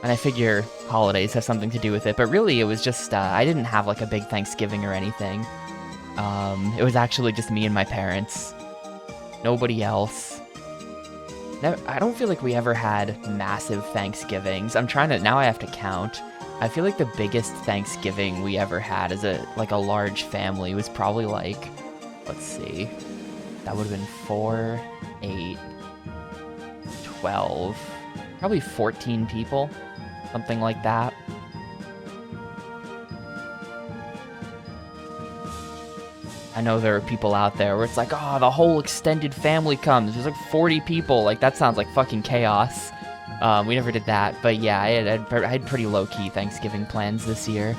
And I figure holidays have something to do with it, but really it was just, I didn't have like a big Thanksgiving or anything. It was actually just me and my parents. Nobody else. I don't feel like we ever had massive Thanksgivings. I'm trying to, now I have to count. I feel like the biggest Thanksgiving we ever had as a large family was probably like, let's see, that would have been 4, 8, 12, probably 14 people, something like that. I know there are people out there where it's like, oh, the whole extended family comes. There's like 40 people. Like, that sounds like fucking chaos. We never did that. But yeah, I had pretty low-key Thanksgiving plans this year.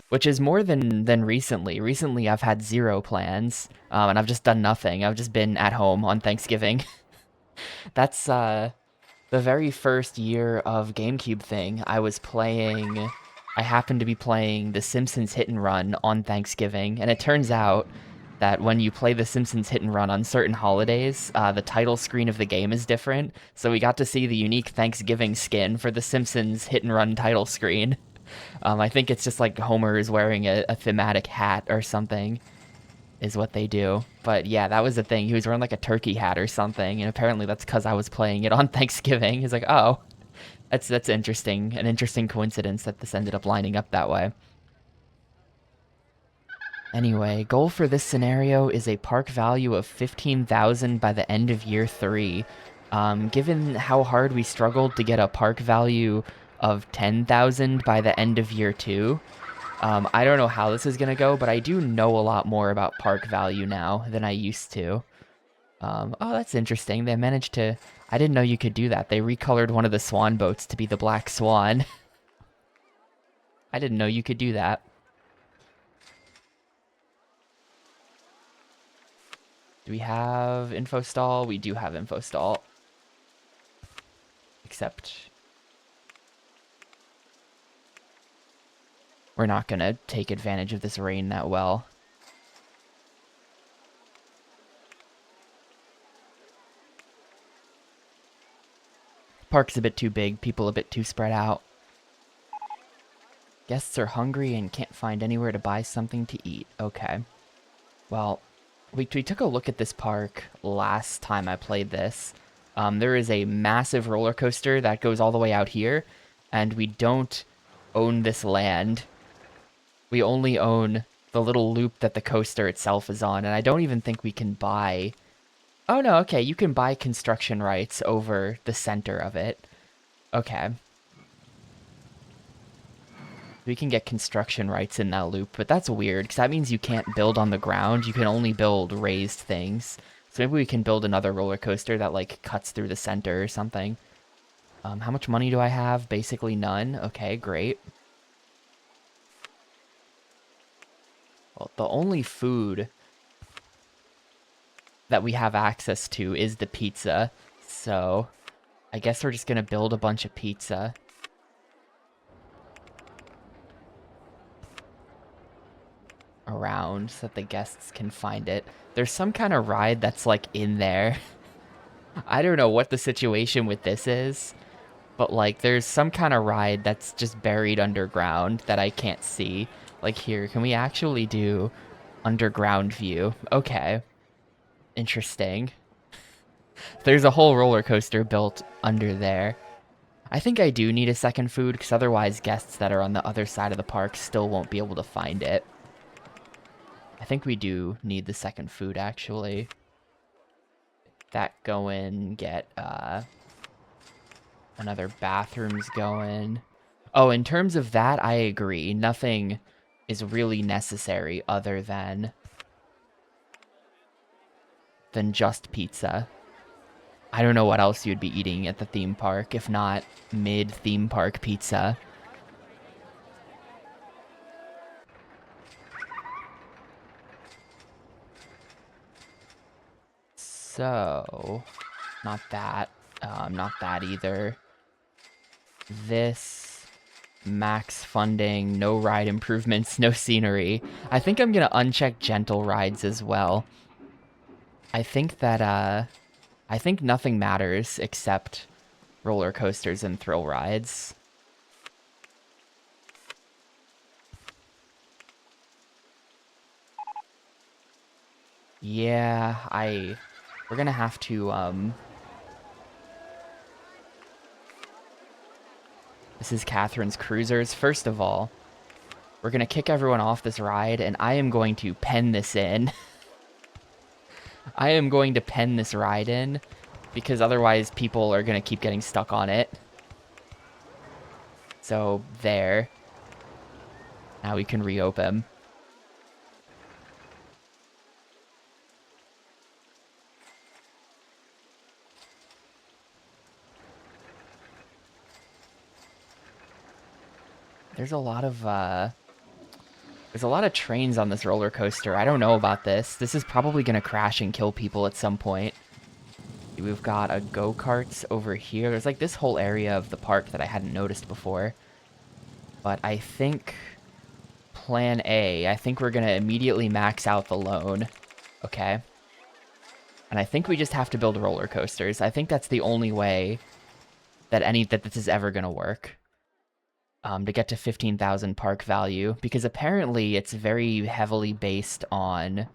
Which is more than recently. Recently, I've had 0 plans, and I've just done nothing. I've just been at home on Thanksgiving. That's, the very first year of GameCube thing. I happened to be playing The Simpsons Hit and Run on Thanksgiving, and it turns out that when you play The Simpsons Hit and Run on certain holidays, the title screen of the game is different, so we got to see the unique Thanksgiving skin for The Simpsons Hit and Run title screen. I think it's just like Homer is wearing a thematic hat or something, is what they do. But yeah, that was the thing. He was wearing like a turkey hat or something, and apparently that's because I was playing it on Thanksgiving. He's like, oh, that's interesting. An interesting coincidence that this ended up lining up that way. Anyway, goal for this scenario is a park value of 15,000 by the end of year 3. Given how hard we struggled to get a park value of 10,000 by the end of year 2, I don't know how this is gonna go, but I do know a lot more about park value now than I used to. Oh, that's interesting. They managed to... I didn't know you could do that. They recolored one of the swan boats to be the Black Swan. I didn't know you could do that. Do we have info stall? We do have info stall. Except... we're not gonna take advantage of this rain that well. Park's a bit too big, people a bit too spread out. Guests are hungry and can't find anywhere to buy something to eat. Okay. Well, we took a look at this park last time I played this. There is a massive roller coaster that goes all the way out here, and we don't own this land. We only own the little loop that the coaster itself is on, and I don't even think we can buy... Oh, no, okay, you can buy construction rights over the center of it. Okay. We can get construction rights in that loop, but that's weird, because that means you can't build on the ground. You can only build raised things. So maybe we can build another roller coaster that, like, cuts through the center or something. How much money do I have? Basically none. Okay, great. Well, the only food that we have access to is the pizza, so I guess we're just gonna build a bunch of pizza. Around so that the guests can find it. There's some kind of ride that's like in there. I don't know what the situation with this is, but like there's some kind of ride that's just buried underground that I can't see. Like here, can we actually do underground view? Okay. Interesting. There's a whole roller coaster built under there. I think I do need a second food, because otherwise guests that are on the other side of the park still won't be able to find it. I think we do need the second food, actually. That going, get another bathrooms going. Oh, in terms of that, I agree. Nothing is really necessary other than just pizza. I don't know what else you'd be eating at the theme park, if not mid-theme park pizza. So, not that. Not that either. This, max funding, no ride improvements, no scenery. I think I'm gonna uncheck gentle rides as well. I think that, I think nothing matters except roller coasters and thrill rides. Yeah, we're gonna have to, this is Catherine's Cruisers. First of all, we're gonna kick everyone off this ride, and I am going to pen this in. I am going to pen this ride in, because otherwise people are gonna keep getting stuck on it. So, there. Now we can reopen. There's a lot of, there's a lot of trains on this roller coaster. I don't know about this. This is probably gonna crash and kill people at some point. We've got a go-karts over here. There's like this whole area of the park that I hadn't noticed before. But I think plan A, I think we're gonna immediately max out the loan. Okay. And I think we just have to build roller coasters. I think that's the only way that this is ever gonna work. To get to 15,000 park value, because apparently it's very heavily based on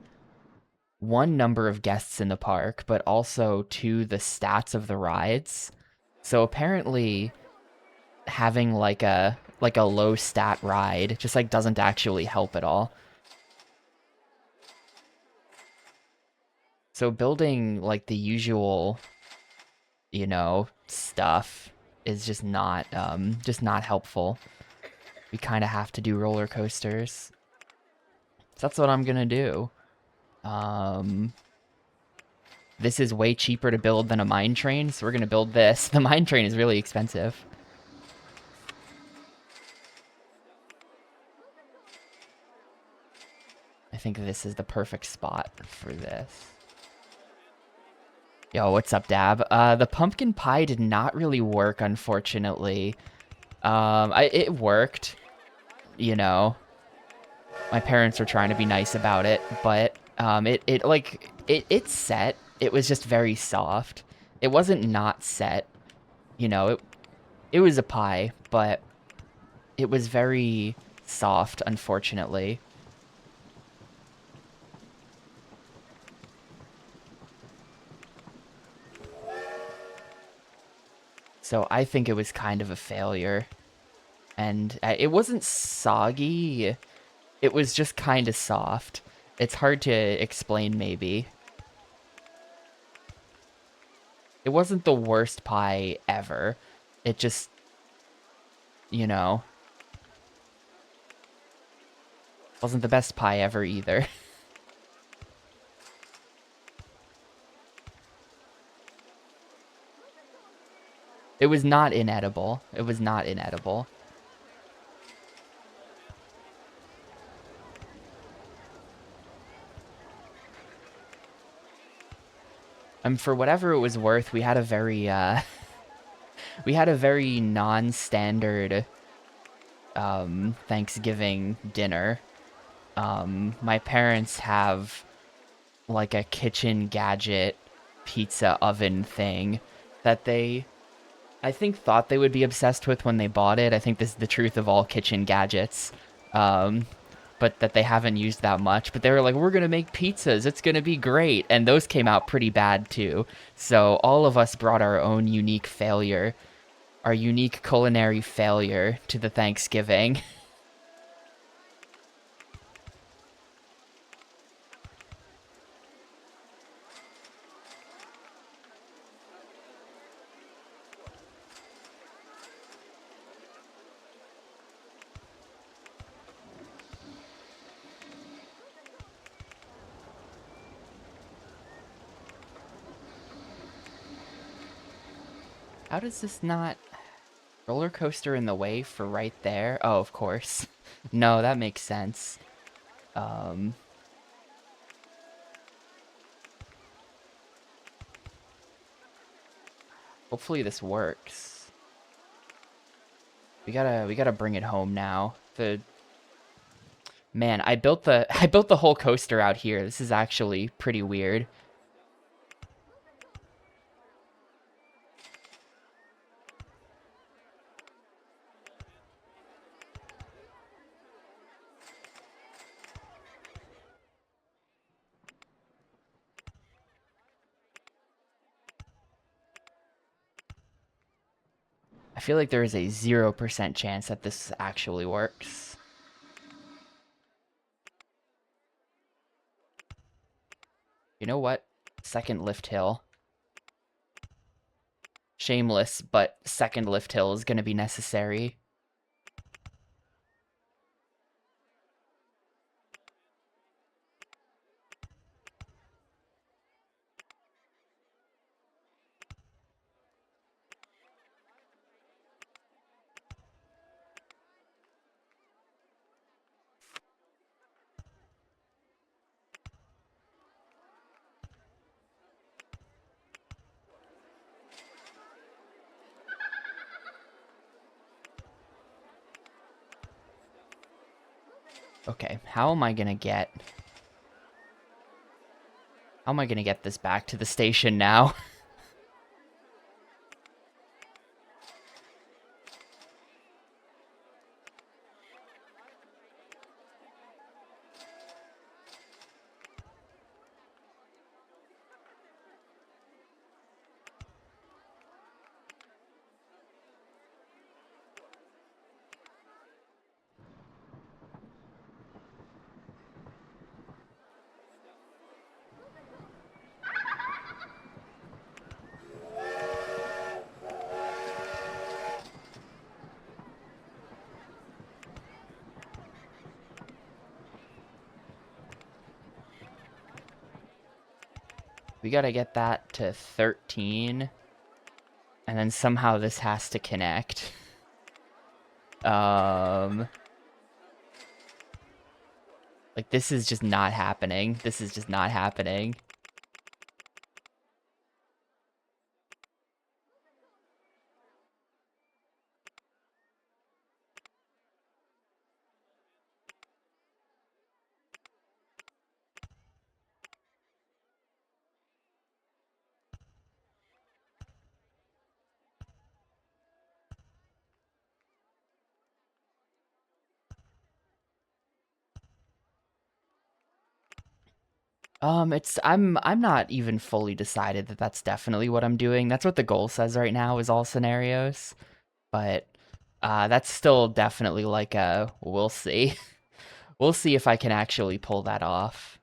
one, number of guests in the park, but also two, the stats of the rides. So apparently having like a low stat ride just like doesn't actually help at all. So building like the usual, you know, stuff is just not helpful. We kind of have to do roller coasters. So that's what I'm gonna do. This is way cheaper to build than a mine train, so we're gonna build this. The mine train is really expensive. I think this is the perfect spot for this. Yo, what's up, Dab? The pumpkin pie did not really work, unfortunately. It worked, you know. My parents were trying to be nice about it, but it's set. It was just very soft. It wasn't not set, you know. It was a pie, but it was very soft, unfortunately. So I think it was kind of a failure. And it wasn't soggy. It was just kind of soft. It's hard to explain, maybe. It wasn't the worst pie ever. It just, you know, wasn't the best pie ever either. It was not inedible. It was not inedible. For whatever it was worth, we had a very, we had a very non-standard, Thanksgiving dinner. My parents have, like, a kitchen gadget pizza oven thing that they, I think, thought they would be obsessed with when they bought it. I think this is the truth of all kitchen gadgets. But that they haven't used that much. But they were like, we're going to make pizzas. It's going to be great. And those came out pretty bad, too. So all of us brought our own unique failure, our unique culinary failure to the Thanksgiving. How does this not... Roller coaster in the way for right there? Oh, of course. No, that makes sense. Hopefully this works. We gotta bring it home now. Man, I built the whole coaster out here. This is actually pretty weird. I feel like there is a 0% chance that this actually works. You know what? Second lift hill. Shameless, but second lift hill is going to be necessary. Okay, how am I going to get... How am I going to get this back to the station now? We gotta get that to 13. And then somehow this has to connect. Like, this is just not happening. This is just not happening. I'm not even fully decided that that's definitely what I'm doing. That's what the goal says right now is all scenarios. But that's still definitely like a we'll see. We'll see if I can actually pull that off.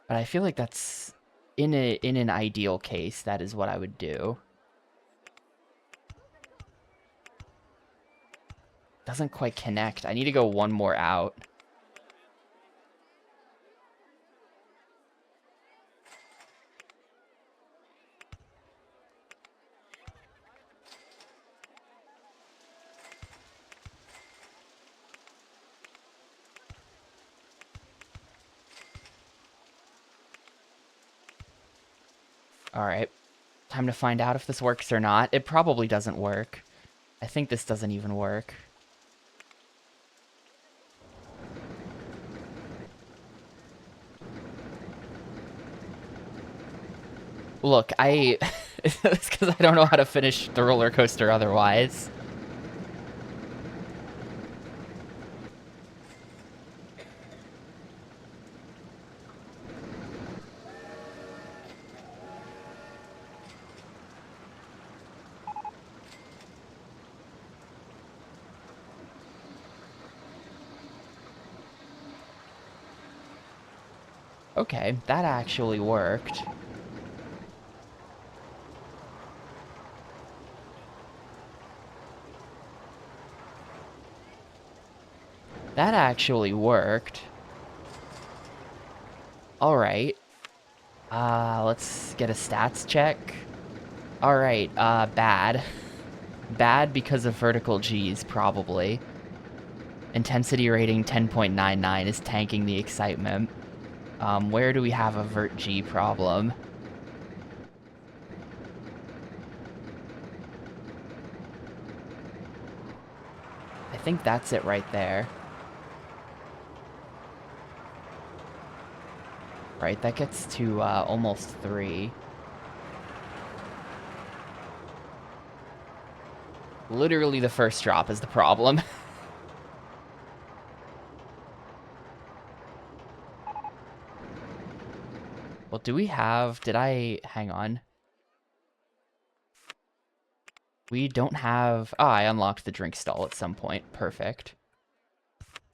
But I feel like that's in an ideal case, that is what I would do. Doesn't quite connect. I need to go one more out. All right. Time to find out if this works or not. It probably doesn't work. I think this doesn't even work. Look, it's because I don't know how to finish the roller coaster otherwise. Okay, that actually worked. That actually worked. Alright. Let's get a stats check. Alright, bad. Bad because of vertical G's, probably. Intensity rating 10.99 is tanking the excitement. Where do we have a vert G problem? I think that's it right there. Right, that gets to almost 3. Literally the first drop is the problem. Well, do we have... Hang on. We don't have... Oh, I unlocked the drink stall at some point. Perfect.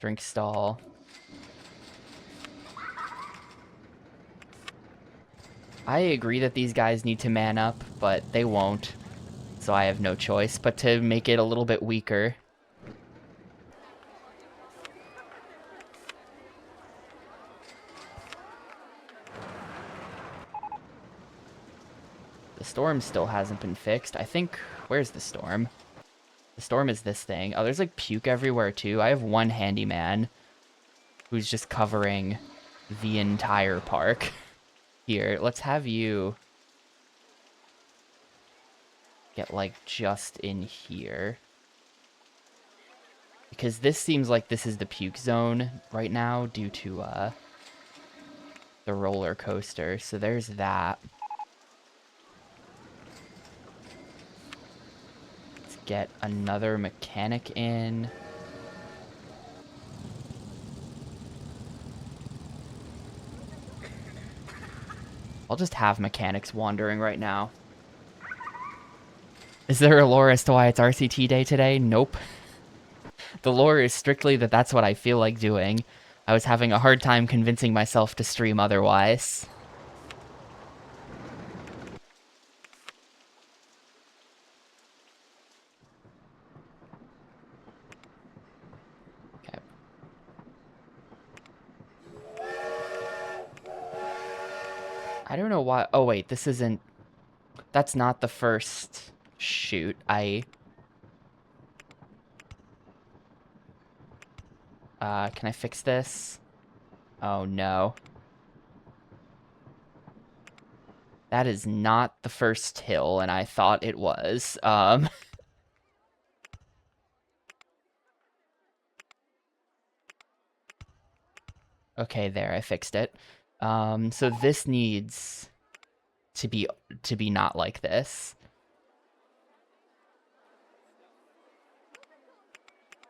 Drink stall. I agree that these guys need to man up, but they won't. So I have no choice but to make it a little bit weaker. The storm still hasn't been fixed. I think... Where's the storm? The storm is this thing. Oh, there's like puke everywhere too. I have one handyman who's just covering the entire park. Here, let's have you get like just in here. Because this seems like this is the puke zone right now due to the roller coaster. So there's that. Let's get another mechanic in. I'll just have mechanics wandering right now. Is there a lore as to why it's RCT day today? Nope. The lore is strictly that that's what I feel like doing. I was having a hard time convincing myself to stream otherwise. Okay. I don't know why... Oh, wait, this isn't... That's not the first shoot. Can I fix this? Oh, no. That is not the first hill, and I thought it was. Okay, there, I fixed it. So this needs to be not like this.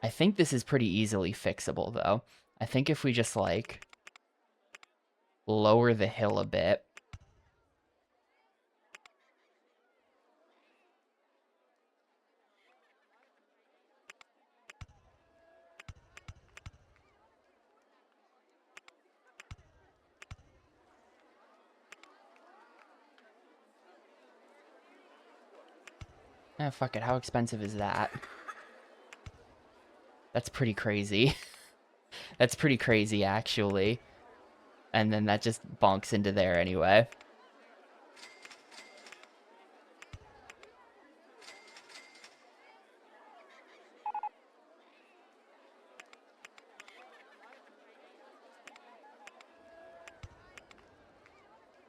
I think this is pretty easily fixable, though. I think if we just, like, lower the hill a bit. Eh, fuck it, how expensive is that? That's pretty crazy. That's pretty crazy, actually. And then that just bonks into there anyway.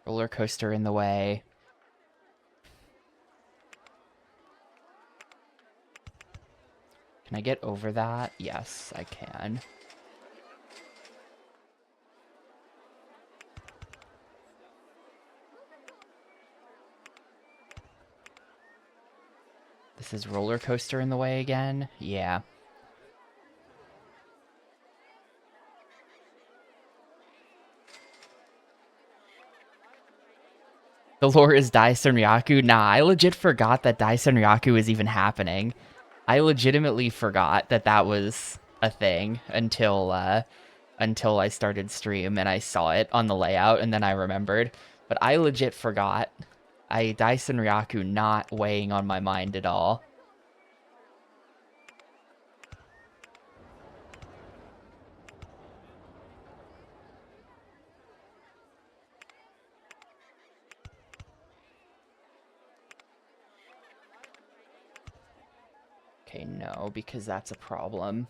Roller coaster in the way. Can I get over that? Yes, I can. This is roller coaster in the way again? Yeah. The lore is Daisen Ryaku? Nah, I legit forgot that Daisen Ryaku is even happening. I legitimately forgot that that was a thing until I started stream and I saw it on the layout and then I remembered. But I legit forgot. Daisen Ryaku not weighing on my mind at all. Okay, no, because that's a problem.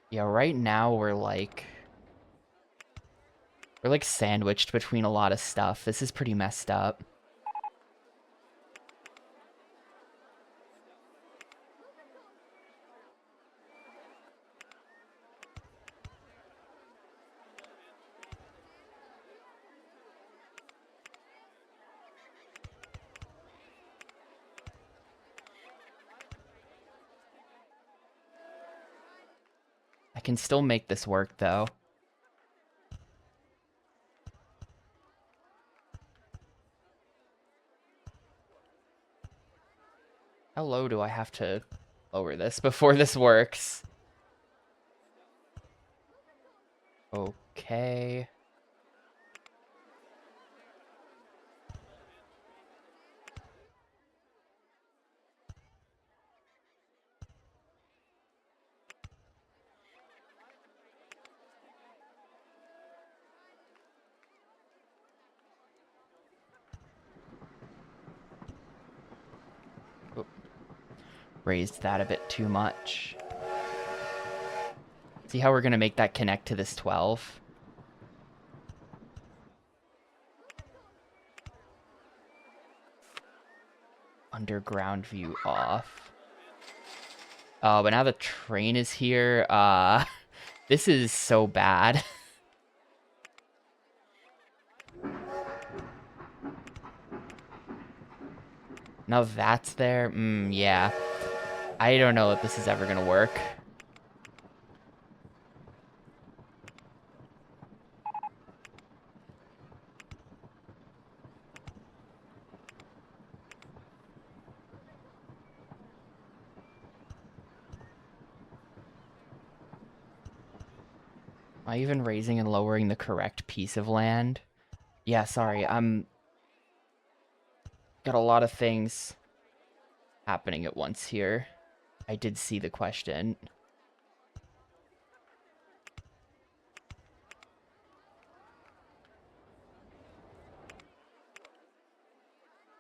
Yeah, right now we're like sandwiched between a lot of stuff. This is pretty messed up. I can still make this work, though. How low do I have to lower this before this works? Okay. Raised that a bit too much. See how we're going to make that connect to this 12? Underground view off. Oh, but now the train is here. This is so bad. Now that's there. Yeah. I don't know if this is ever gonna work. Am I even raising and lowering the correct piece of land? Yeah, sorry. I'm got a lot of things happening at once here. I did see the question.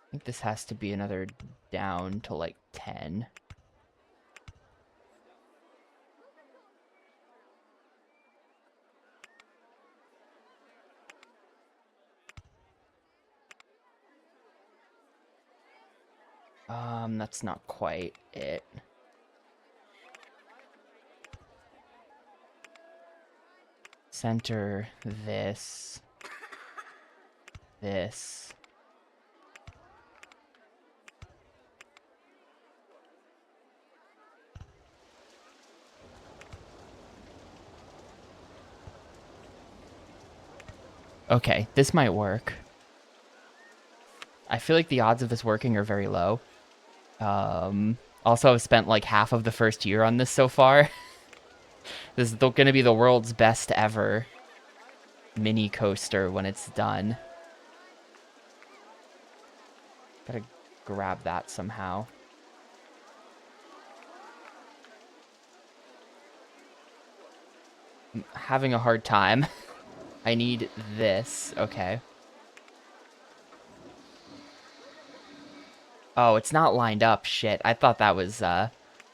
I think this has to be another down to like 10. That's not quite it. Center this. This. Okay, this might work. I feel like the odds of this working are very low. Also, I've spent like half of the first year on this so far. This is going to be the world's best ever mini coaster when it's done. Gotta grab that somehow. I'm having a hard time. I need this. Okay. Oh, it's not lined up. Shit. I thought that was,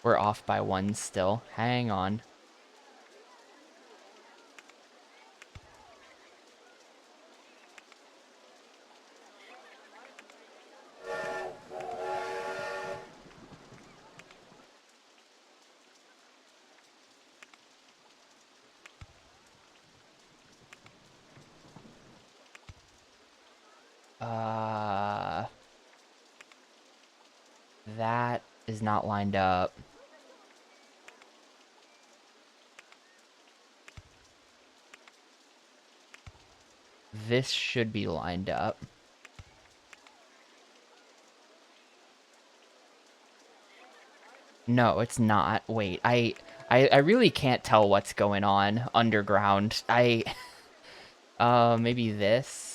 we're off by one still. Hang on. That is not lined up. This should be lined up. No, it's not. Wait, I really can't tell what's going on underground. Maybe this?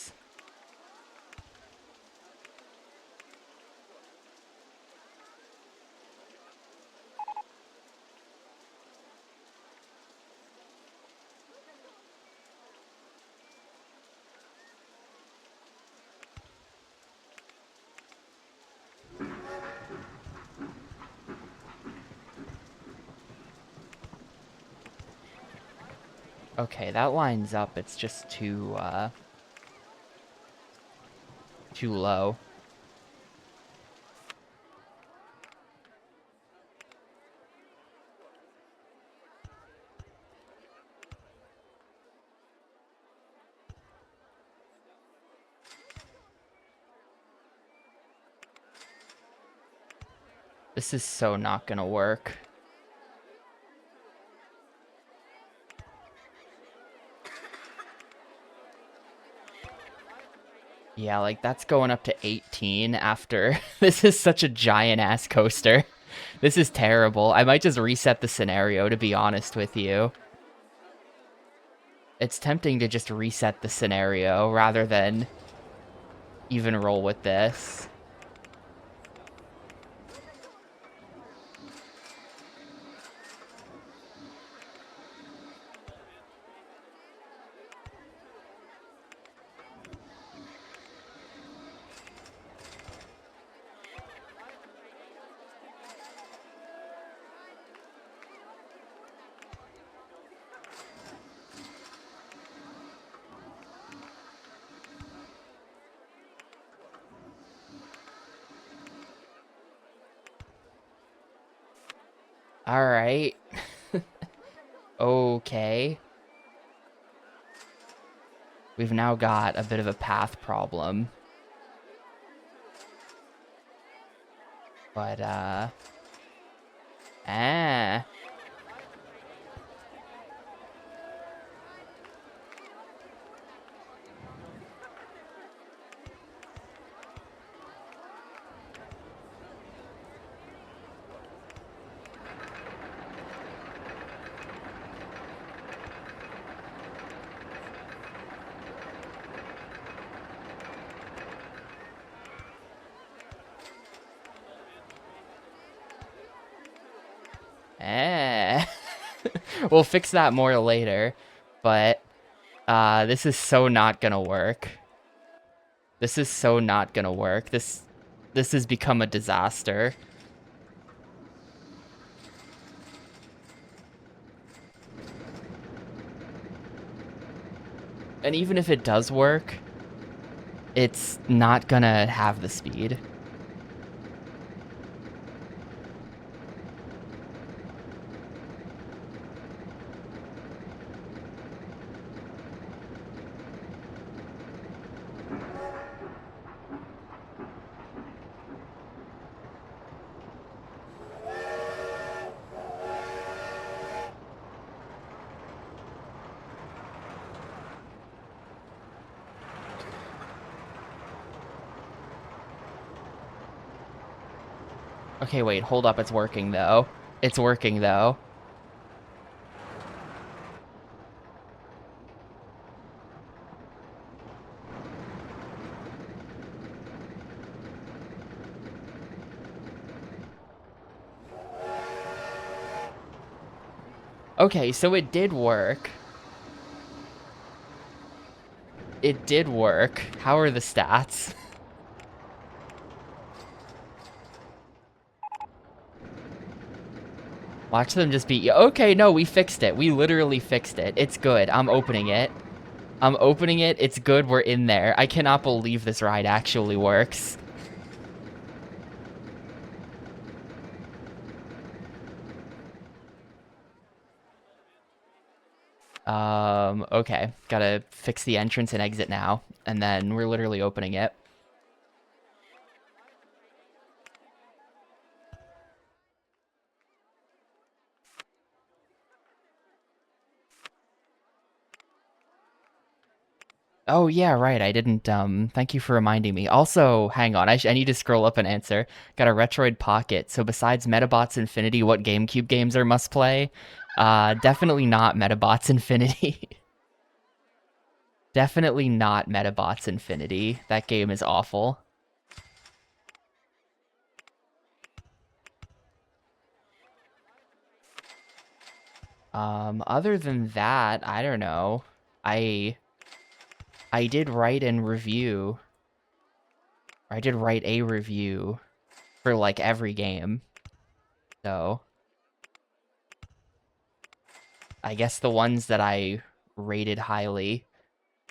Okay, that lines up. It's just too low. This is so not gonna work. Yeah, like that's going up to 18 after. This is such a giant ass coaster. This is terrible. I might just reset the scenario, to be honest with you. It's tempting to just reset the scenario rather than even roll with this. All right. Okay. We've now got a bit of a path problem. But, ah. Eh. We'll fix that more later. But, this is so not gonna work. This is so not gonna work. This has become a disaster. And even if it does work, it's not gonna have the speed. Okay, wait, hold up, it's working though. It's working though. Okay, so it did work. It did work. How are the stats? Watch them just be... Okay, no, we fixed it. We literally fixed it. It's good. I'm opening it. I'm opening it. It's good. We're in there. I cannot believe this ride actually works. Okay. Gotta fix the entrance and exit now. And then we're literally opening it. Oh, yeah, right. I didn't, thank you for reminding me. Also, hang on. I need to scroll up and answer. Got a Retroid Pocket. So besides Metabots Infinity, what GameCube games are must play? Definitely not Metabots Infinity. Definitely not Metabots Infinity. That game is awful. Other than that, I don't know. I did write and review. Or I did write a review for like every game. So I guess the ones that I rated highly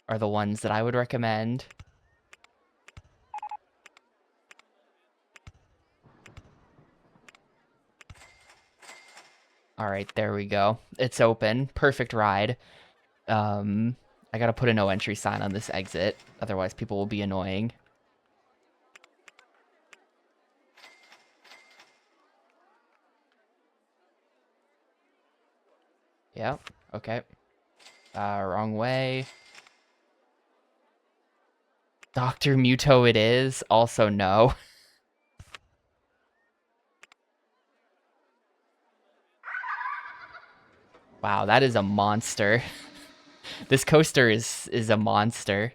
are the ones that I would recommend. All right, there we go. It's open. Perfect ride. I gotta put a no entry sign on this exit, otherwise people will be annoying. Yeah, okay. Wrong way. Dr. Muto it is. Also no. Wow, that is a monster. This coaster is a monster.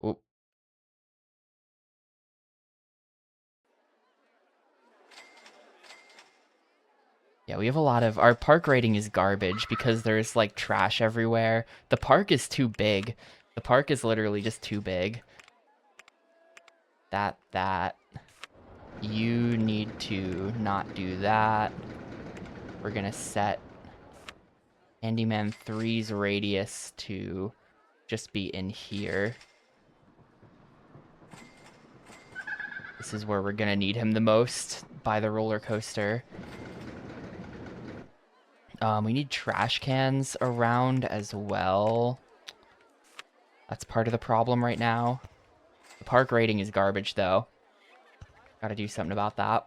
Oop. Yeah, we have a lot of... Our park rating is garbage because there's, like, trash everywhere. The park is too big. The park is literally just too big. That. You need to not do that. We're gonna set Handyman 3's radius to just be in here. This is where we're gonna need him the most, by the roller coaster. We need trash cans around as well. That's part of the problem right now. The park rating is garbage, though. Gotta do something about that.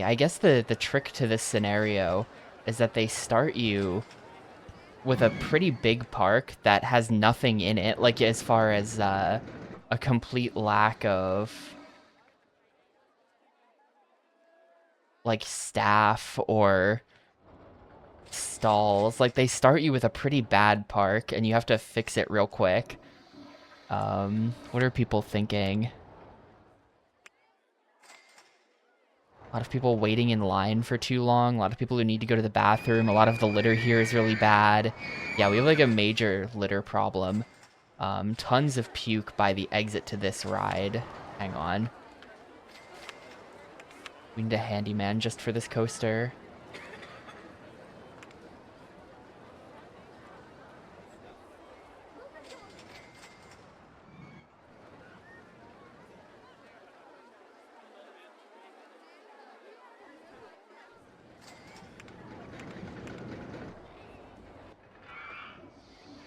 I guess the trick to this scenario is that they start you with a pretty big park that has nothing in it, like as far as a complete lack of like staff or stalls. Like they start you with a pretty bad park and you have to fix it real quick. What are people thinking? A lot of people waiting in line for too long. A lot of people who need to go to the bathroom. A lot of the litter here is really bad. Yeah, we have like a major litter problem. Tons of puke by the exit to this ride. Hang on. We need a handyman just for this coaster.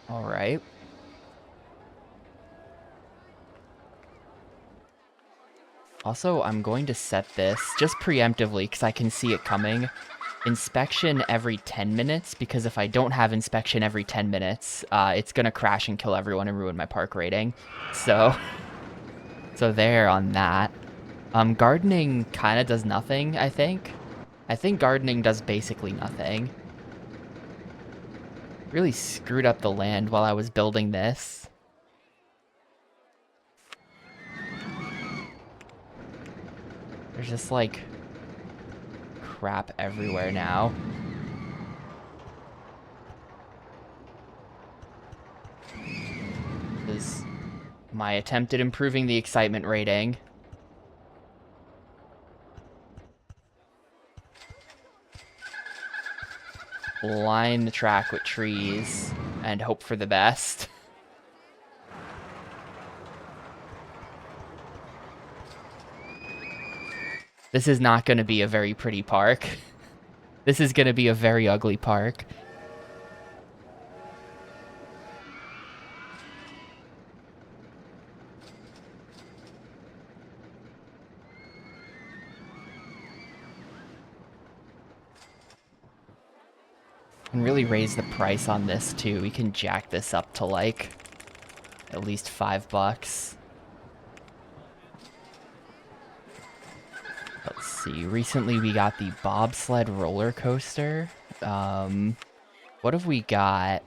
All right. Also, I'm going to set this just preemptively because I can see it coming. Inspection every 10 minutes, because if I don't have inspection every 10 minutes, it's going to crash and kill everyone and ruin my park rating. So there on that. Gardening kind of does nothing, I think. I think gardening does basically nothing. Really screwed up the land while I was building this. There's just like crap everywhere now. This is my attempt at improving the excitement rating. Line the track with trees and hope for the best. This is not going to be a very pretty park. This is going to be a very ugly park. Can really raise the price on this too. We can jack this up to like at least $5. Let's see. Recently we got the bobsled roller coaster. What have we got?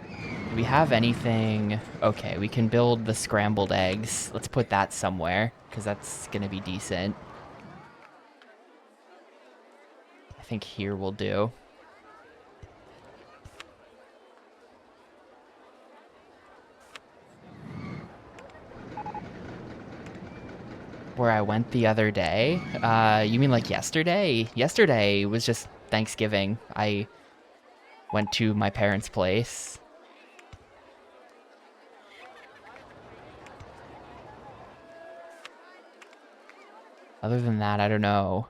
Do we have anything? Okay, we can build the scrambled eggs. Let's put that somewhere because that's gonna be decent. I think here will do. Where I went the other day? You mean like yesterday? Yesterday was just Thanksgiving. I went to my parents' place. Other than that, I don't know.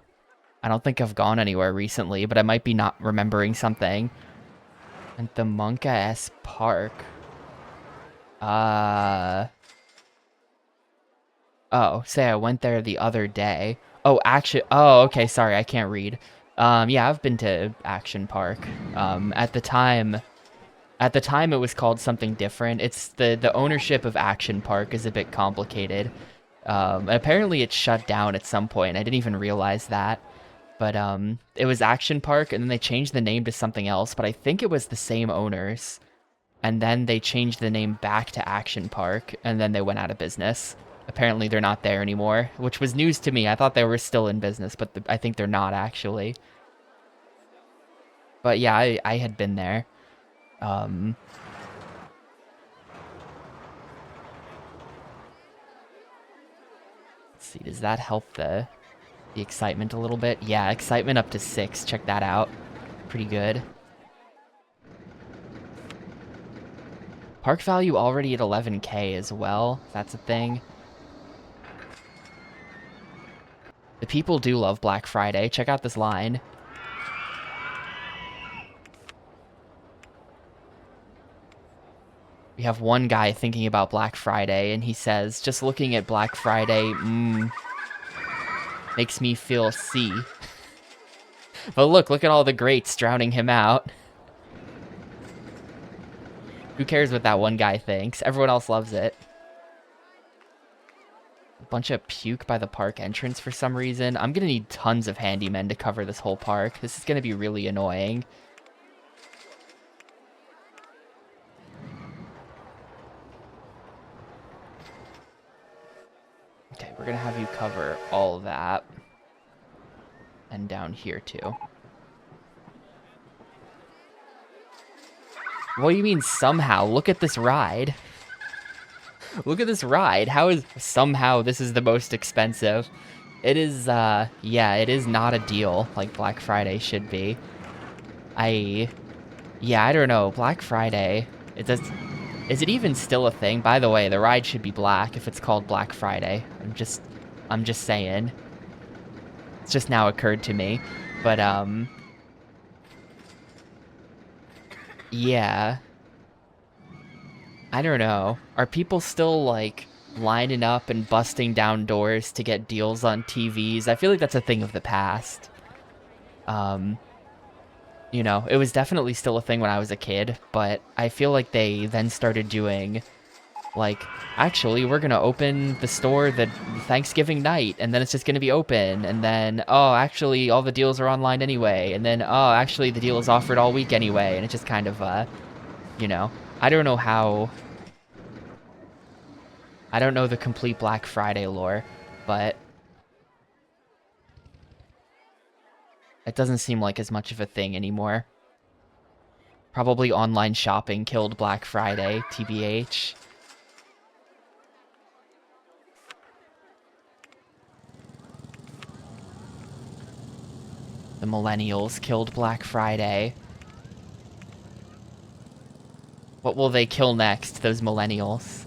I don't think I've gone anywhere recently, but I might be not remembering something. And the Monka S Park. Oh, say I went there the other day. Oh, Action. Oh, okay. Sorry, I can't read. Yeah, I've been to Action Park. At the time, it was called something different. It's the ownership of Action Park is a bit complicated. Apparently, it shut down at some point. I didn't even realize that. But it was Action Park, and then they changed the name to something else. But I think it was the same owners, and then they changed the name back to Action Park, and then they went out of business. Apparently, they're not there anymore, which was news to me. I thought they were still in business, but I think they're not actually. But yeah, I had been there. Let's see, does that help the excitement a little bit? Yeah, excitement up to 6. Check that out. Pretty good. Park value already at 11K as well. That's a thing. The people do love Black Friday. Check out this line. We have one guy thinking about Black Friday, and he says, just looking at Black Friday, makes me feel C. But look at all the greats drowning him out. Who cares what that one guy thinks? Everyone else loves it. A bunch of puke by the park entrance for some reason. I'm gonna need tons of handymen to cover this whole park. This is gonna be really annoying. Okay, we're gonna have you cover all of that. And down here too. What do you mean somehow? Look at this ride. Look at this ride. How is somehow this is the most expensive? It is, yeah, it is not a deal like Black Friday should be. Yeah, I don't know. Black Friday, is it even still a thing? By the way, the ride should be black if it's called Black Friday. I'm just saying. It's just now occurred to me. But, yeah. I don't know. Are people still, like, lining up and busting down doors to get deals on TVs? I feel like that's a thing of the past. You know, it was definitely still a thing when I was a kid, but I feel like they then started doing, like, actually, we're gonna open the store the Thanksgiving night, and then it's just gonna be open, and then, oh, actually, all the deals are online anyway, and then, oh, actually, the deal is offered all week anyway, and it's just kind of, you know, I don't know how... I don't know the complete Black Friday lore, but it doesn't seem like as much of a thing anymore. Probably online shopping killed Black Friday, TBH. The millennials killed Black Friday. What will they kill next, those millennials?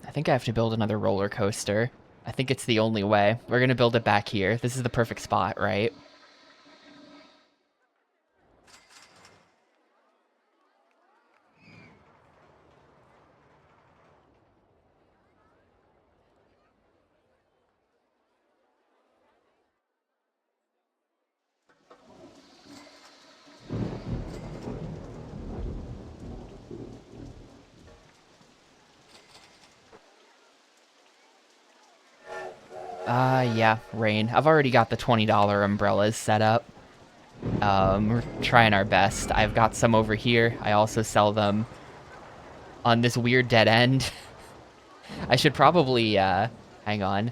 I think I have to build another roller coaster. I think it's the only way. We're gonna build it back here. This is the perfect spot, right? Yeah, rain. I've already got the $20 umbrellas set up. We're trying our best. I've got some over here. I also sell them on this weird dead end. I should probably, hang on.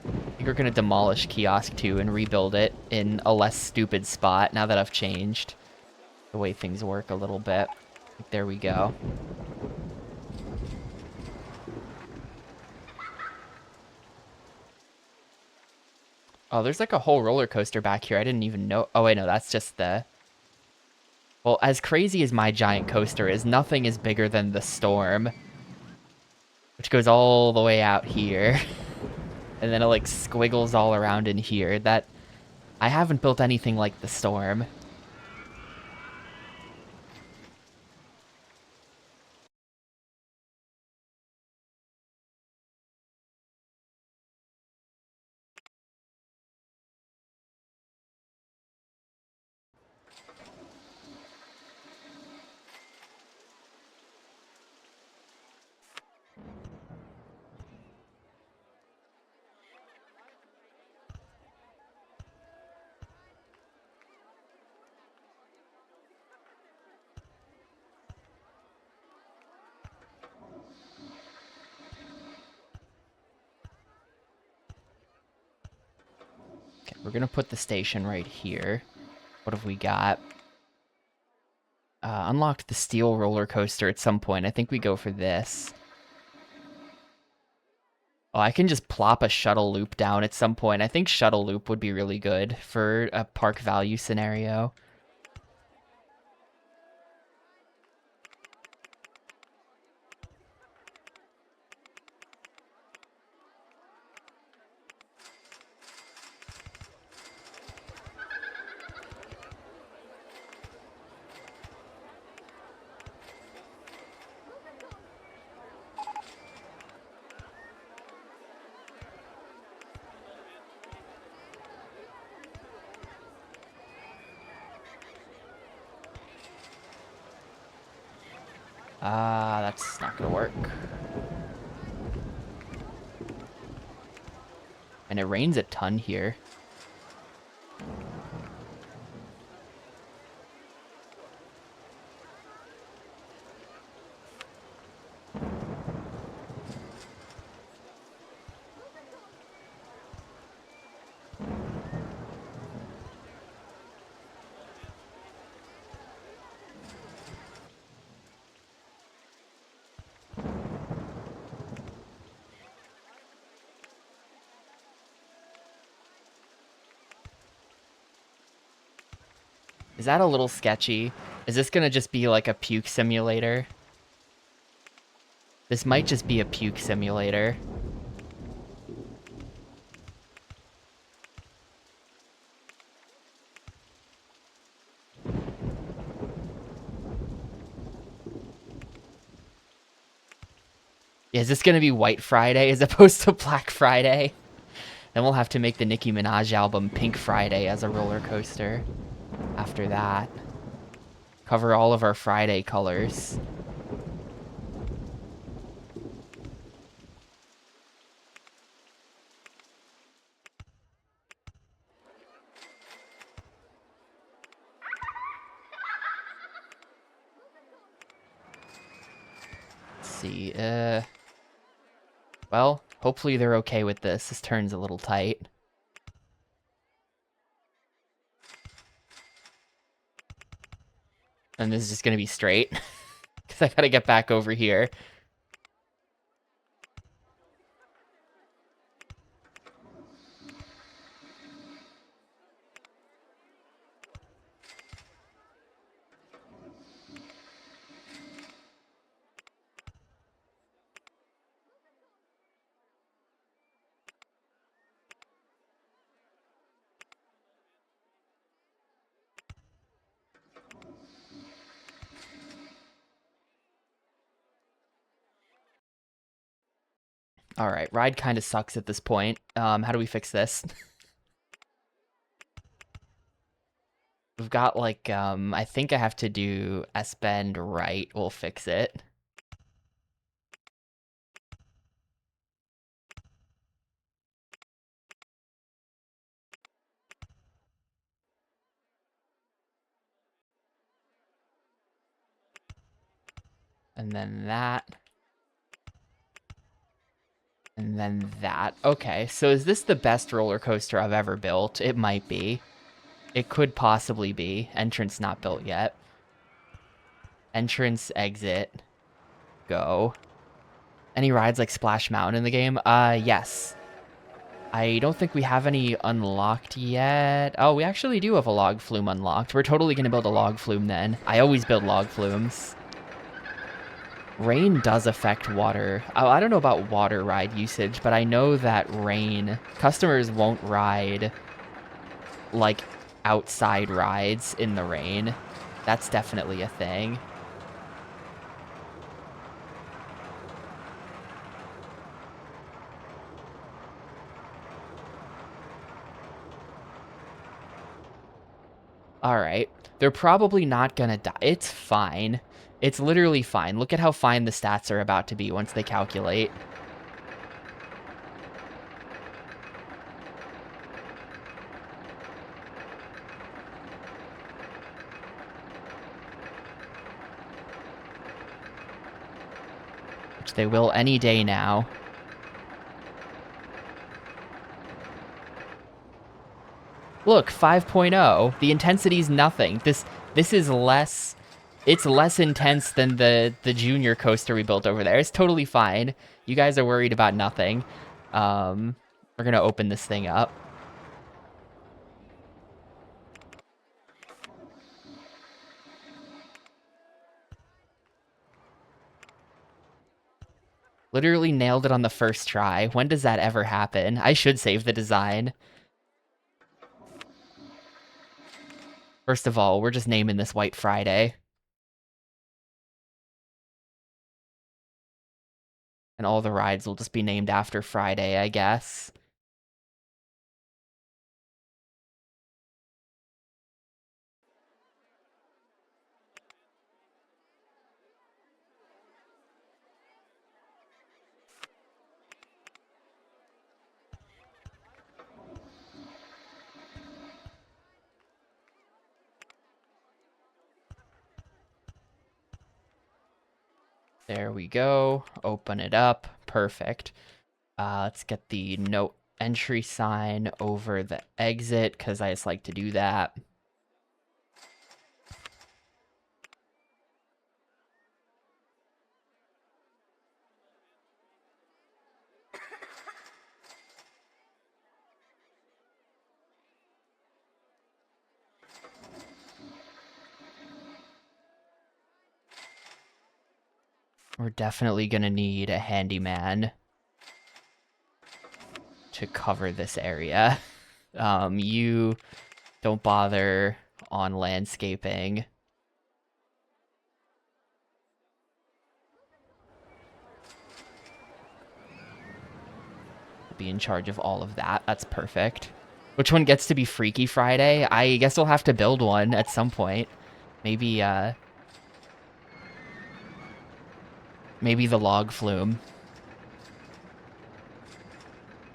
I think we're gonna demolish Kiosk 2 and rebuild it in a less stupid spot now that I've changed the way things work a little bit. There we go. Oh, there's like a whole roller coaster back here. I didn't even know. Oh, wait, no, that's just the... Well, as crazy as my giant coaster is, nothing is bigger than the Storm, which goes all the way out here. And then it like squiggles all around in here. That I haven't built anything like the Storm. Okay, we're gonna put the station right here. What have we got? Unlocked the steel roller coaster at some point. I think we go for this. Oh, I can just plop a shuttle loop down at some point. I think shuttle loop would be really good for a park value scenario. That's not gonna work. And it rains a ton here. Is that a little sketchy? Is this gonna just be like a puke simulator? This might just be a puke simulator. Yeah, is this gonna be White Friday as opposed to Black Friday? Then we'll have to make the Nicki Minaj album Pink Friday as a roller coaster. After that. Cover all of our Friday colors. Let's see, well, hopefully they're okay with this. This turn's a little tight. And this is just gonna be straight. Because I gotta get back over here. Alright, ride kind of sucks at this point. How do we fix this? We've got like, I think I have to do S-bend right. We'll fix it. And then that. And then that. Okay, so is this the best roller coaster I've ever built? It might be. It could possibly be. Entrance not built yet. Entrance, exit, go. Any rides like Splash Mountain in the game? Yes. I don't think we have any unlocked yet. Oh, we actually do have a log flume unlocked. We're totally going to build a log flume then. I always build log flumes. Rain does affect water. Oh, I don't know about water ride usage, but I know that rain, customers won't ride like outside rides in the rain. That's definitely a thing. All right. They're probably not gonna die. It's fine. It's literally fine. Look at how fine the stats are about to be once they calculate. Which they will any day now. Look, 5.0. The intensity's nothing. This is less. It's less intense than the junior coaster we built over there. It's totally fine. You guys are worried about nothing. We're gonna open this thing up. Literally nailed it on the first try. When does that ever happen? I should save the design. First of all, we're just naming this White Friday. And all the rides will just be named after Friday, I guess. There we go. Open it up. Perfect. Let's get the no entry sign over the exit, because I just like to do that. We're definitely going to need a handyman to cover this area. You don't bother on landscaping. Be in charge of all of that. That's perfect. Which one gets to be Freaky Friday? I guess we'll have to build one at some point. Maybe, maybe the log flume.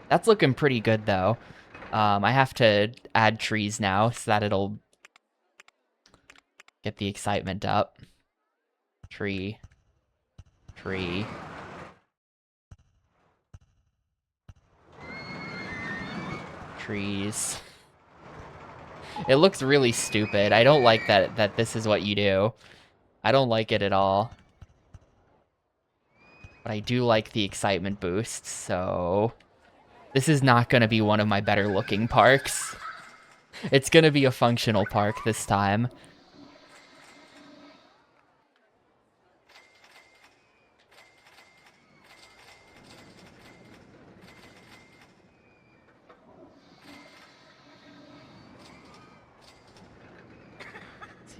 That's looking pretty good, though. I have to add trees now so that it'll get the excitement up. Tree. Tree. Trees. It looks really stupid. I don't like that this is what you do. I don't like it at all. But I do like the excitement boosts, so... This is not going to be one of my better looking parks. It's going to be a functional park this time.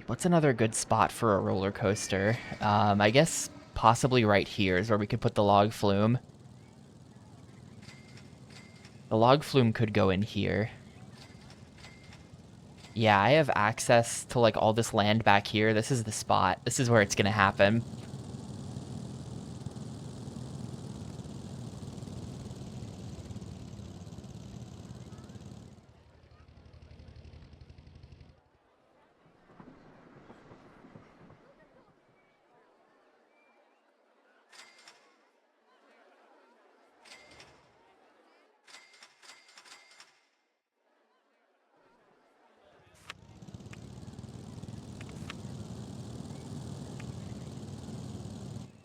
What's another good spot for a roller coaster? I guess possibly right here is where we could put the log flume. The log flume could go in here. Yeah, I have access to like all this land back here. This is the spot. This is where it's gonna happen.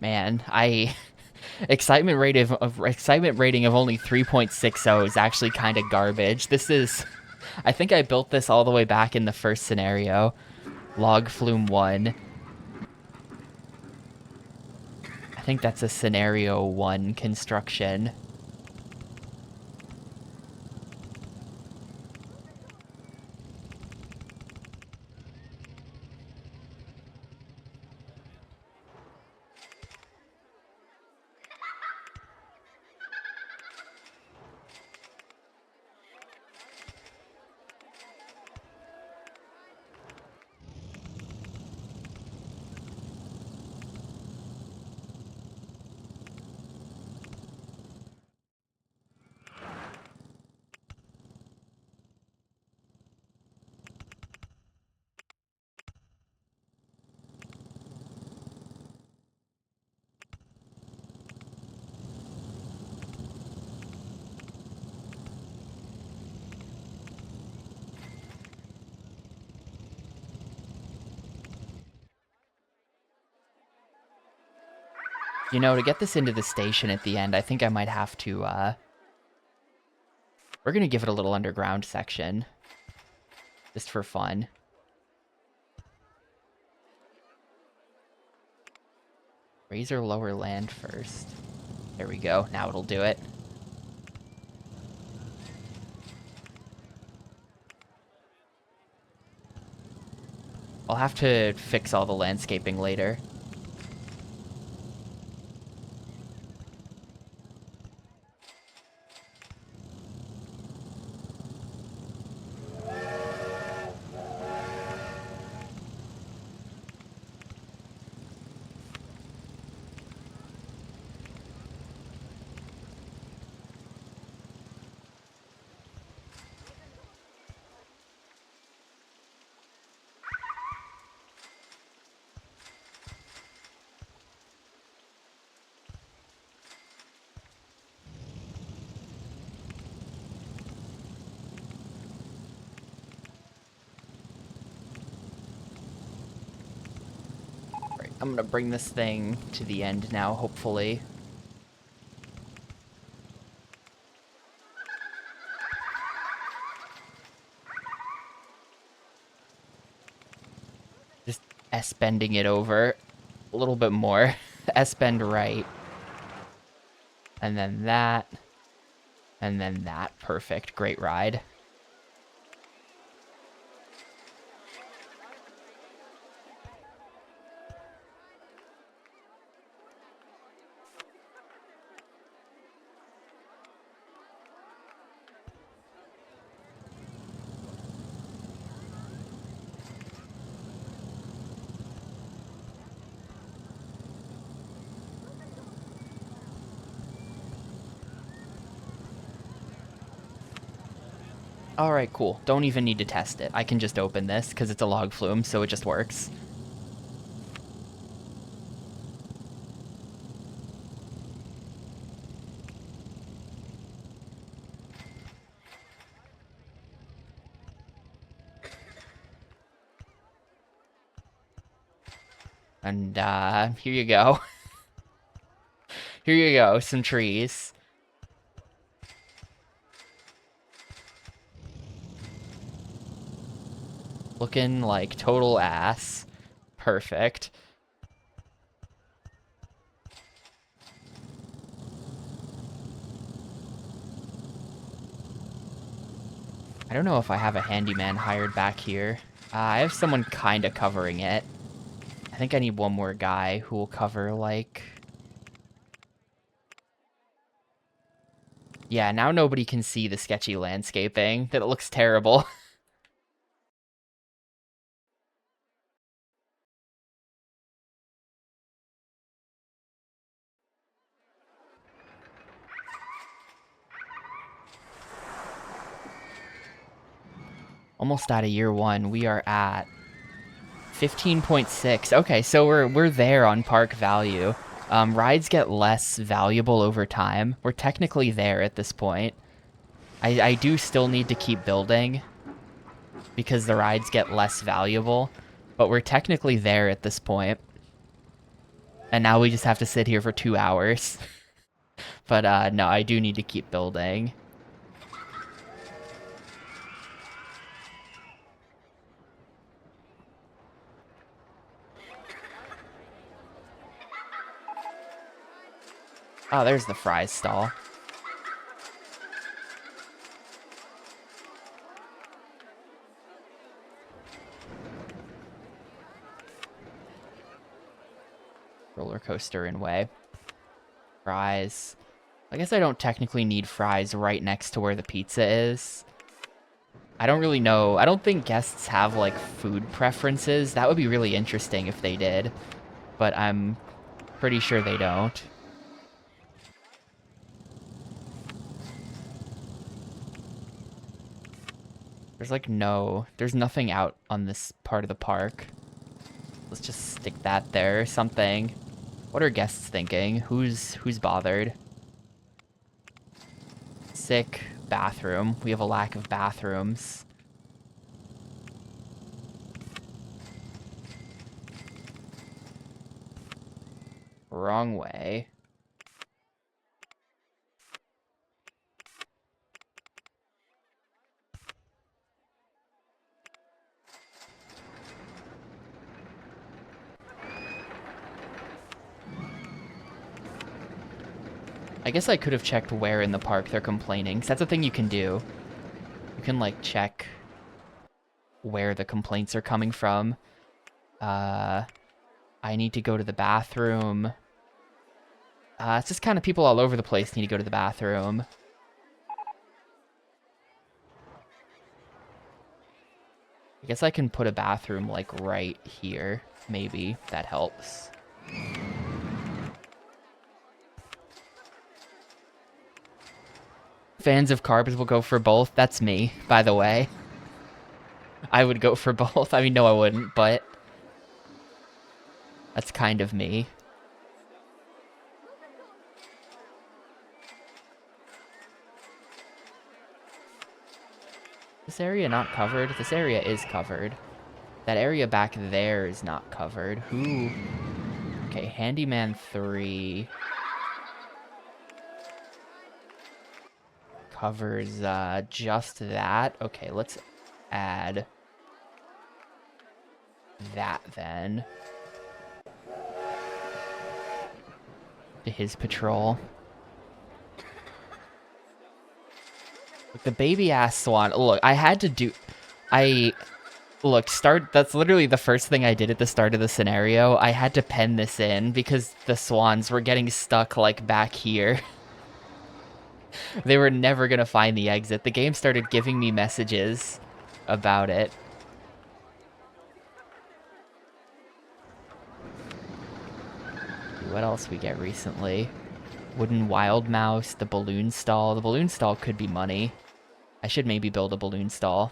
Man, excitement rating of only 3.60 is actually kind of garbage. This is, I think I built this all the way back in the first scenario, Log Flume 1. I think that's a scenario 1 construction. You know, to get this into the station at the end, I think I might have to, we're gonna give it a little underground section. Just for fun. Raise or lower land first. There we go, now it'll do it. I'll have to fix all the landscaping later. I'm gonna bring this thing to the end now, hopefully. Just S-bending it over a little bit more. S-bend right. And then that. And then that. Perfect. Great ride. Alright, cool. Don't even need to test it. I can just open this, because it's a log flume, so it just works. And, here you go. Here you go, some trees. Looking like total ass. Perfect. I don't know if I have a handyman hired back here. I have someone kinda covering it. I think I need one more guy who will cover, like... Yeah, now nobody can see the sketchy landscaping. That looks terrible. Almost out of year one. We are at 15.6. Okay, so we're there on park value. Rides get less valuable over time. We're technically there at this point. I do still need to keep building because the rides get less valuable, but we're technically there at this point. And now we just have to sit here for 2 hours. But no, I do need to keep building. Oh, there's the fries stall. Roller coaster in way. Fries. I guess I don't technically need fries right next to where the pizza is. I don't really know. I don't think guests have, like, food preferences. That would be really interesting if they did. But I'm pretty sure they don't. There's, like, there's nothing out on this part of the park. Let's just stick that there or something. What are guests thinking? Who's bothered? Sick. Bathroom. We have a lack of bathrooms. Wrong way. I guess I could have checked where in the park they're complaining, 'cause that's a thing you can do. You can, like, check where the complaints are coming from. I need to go to the bathroom. It's just kind of people all over the place need to go to the bathroom. I guess I can put a bathroom, like, right here. Maybe that helps. Fans of carbs will go for both. That's me, by the way. I would go for both. I mean, no, I wouldn't, but that's kind of me. This area not covered? This area is covered. That area back there is not covered. Who? Okay, Handyman 3 covers just that. Okay, let's add that then to his patrol. Look, the baby ass swan. Look, I had to do. That's literally the first thing I did at the start of the scenario. I had to pen this in because the swans were getting stuck, like, back here. They were never gonna find the exit. The game started giving me messages about it. What else we get recently? Wooden wild mouse, the balloon stall. The balloon stall could be money. I should maybe build a balloon stall.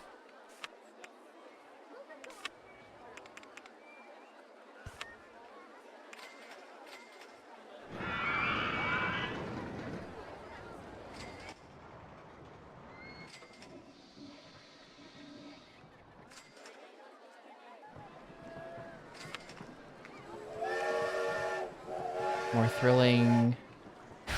More thrilling.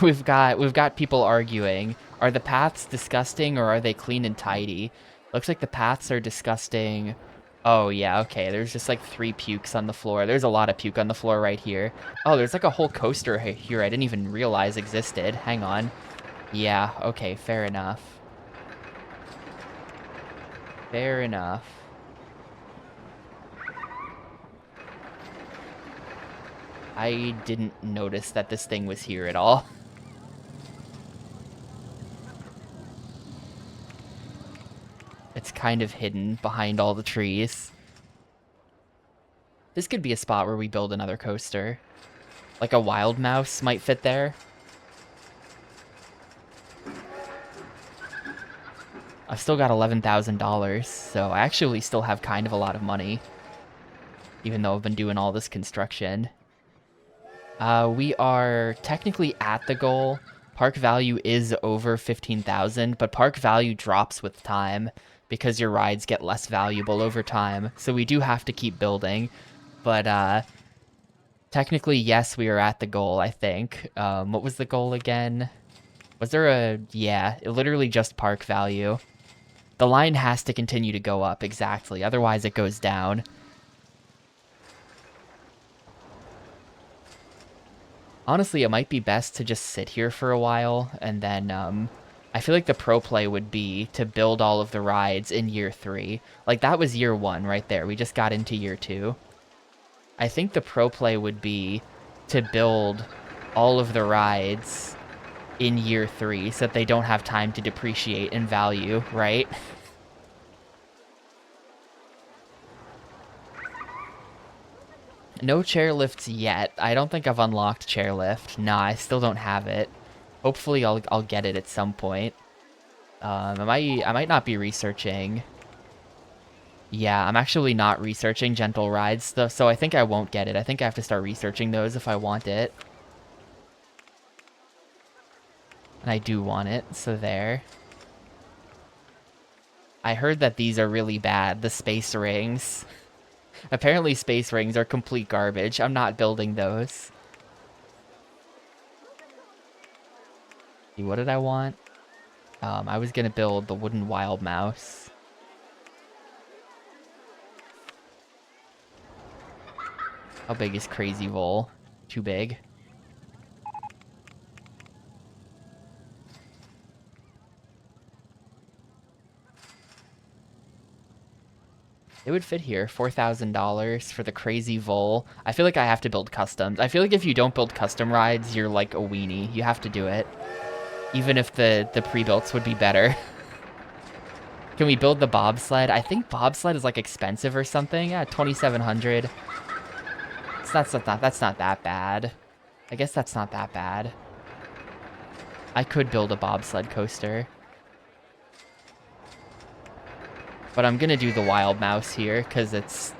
We've got people arguing. Are the paths disgusting or are they clean and tidy? Looks like the paths are disgusting. Oh yeah, okay. There's just like 3 pukes on the floor. There's a lot of puke on the floor right here. Oh, there's like a whole coaster here I didn't even realize existed. Hang on. Yeah, okay, fair enough. Fair enough. I didn't notice that this thing was here at all. It's kind of hidden behind all the trees. This could be a spot where we build another coaster. Like a wild mouse might fit there. I've still got $11,000, so I actually still have kind of a lot of money. Even though I've been doing all this construction. We are technically at the goal. Park value is over 15,000, but park value drops with time because your rides get less valuable over time. So we do have to keep building. But Technically, yes, we are at the goal, I think. What was the goal again? Was there a... Yeah, literally just park value. The line has to continue to go up, exactly. Otherwise, it goes down. Honestly, it might be best to just sit here for a while, and then, I feel like the pro play would be to build all of the rides in year 3. Like, that was year 1 right there. We just got into year 2. I think the pro play would be to build all of the rides in year 3 so that they don't have time to depreciate in value, right? No chairlifts yet. I don't think I've unlocked chairlift. Nah, I still don't have it. Hopefully I'll get it at some point. I might not be researching. Yeah, I'm actually not researching gentle rides stuff, so I think I won't get it. I think I have to start researching those if I want it. And I do want it, so there. I heard that these are really bad, the space rings. Apparently space rings are complete garbage. I'm not building those. See, what did I want? I was gonna build the wooden wild mouse. How big is Crazy Vole? Too big. It would fit here. $4,000 for the Crazy Vole. I feel like I have to build customs. I feel like if you don't build custom rides, you're like a weenie. You have to do it. Even if the pre-builts would be better. Can we build the bobsled? I think bobsled is like expensive or something. Yeah, 2,700. That's not that bad. I guess that's not that bad. I could build a bobsled coaster. But I'm gonna do the wild mouse here because it's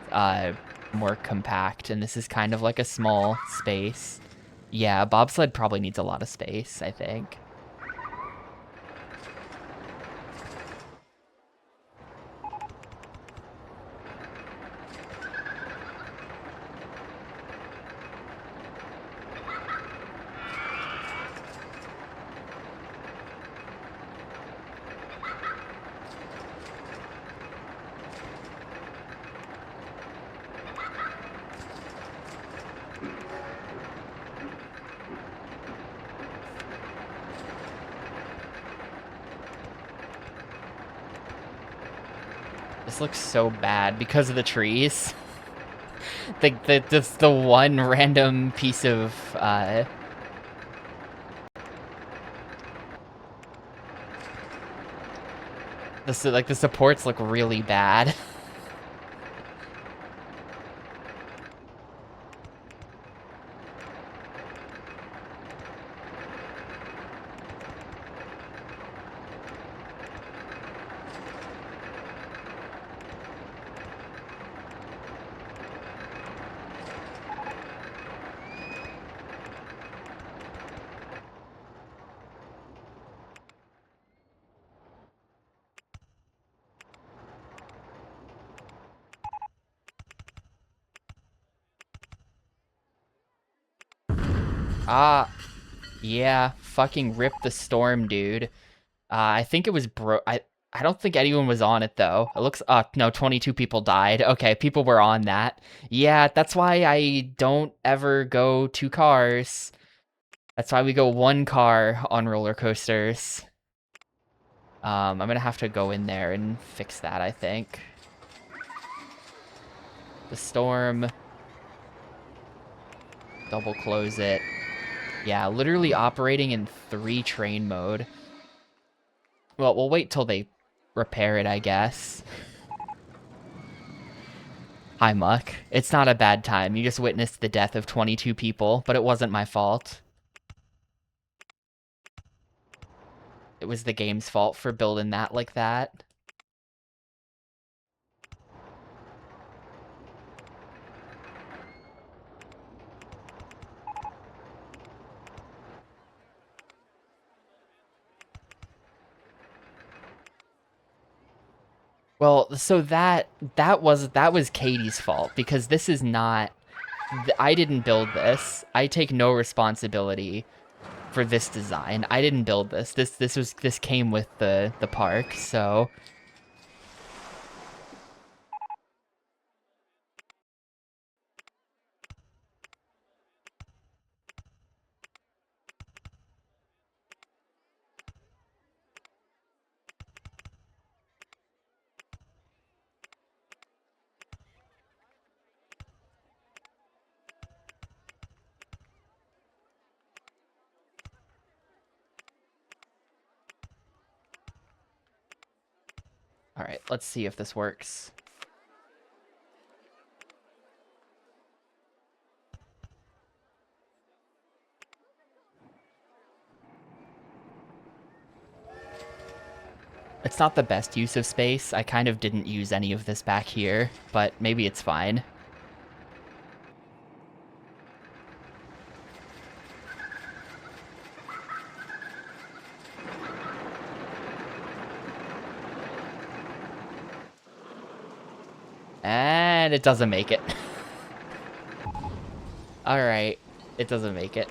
more compact and this is kind of like a small space. Yeah, bobsled probably needs a lot of space, I think. This looks so bad because of the trees. Just the one random piece of the supports look really bad. Ah, yeah, fucking rip the storm, dude. I think it was I don't think anyone was on it though. It looks no, 22 people died. Okay, people were on that. Yeah, that's why I don't ever go 2 cars. That's why we go 1 car on roller coasters. I'm gonna have to go in there and fix that, I think. The storm. Double close it. Yeah, literally operating in 3 train mode. Well, we'll wait till they repair it, I guess. Hi, Muck. It's not a bad time. You just witnessed the death of 22 people, but it wasn't my fault. It was the game's fault for building that like that. Well, so that was Katie's fault because this is not I didn't build this. I take no responsibility for this design. I didn't build this. This came with the park, so all right, let's see if this works. It's not the best use of space. I kind of didn't use any of this back here, but maybe it's fine. And it doesn't make it. All right, it doesn't make it.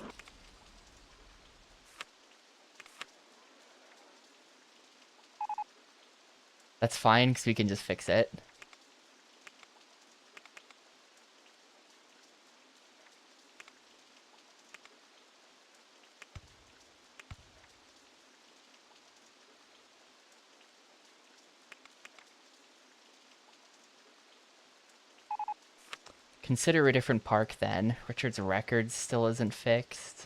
That's fine, because we can just fix it. Consider a different park then. Richard's record still isn't fixed.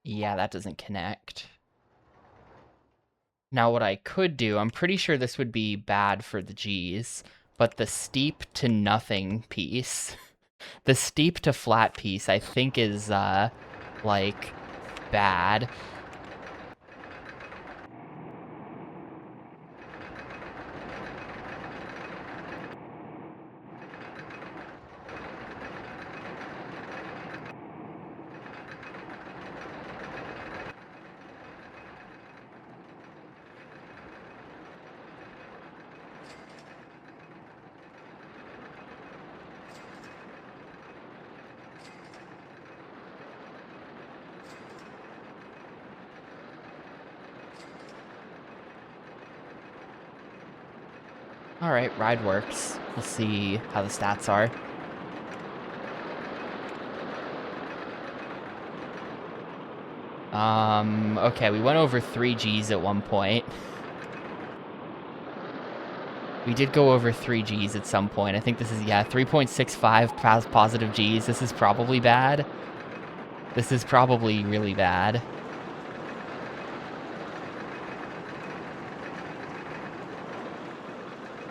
Yeah, that doesn't connect. Now what I could do, I'm pretty sure this would be bad for the G's, but the steep to nothing piece, the steep to flat piece, I think is, like, bad. All right, ride works. We'll see how the stats are. Okay, we went over 3 Gs at one point. We did go over 3 Gs at some point. I think this is, yeah, 3.65 positive Gs. This is probably bad. This is probably really bad.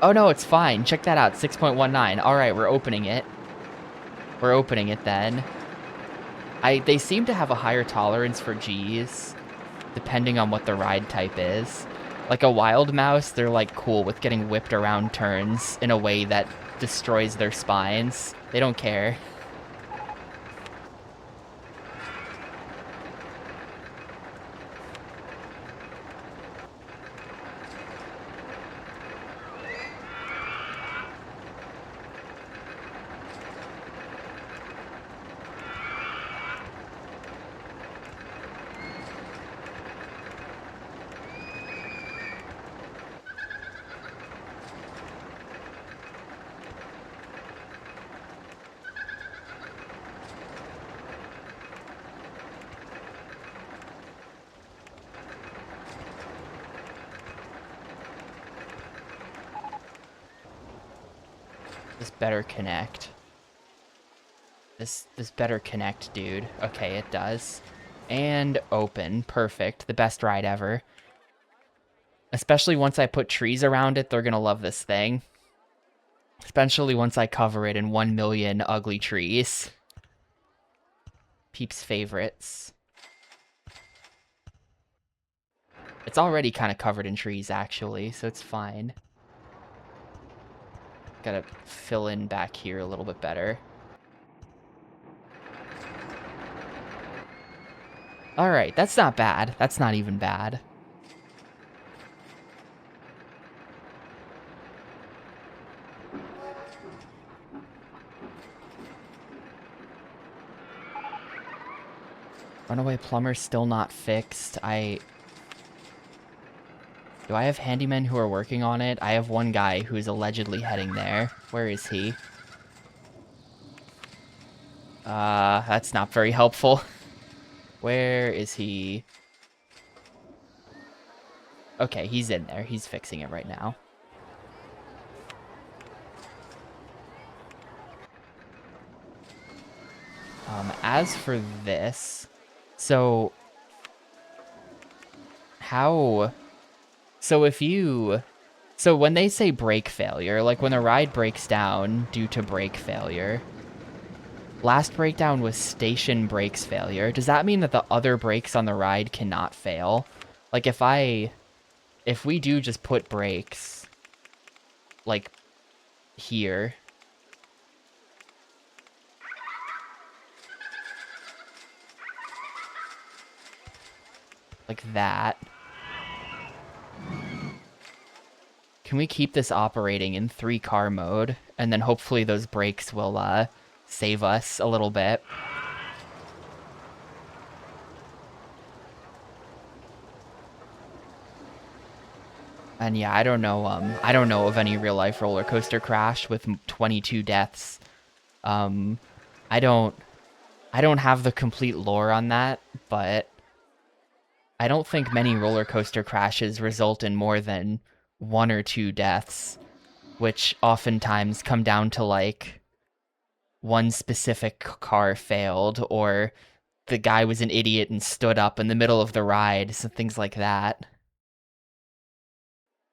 Oh no, it's fine. Check that out, 6.19. All right, we're opening it. We're opening it then. They seem to have a higher tolerance for Gs, depending on what the ride type is. Like a wild mouse, they're like cool with getting whipped around turns in a way that destroys their spines. They don't care. This better connect. This better connect, dude. Okay, it does. And open. Perfect. The best ride ever. Especially once I put trees around it, they're gonna love this thing. Especially once I cover it in 1 million ugly trees. Peeps' favorites. It's already kind of covered in trees, actually, so it's fine. Gotta fill in back here a little bit better. Alright, that's not bad. That's not even bad. Runaway plumber's still not fixed. Do I have handymen who are working on it? I have one guy who's allegedly heading there. Where is he? That's not very helpful. Where is he? Okay, he's in there. He's fixing it right now. As for this, so how... So if you... So when they say brake failure, like when the ride breaks down due to brake failure, last breakdown was station brakes failure. Does that mean that the other brakes on the ride cannot fail? Like if we do just put brakes, like here, like that, can we keep this operating in 3-car mode? And then hopefully those brakes will save us a little bit. And yeah, I don't know of any real life roller coaster crash with 22 deaths. I don't have the complete lore on that, but I don't think many roller coaster crashes result in more than 1 or 2 deaths, which oftentimes come down to like one specific car failed, or the guy was an idiot and stood up in the middle of the ride, so things like that.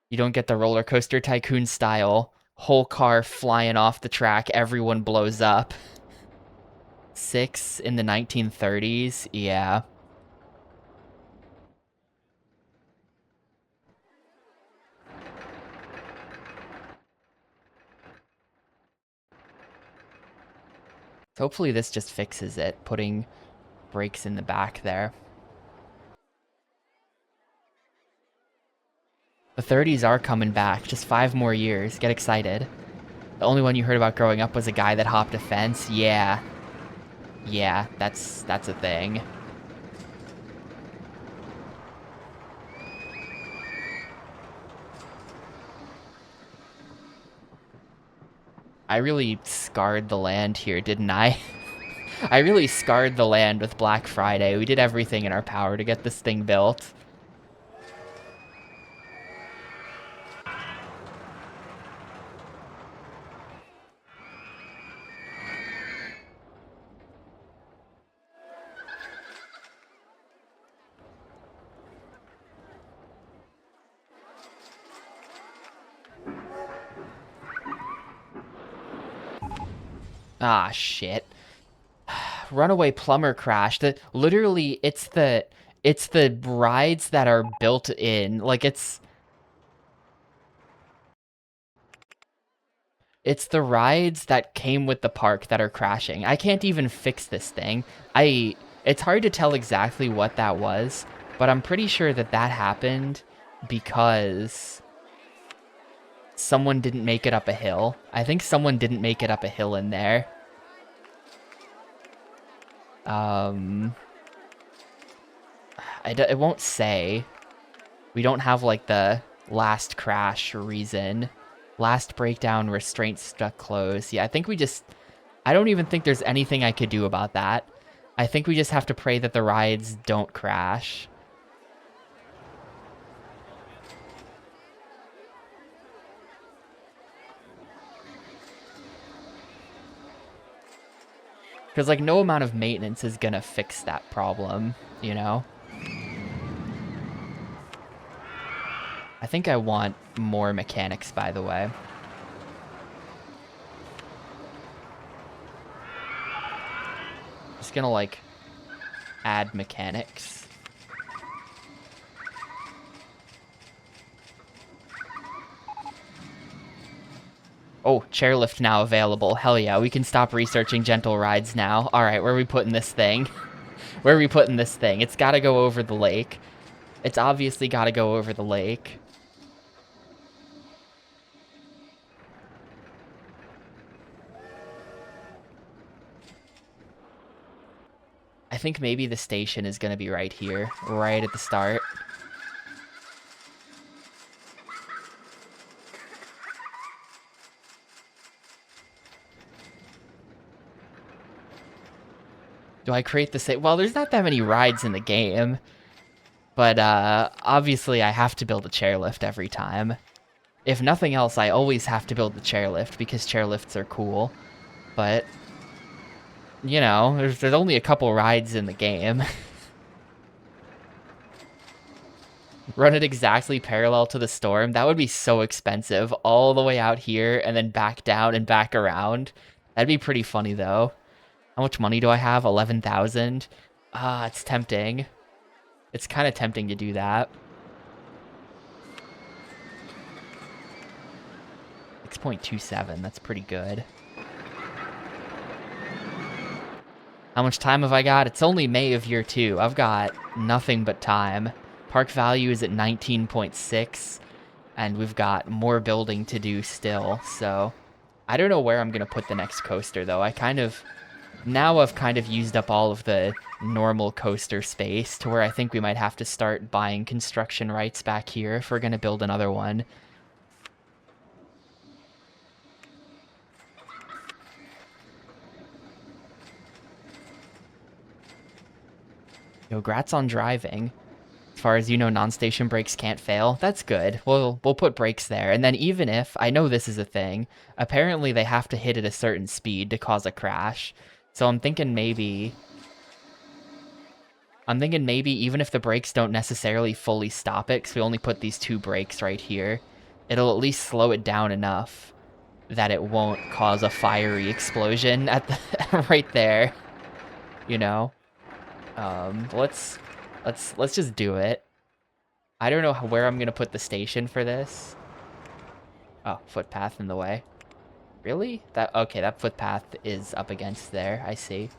You don't get the roller coaster tycoon style, whole car flying off the track, everyone blows up. 6 in the 1930s, yeah. So hopefully this just fixes it, putting brakes in the back there. The 30s are coming back, just 5 more years, get excited. The only one you heard about growing up was a guy that hopped a fence, yeah. Yeah, that's a thing. I really scarred the land here, didn't I? I really scarred the land with Black Friday. We did everything in our power to get this thing built. Ah, shit. Runaway plumber crash. Literally, it's the rides that are built in. Like, it's the rides that came with the park that are crashing. I can't even fix this thing. It's hard to tell exactly what that was, but I'm pretty sure that happened because someone didn't make it up a hill. I think someone didn't make it up a hill in there. It won't say. We don't have, like, the last crash reason. Last breakdown, restraint stuck closed. Yeah, I think we just... I don't even think there's anything I could do about that. I think we just have to pray that the rides don't crash. Because, like, no amount of maintenance is gonna fix that problem, you know? I think I want more mechanics, by the way. Just gonna, like, add mechanics. Oh, chairlift now available. Hell yeah, we can stop researching gentle rides now. All right, where are we putting this thing? Where are we putting this thing? It's got to go over the lake. It's obviously got to go over the lake. I think maybe the station is going to be right here, right at the start. Do I create the same? Well, there's not that many rides in the game. But obviously I have to build a chairlift every time. If nothing else, I always have to build the chairlift because chairlifts are cool. But, you know, there's only a couple rides in the game. Run it exactly parallel to the storm. That would be so expensive. All the way out here and then back down and back around. That'd be pretty funny, though. How much money do I have? 11,000? Ah, it's tempting. It's kind of tempting to do that. 6.27, that's pretty good. How much time have I got? It's only May of year 2. I've got nothing but time. Park value is at 19.6, and we've got more building to do still, so... I don't know where I'm going to put the next coaster, though. Now I've kind of used up all of the normal coaster space to where I think we might have to start buying construction rights back here if we're going to build another one. Yo, grats on driving. As far as you know, non-station brakes can't fail. That's good. We'll put brakes there. And then even if, I know this is a thing, apparently they have to hit at a certain speed to cause a crash. So I'm thinking maybe even if the brakes don't necessarily fully stop it, because we only put these 2 brakes right here, it'll at least slow it down enough that it won't cause a fiery explosion at the right there. You know? Let's just do it. I don't know where I'm gonna put the station for this. Oh, footpath in the way. Really? Okay, that footpath is up against there. I see.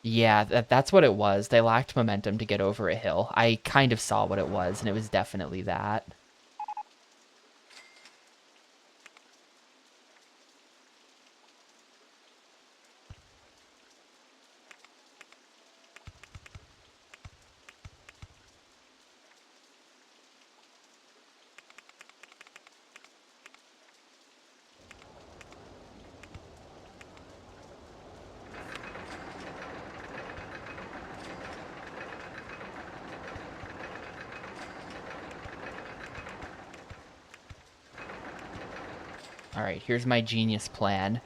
Yeah, that's what it was. They lacked momentum to get over a hill. I kind of saw what it was, and it was definitely that. Alright, here's my genius plan.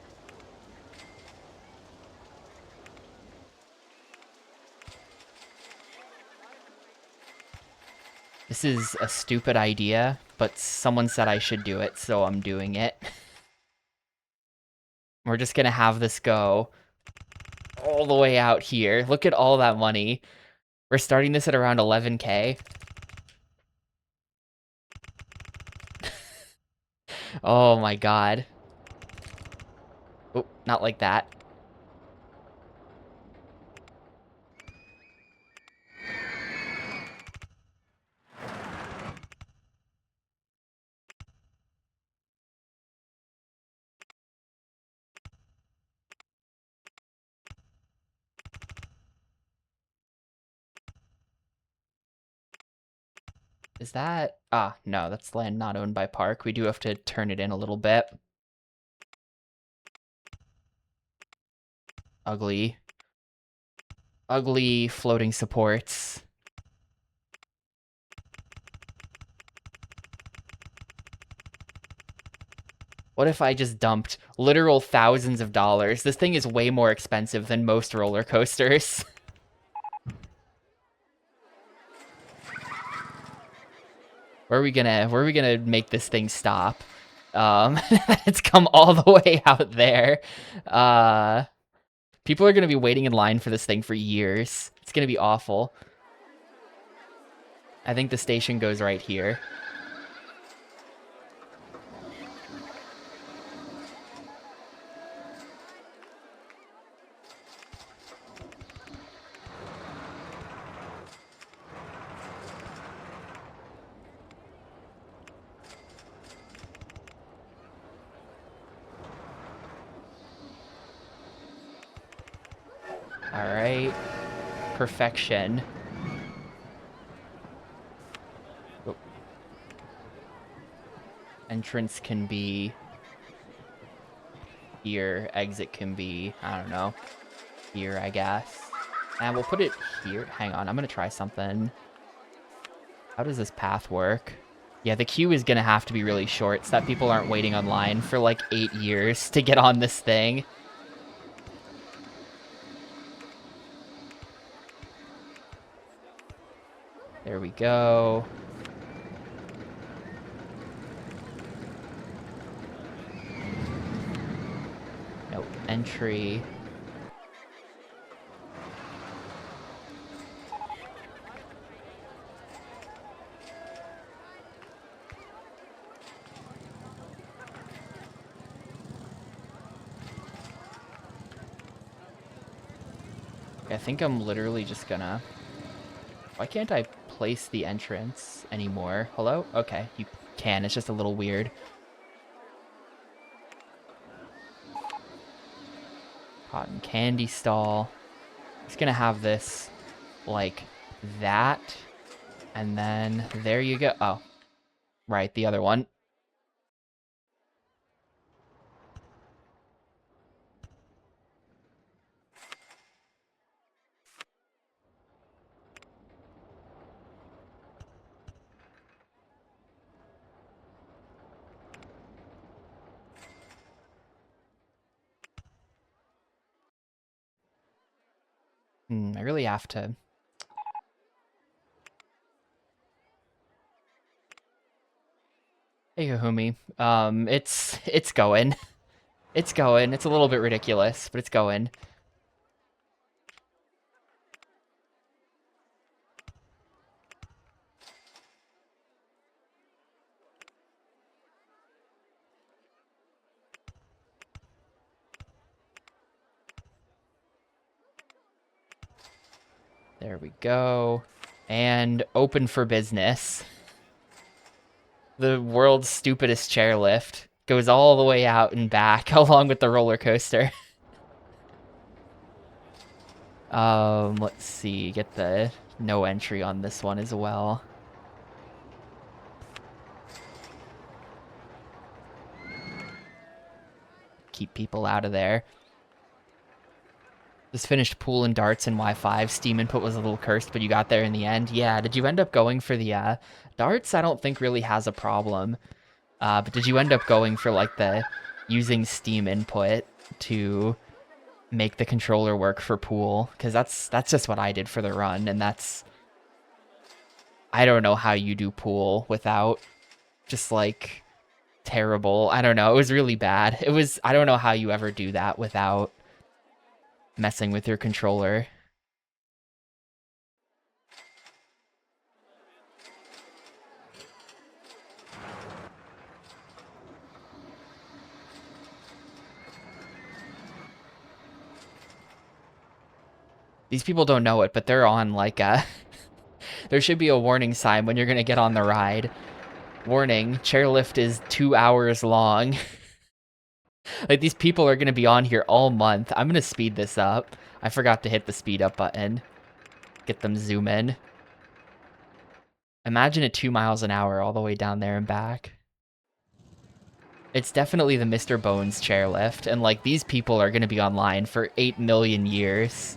This is a stupid idea, but someone said I should do it, so I'm doing it. We're just gonna have this go all the way out here. Look at all that money. We're starting this at around 11K. Oh my god. Oh, not like that. Is that... Ah, no, that's land not owned by Park. We do have to turn it in a little bit. Ugly. Ugly floating supports. What if I just dumped literal thousands of dollars? This thing is way more expensive than most roller coasters. Where are we gonna make this thing stop? It's come all the way out there. People are gonna be waiting in line for this thing for years. It's gonna be awful. I think the station goes right here. All right. Perfection. Oh. Entrance can be here. Exit can be, I don't know, here, I guess. And we'll put it here. Hang on, I'm gonna try something. How does this path work? Yeah, the queue is gonna have to be really short so that people aren't waiting online for like 8 years to get on this thing. There we go. Nope, entry. I think I'm literally just gonna... Why can't I place the entrance anymore? Hello? Okay, you can. It's just a little weird. Cotton candy stall. Just gonna have this like that. And then there you go. Oh, right, the other one. I really have to... Hey, Kahumi. It's going. It's going. It's a little bit ridiculous, but it's going. There we go. And open for business. The world's stupidest chairlift goes all the way out and back along with the roller coaster. Let's see. Get the no entry on this one as well. Keep people out of there. Just finished pool and darts in Y5. Steam input was a little cursed, but you got there in the end. Yeah, did you end up going for the darts? I don't think really has a problem. But did you end up going for like the using Steam input to make the controller work for pool? Because that's just what I did for the run, and that's... I don't know how you do pool without just like terrible. I don't know. It was really bad. It was... I don't know how you ever do that without messing with your controller. These people don't know it, but they're on like a... There should be a warning sign when you're gonna get on the ride. Warning, chairlift is 2 hours long. Like, these people are gonna be on here all month. I'm gonna speed this up. I forgot to hit the speed up button. Get them zoom in. Imagine it 2 miles an hour all the way down there and back. It's definitely the Mr. Bones chairlift, and like, these people are gonna be online for 8 million years.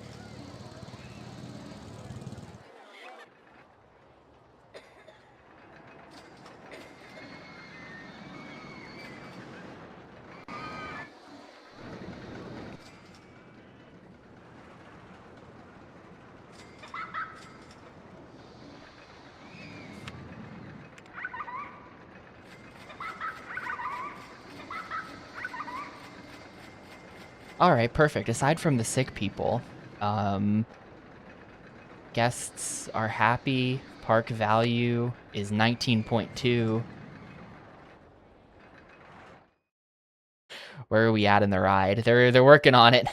All right, perfect. Aside from the sick people, um, guests are happy. Park value is 19.2. Where are we at in the ride? They're working on it.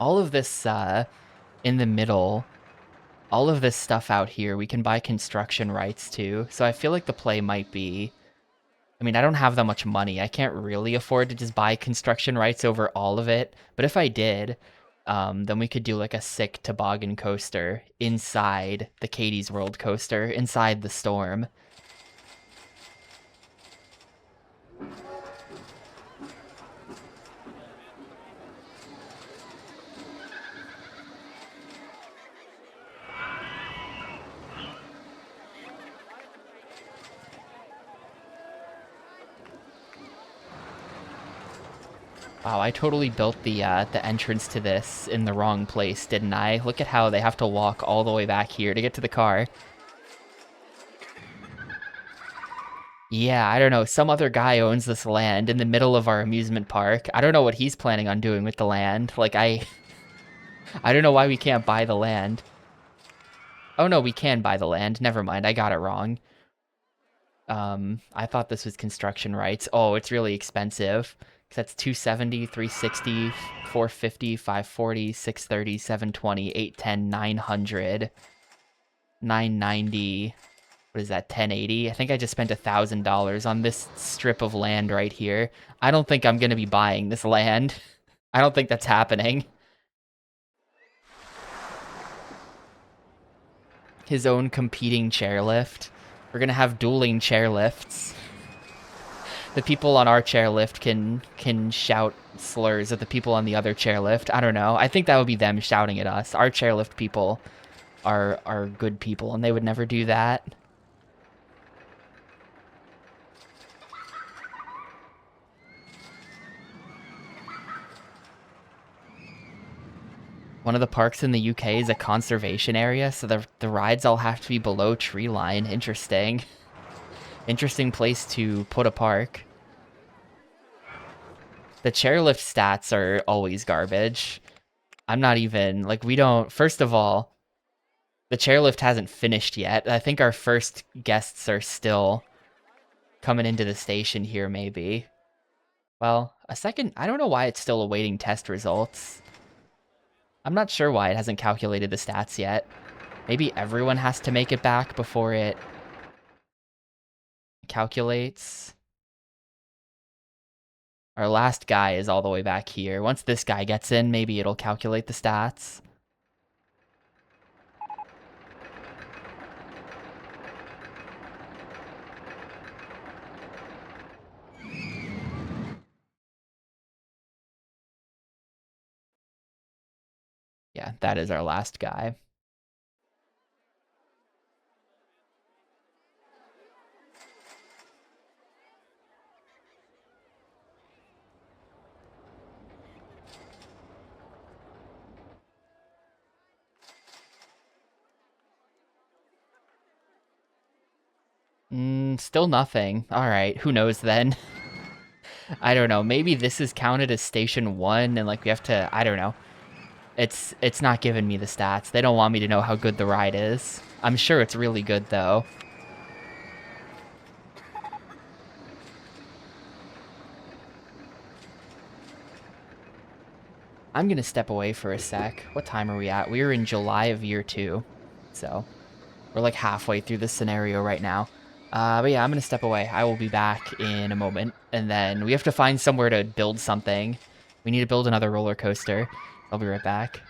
All of this in the middle, all of this stuff out here, we can buy construction rights to. So I feel like the play might be, I mean, I don't have that much money. I can't really afford to just buy construction rights over all of it. But if I did, then we could do like a sick toboggan coaster inside the Katie's World coaster, inside the storm. Wow, I totally built the entrance to this in the wrong place, didn't I? Look at how they have to walk all the way back here to get to the car. Yeah, I don't know. Some other guy owns this land in the middle of our amusement park. I don't know what he's planning on doing with the land. Like, I don't know why we can't buy the land. Oh no, we can buy the land. Never mind, I got it wrong. I thought this was construction rights. Oh, it's really expensive. 'Cause that's 270, 360, 450, 540, 630, 720, 810, 900, 990. What is that, 1080? I think I just spent $1,000 on this strip of land right here. I don't think I'm gonna be buying this land. I don't think that's happening. His own competing chairlift. We're gonna have dueling chairlifts. The people on our chairlift can shout slurs at the people on the other chairlift. I don't know. I think that would be them shouting at us. Our chairlift people are good people, and they would never do that. One of the parks in the UK is a conservation area, so the rides all have to be below tree line. Interesting. Interesting place to put a park. The chairlift stats are always garbage. I'm not even, like, we don't, first of all, the chairlift hasn't finished yet. I think our first guests are still coming into the station here, maybe. Well, a second, I don't know why it's still awaiting test results. I'm not sure why it hasn't calculated the stats yet. Maybe everyone has to make it back before it calculates. Our last guy is all the way back here. Once this guy gets in, maybe it'll calculate the stats. Yeah, that is our last guy. Still nothing. All right, who knows then? I don't know. Maybe this is counted as station 1 and like we have to, I don't know. It's not giving me the stats. They don't want me to know how good the ride is. I'm sure it's really good though. I'm gonna step away for a sec. What time are we at? We're in July of year 2. So we're like halfway through this scenario right now. But yeah, I'm gonna step away. I will be back in a moment. And then we have to find somewhere to build something. We need to build another roller coaster. I'll be right back.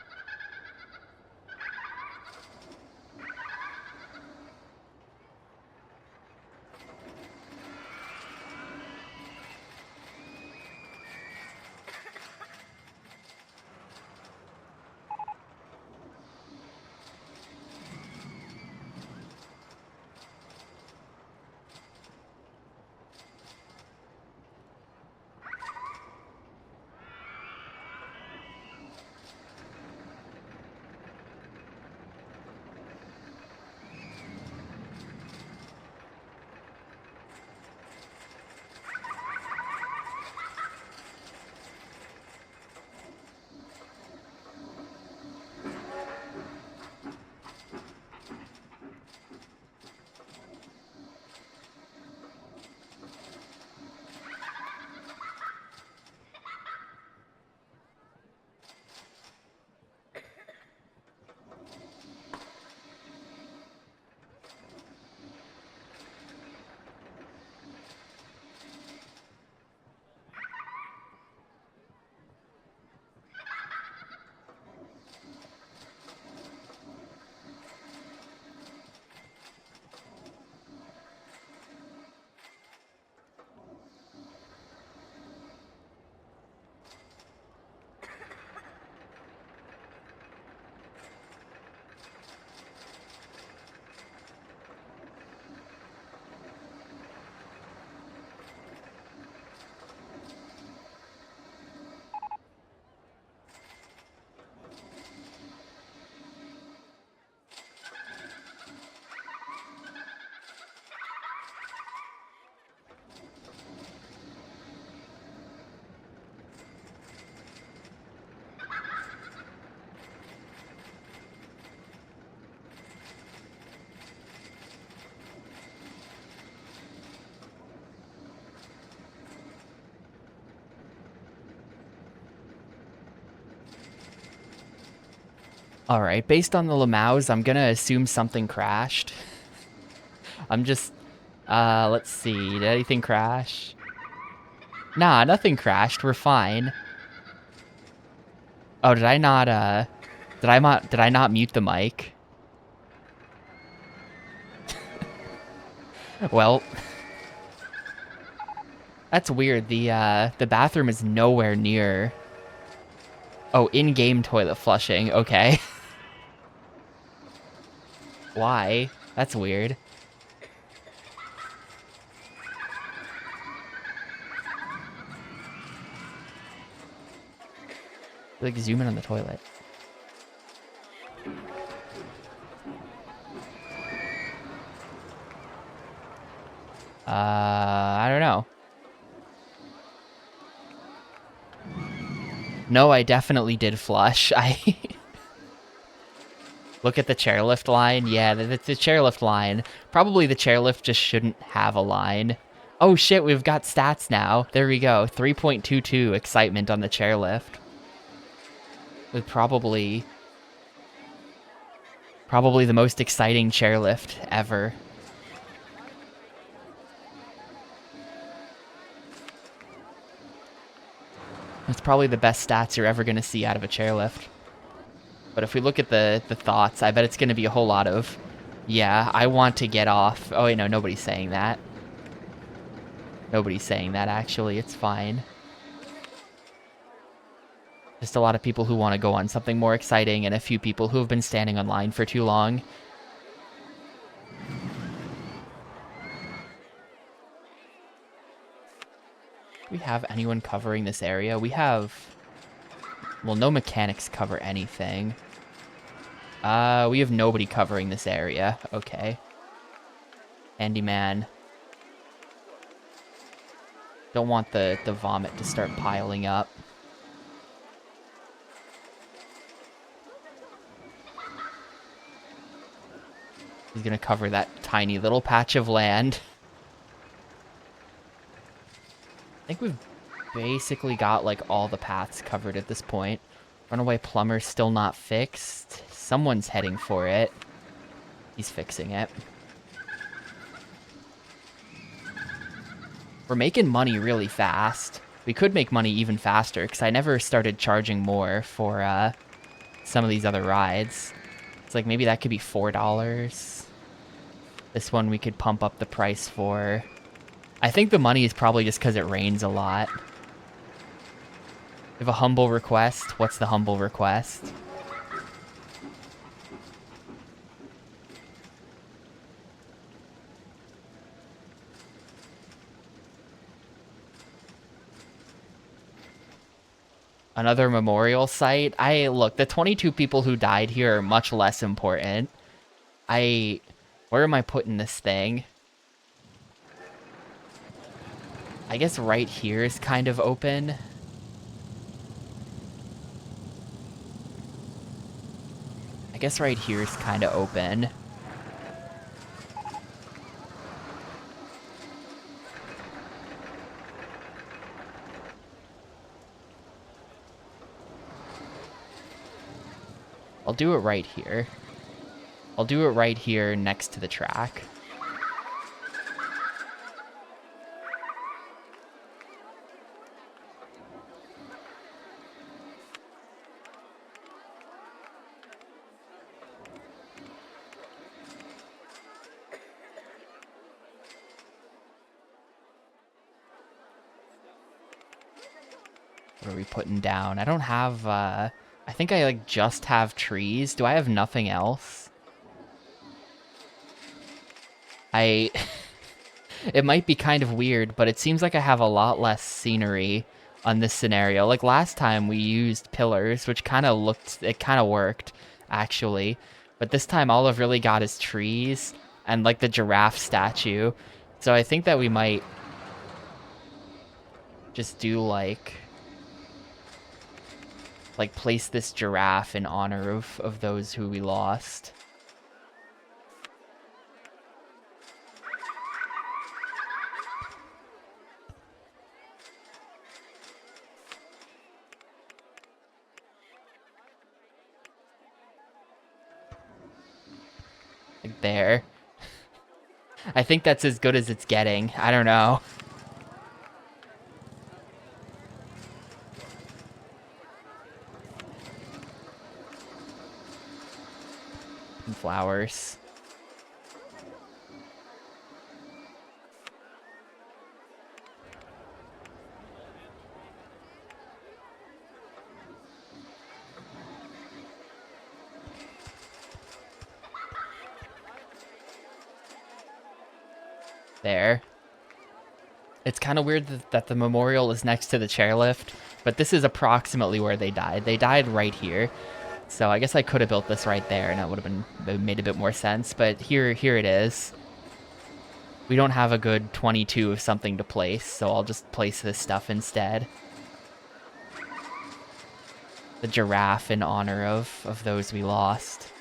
All right, based on the Lamaus, I'm gonna assume something crashed. I'm just, let's see. Did anything crash? Nah, nothing crashed. We're fine. Oh, did I not, did I not mute the mic? Well, that's weird. The bathroom is nowhere near. Oh, in-game toilet flushing. Okay. Why? That's weird. Like, zoom in on the toilet. I don't know. No, I definitely did flush. I look at the chairlift line. Yeah, the chairlift line. Probably the chairlift just shouldn't have a line. Oh shit, we've got stats now. There we go. 3.22 excitement on the chairlift. With probably the most exciting chairlift ever. It's probably the best stats you're ever going to see out of a chairlift. But if we look at the thoughts, I bet it's going to be a whole lot of, yeah, I want to get off. Oh, wait, no, nobody's saying that. Nobody's saying that, actually. It's fine. Just a lot of people who want to go on something more exciting and a few people who have been standing online for too long. Do we have anyone covering this area? We have... Well, no mechanics cover anything. We have nobody covering this area. Okay. Handyman. Don't want the vomit to start piling up. He's gonna cover that tiny little patch of land. I think we've basically got, like, all the paths covered at this point. Runaway plumber's still not fixed. Someone's heading for it. He's fixing it. We're making money really fast. We could make money even faster, because I never started charging more for some of these other rides. It's like maybe that could be $4. This one we could pump up the price for. I think the money is probably just because it rains a lot. We have a humble request. What's the humble request? Another memorial site? Look, the 22 people who died here are much less important. Where am I putting this thing? I guess right here is kind of open. I guess right here is kind of open. I'll do it right here. I'll do it right here next to the track. What are we putting down? I don't have, I think I, like, just have trees. Do I have nothing else? It might be kind of weird, but it seems like I have a lot less scenery on this scenario. Like, last time we used pillars, which kind of worked, actually. But this time all I've really got is trees and, like, the giraffe statue. So I think that we might just do, like place this giraffe in honor of those who we lost. Like there. I think that's as good as it's getting. I don't know. And flowers. There. It's kind of weird that the memorial is next to the chairlift, but this is approximately where they died. They died right here. So I guess I could have built this right there and it would have made a bit more sense, but here it is. We don't have a good 22 of something to place, so I'll just place this stuff instead. The giraffe in honor of those we lost.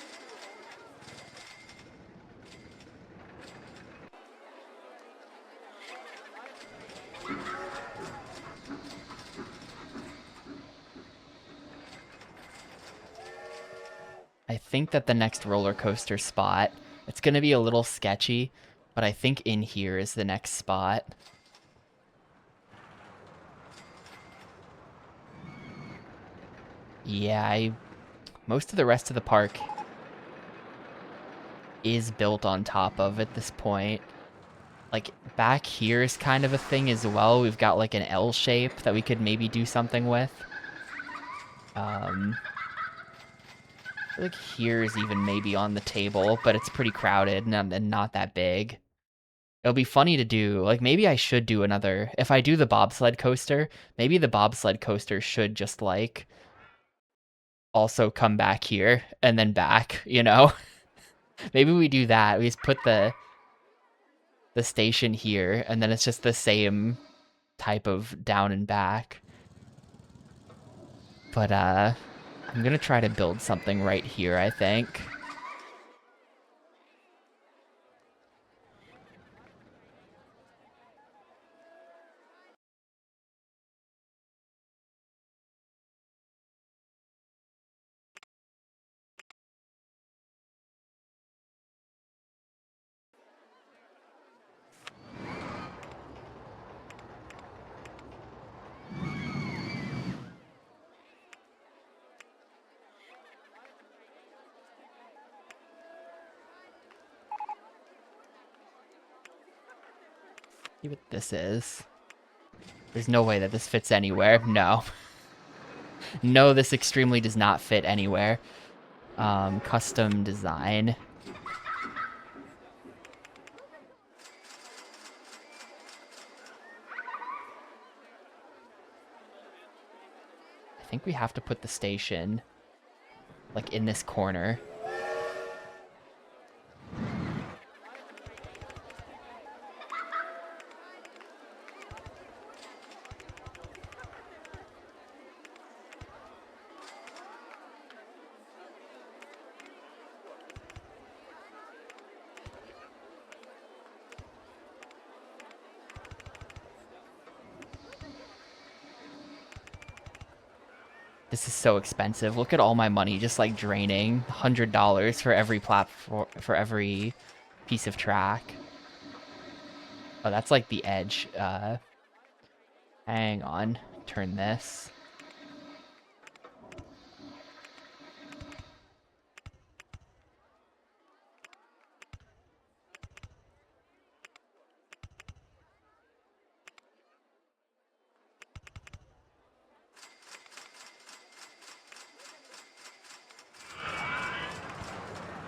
I think that the next roller coaster spot, it's going to be a little sketchy, but I think in here is the next spot. Yeah, most of the rest of the park is built on top of at this point. Like, back here is kind of a thing as well. We've got, like, an L shape that we could maybe do something with. I feel like here is even maybe on the table, but it's pretty crowded and not that big. It'll be funny to do, like, maybe I should do another, if I do the bobsled coaster, maybe the bobsled coaster should just, like, also come back here and then back, you know? Maybe we do that. We just put the station here, and then it's just the same type of down and back. But, I'm gonna try to build something right here, I think. See what this is. There's no way that this fits anywhere. No. No, this extremely does not fit anywhere. Custom design. I think we have to put the station, like, in this corner. This is so expensive. Look at all my money just, like, draining. $100 for every platform, for every piece of track. Oh, that's like the edge. Hang on. Turn this.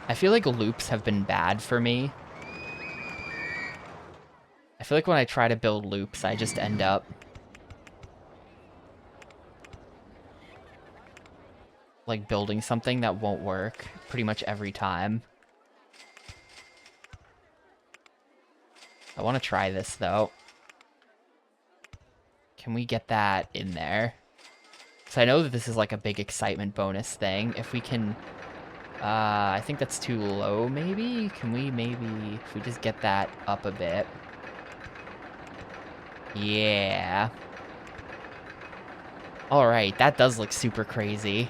I feel like loops have been bad for me. I feel like when I try to build loops, I just end up like building something that won't work pretty much every time. I want to try this though. Can we get that in there? So I know that this is like a big excitement bonus thing. If we can, I think that's too low maybe? Can we maybe, if we just get that up a bit. Yeah. Alright, that does look super crazy.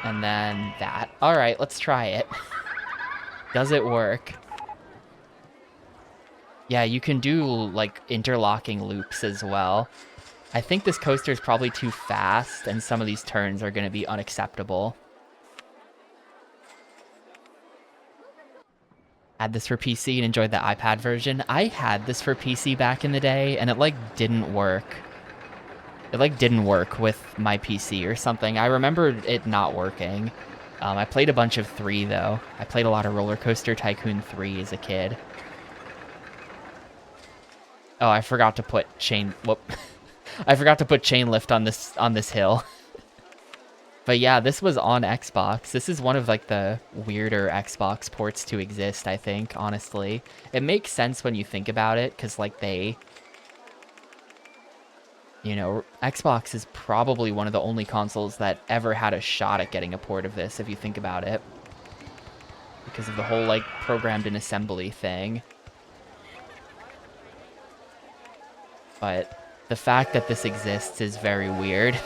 And then that. All right, let's try it. Does it work? Yeah, you can do like interlocking loops as well. I think this coaster is probably too fast, and some of these turns are going to be unacceptable. Had this for PC and enjoyed the iPad version. I had this for PC back in the day, and it like didn't work. It like didn't work with my PC or something. I remember it not working. I played a bunch of 3 though. I played a lot of Rollercoaster Tycoon 3 as a kid. Oh, I forgot to put chain. Whoop. I forgot to put chain lift on this hill. But yeah, this was on Xbox. This is one of like the weirder Xbox ports to exist, I think, honestly. It makes sense when you think about it, because like you know, Xbox is probably one of the only consoles that ever had a shot at getting a port of this, if you think about it. Because of the whole like programmed in assembly thing. But the fact that this exists is very weird.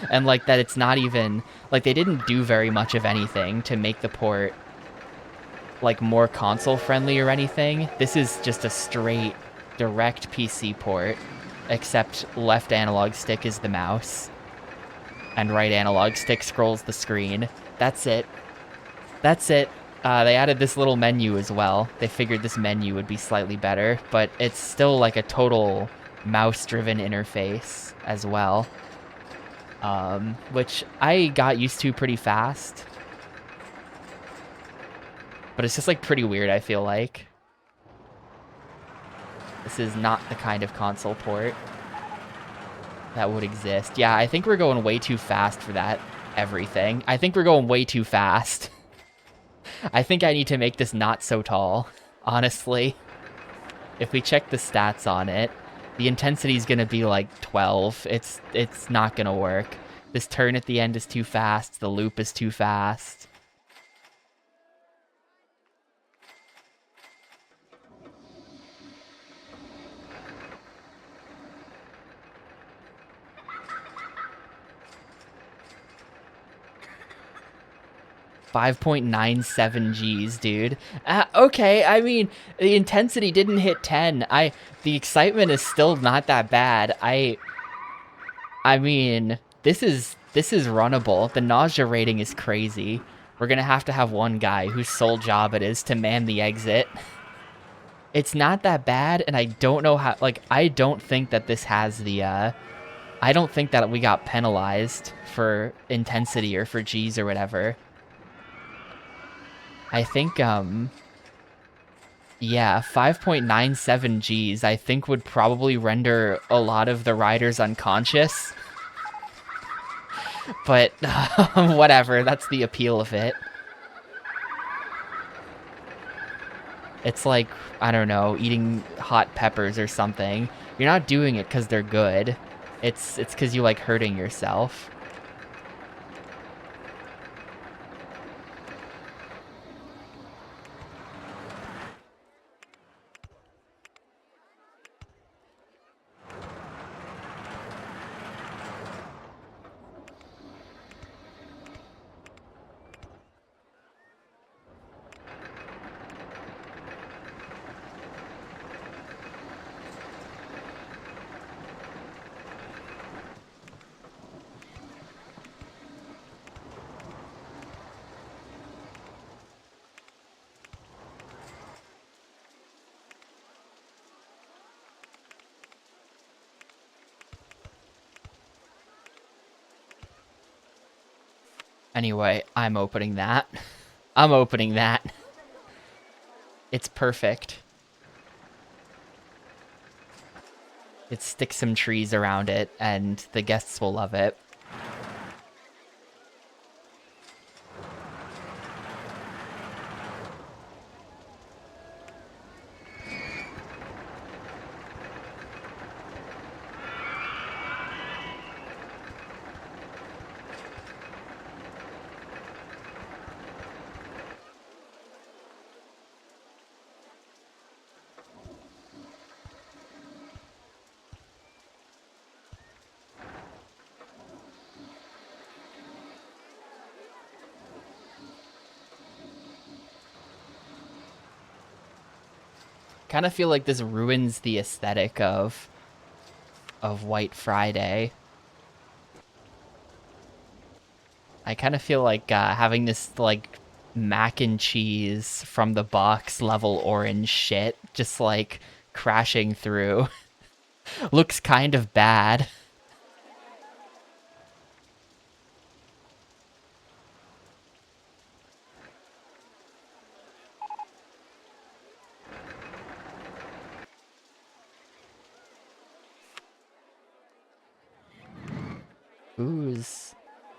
And like that it's not even like they didn't do very much of anything to make the port like more console friendly or anything. This is just a straight direct PC port, except left analog stick is the mouse and right analog stick scrolls the screen. That's it. That's it. They added this little menu as well. They figured this menu would be slightly better, but it's still like a total mouse-driven interface as well. Which I got used to pretty fast. But it's just like pretty weird, I feel like. This is not the kind of console port that would exist. Yeah, I think we're going way too fast for that everything. I think we're going way too fast. I think I need to make this not so tall, honestly. If we check the stats on it, the intensity is going to be like 12. It's not going to work. This turn at the end is too fast. The loop is too fast. .97 Gs, dude. Okay, I mean, the intensity didn't hit 10. The excitement is still not that bad. I mean, this is runnable. The nausea rating is crazy. We're gonna have to have one guy whose sole job it is to man the exit. It's not that bad, and I don't know how, like, I don't think that this has the, I don't think that we got penalized for intensity or for Gs or whatever. I think, yeah, 5.97 Gs, I think would probably render a lot of the riders unconscious. But, whatever, that's the appeal of it. It's like, I don't know, eating hot peppers or something. You're not doing it because they're good. It's because you like hurting yourself. Anyway, I'm opening that. I'm opening that. It's perfect. It sticks some trees around it, and the guests will love it. kind of feel like this ruins the aesthetic of White Friday. I kind of feel like having this like mac and cheese from the box level orange shit just like crashing through looks kind of bad.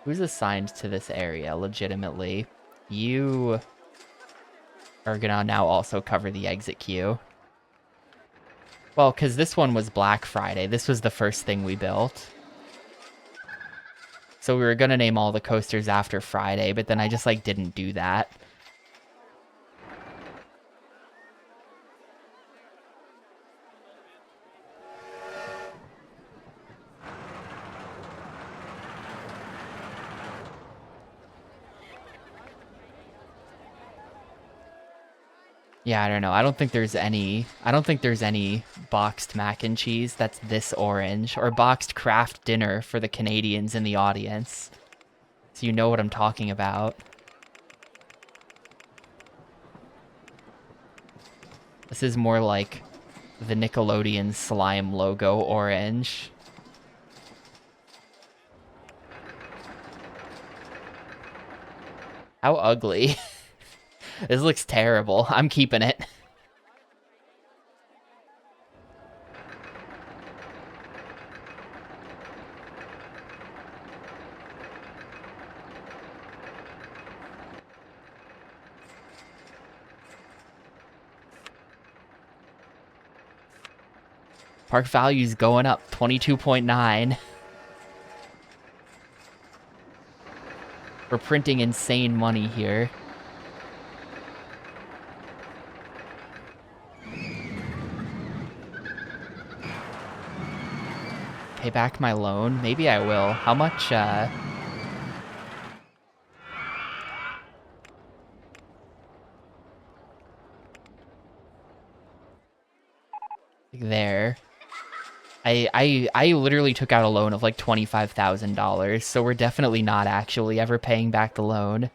Who's assigned to this area legitimately? You are gonna now also cover the exit queue. Well, because this one was Black Friday. This was the first thing we built. So we were gonna name all the coasters after Friday, but then I just like didn't do that. Yeah, I don't know. I don't think there's any boxed mac and cheese that's this orange, or boxed craft dinner for the Canadians in the audience. So you know what I'm talking about. This is more like the Nickelodeon slime logo orange. How ugly. This looks terrible. I'm keeping it. Park value's going up, 22.9. We're printing insane money here. Pay back my loan? Maybe I will. How much, there. I literally took out a loan of like $25,000, so we're definitely not actually ever paying back the loan.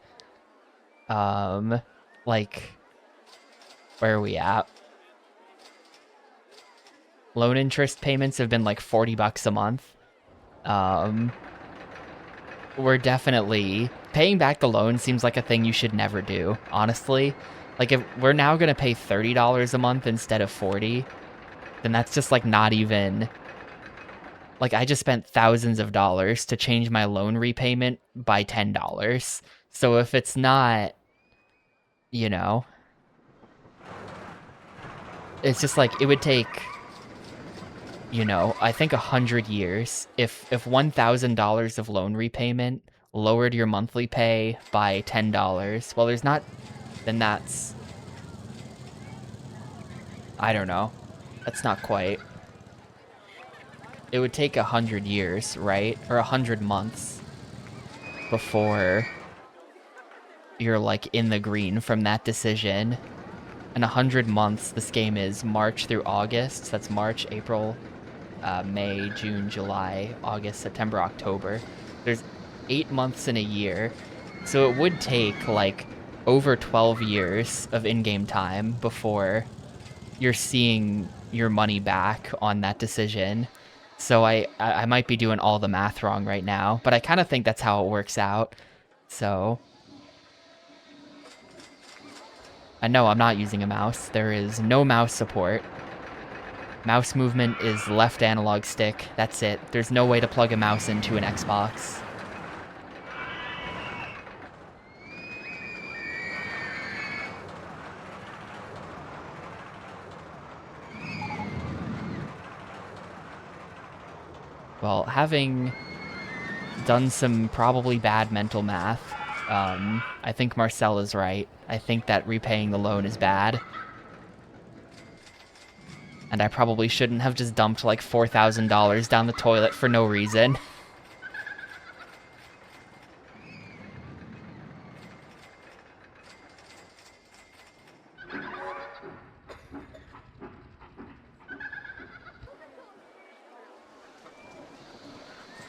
Like, where are we at? Loan interest payments have been like 40 bucks a month. We're definitely paying back the loan seems like a thing you should never do, honestly. Like if we're now gonna pay $30 a month instead of 40, then that's just like not even like I just spent thousands of dollars to change my loan repayment by $10. So if it's not, you know, it's just like it would take, you know, I think 100 years if $1,000 of loan repayment lowered your monthly pay by $10. Well, there's not, then that's, I don't know. That's not quite. It would take 100 years, right? Or 100 months before you're like in the green from that decision. And 100 months, this game is March through August. So that's March, April, May, June, July, August, September, October. There's 8 months in a year. So it would take like over 12 years of in-game time before you're seeing your money back on that decision. So I might be doing all the math wrong right now, but I kind of think that's how it works out. So I know I'm not using a mouse. There is no mouse support. Mouse movement is left analog stick. That's it. There's no way to plug a mouse into an Xbox. Well, having done some probably bad mental math, I think Marcel is right. I think that repaying the loan is bad. And I probably shouldn't have just dumped like $4,000 down the toilet for no reason.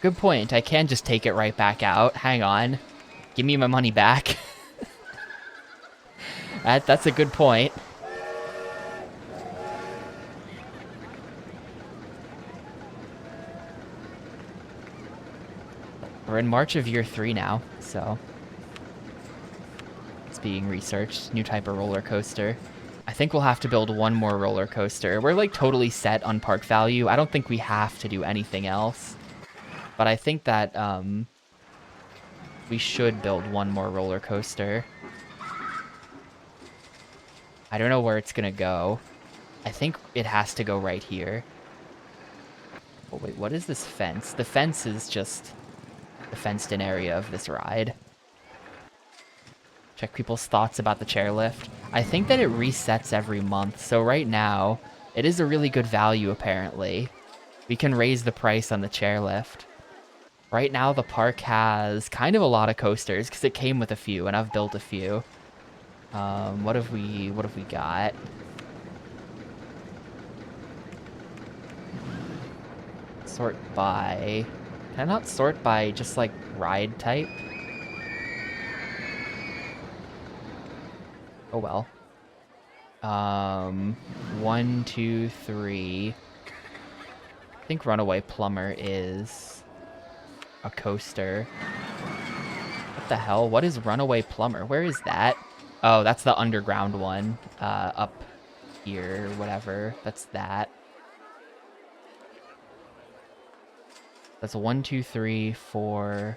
Good point. I can just take it right back out. Hang on. Give me my money back. That's a good point. We're in March of year 3 now, so it's being researched. New type of roller coaster. I think we'll have to build one more roller coaster. We're like totally set on park value. I don't think we have to do anything else. But I think that we should build one more roller coaster. I don't know where it's gonna go. I think it has to go right here. Oh wait, what is this fence? The fence is just the fenced-in area of this ride. Check people's thoughts about the chairlift. I think that it resets every month, so right now, it is a really good value, apparently. We can raise the price on the chairlift. Right now, the park has kind of a lot of coasters, because it came with a few, and I've built a few. What have we got? Sort by... Can I not sort by just, like, ride type? Oh well. 1, 2, 3. I think Runaway Plumber is a coaster. What the hell? What is Runaway Plumber? Where is that? Oh, that's the underground one. Up here, whatever. That's that. That's 1, 2, 3, 4,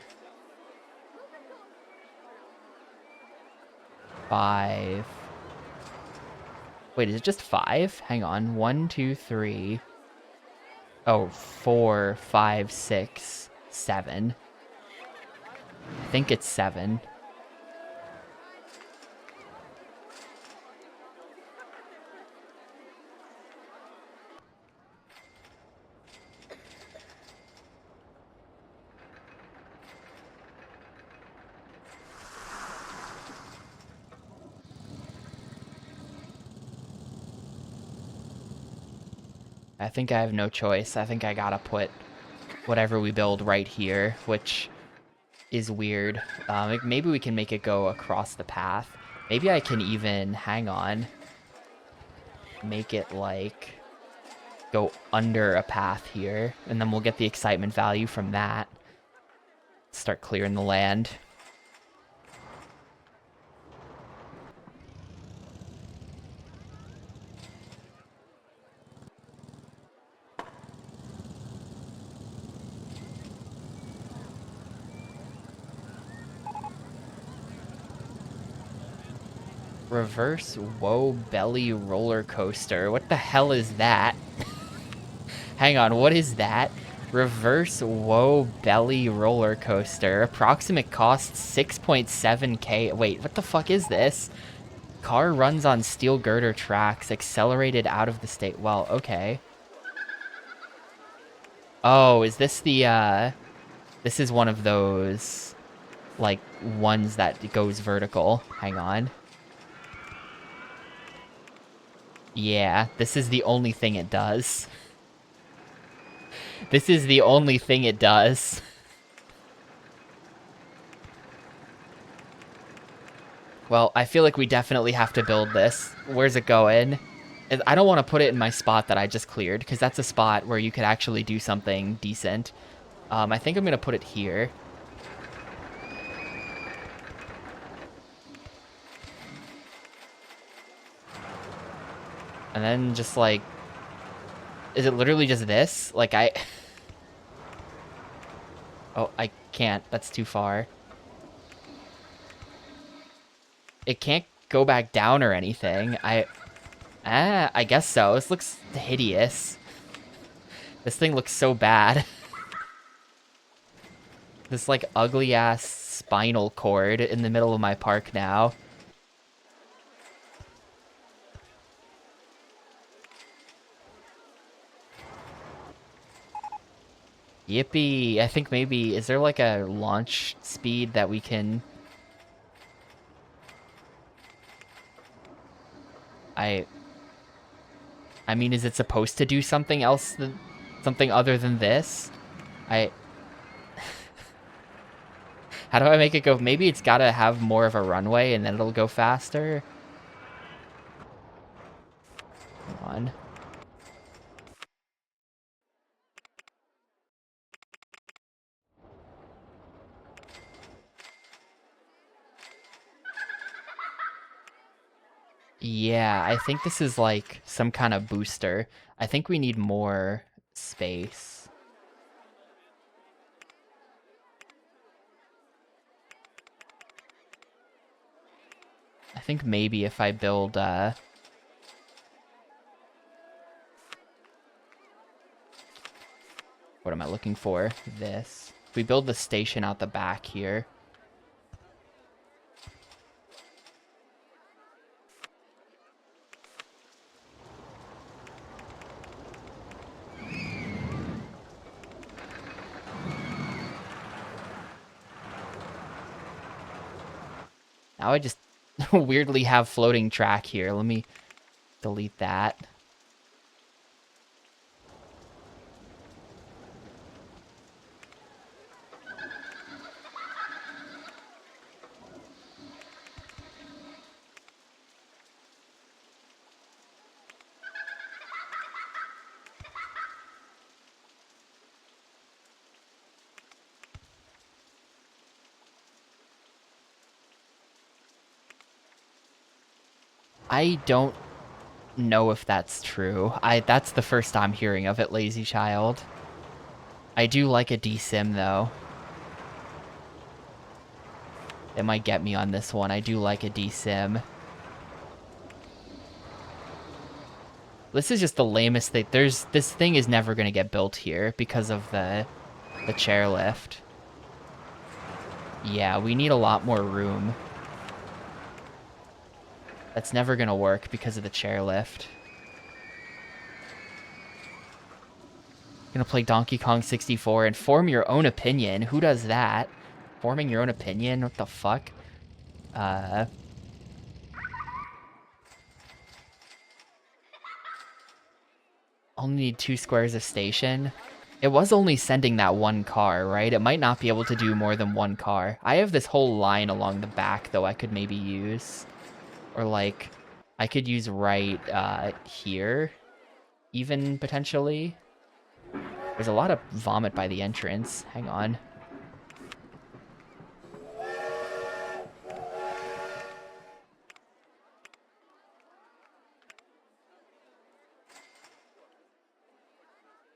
5. Wait, is it just 5? Hang on. 1, 2, 3. Oh, 4, 5, 6, 7. I think it's 7. I think I have no choice. I think I gotta put whatever we build right here, which is weird. Maybe we can make it go across the path. Maybe I can even, hang on, make it like go under a path here, and then we'll get the excitement value from that. Start clearing the land. Reverse Woe Belly Roller Coaster. What the hell is that? Hang on, what is that? Reverse Woe Belly Roller Coaster. Approximate cost 6.7k. Wait, what the fuck is this? Car runs on steel girder tracks, accelerated out of the state. Well, okay. Oh, is this the, this is one of those, like, ones that goes vertical. Hang on. Yeah, this is the only thing it does. This is the only thing it does. Well, I feel like we definitely have to build this. Where's it going? I don't want to put it in my spot that I just cleared, because that's a spot where you could actually do something decent. I think I'm going to put it here. And then just like... Is it literally just this? Like, Oh, I can't. That's too far. It can't go back down or anything. I guess so. This looks hideous. This thing looks so bad. This, like, ugly-ass spinal cord in the middle of my park now. Yippee! I think maybe... Is there, like, a launch speed that we can... I mean, is it supposed to do something else, something other than this? How do I make it go? Maybe it's gotta have more of a runway and then it'll go faster. Come on. Yeah, I think this is like some kind of booster. I think we need more space. I think maybe if I build, what am I looking for? This. If we build the station out the back here. Now I just weirdly have floating track here. Let me delete that. I don't know if that's true. That's the first time hearing of it, Lazy Child. I do like a DSIM though. It might get me on this one. I do like a DSIM. This is just the lamest thing. This thing is never gonna get built here because of the chairlift. Yeah, we need a lot more room. That's never gonna work because of the chairlift. Gonna play Donkey Kong 64 and form your own opinion. Who does that? Forming your own opinion? What the fuck? Only need 2 squares of station. It was only sending that one car, right? It might not be able to do more than one car. I have this whole line along the back, though, I could maybe use. Or, like, I could use right here, even, potentially. There's a lot of vomit by the entrance. Hang on.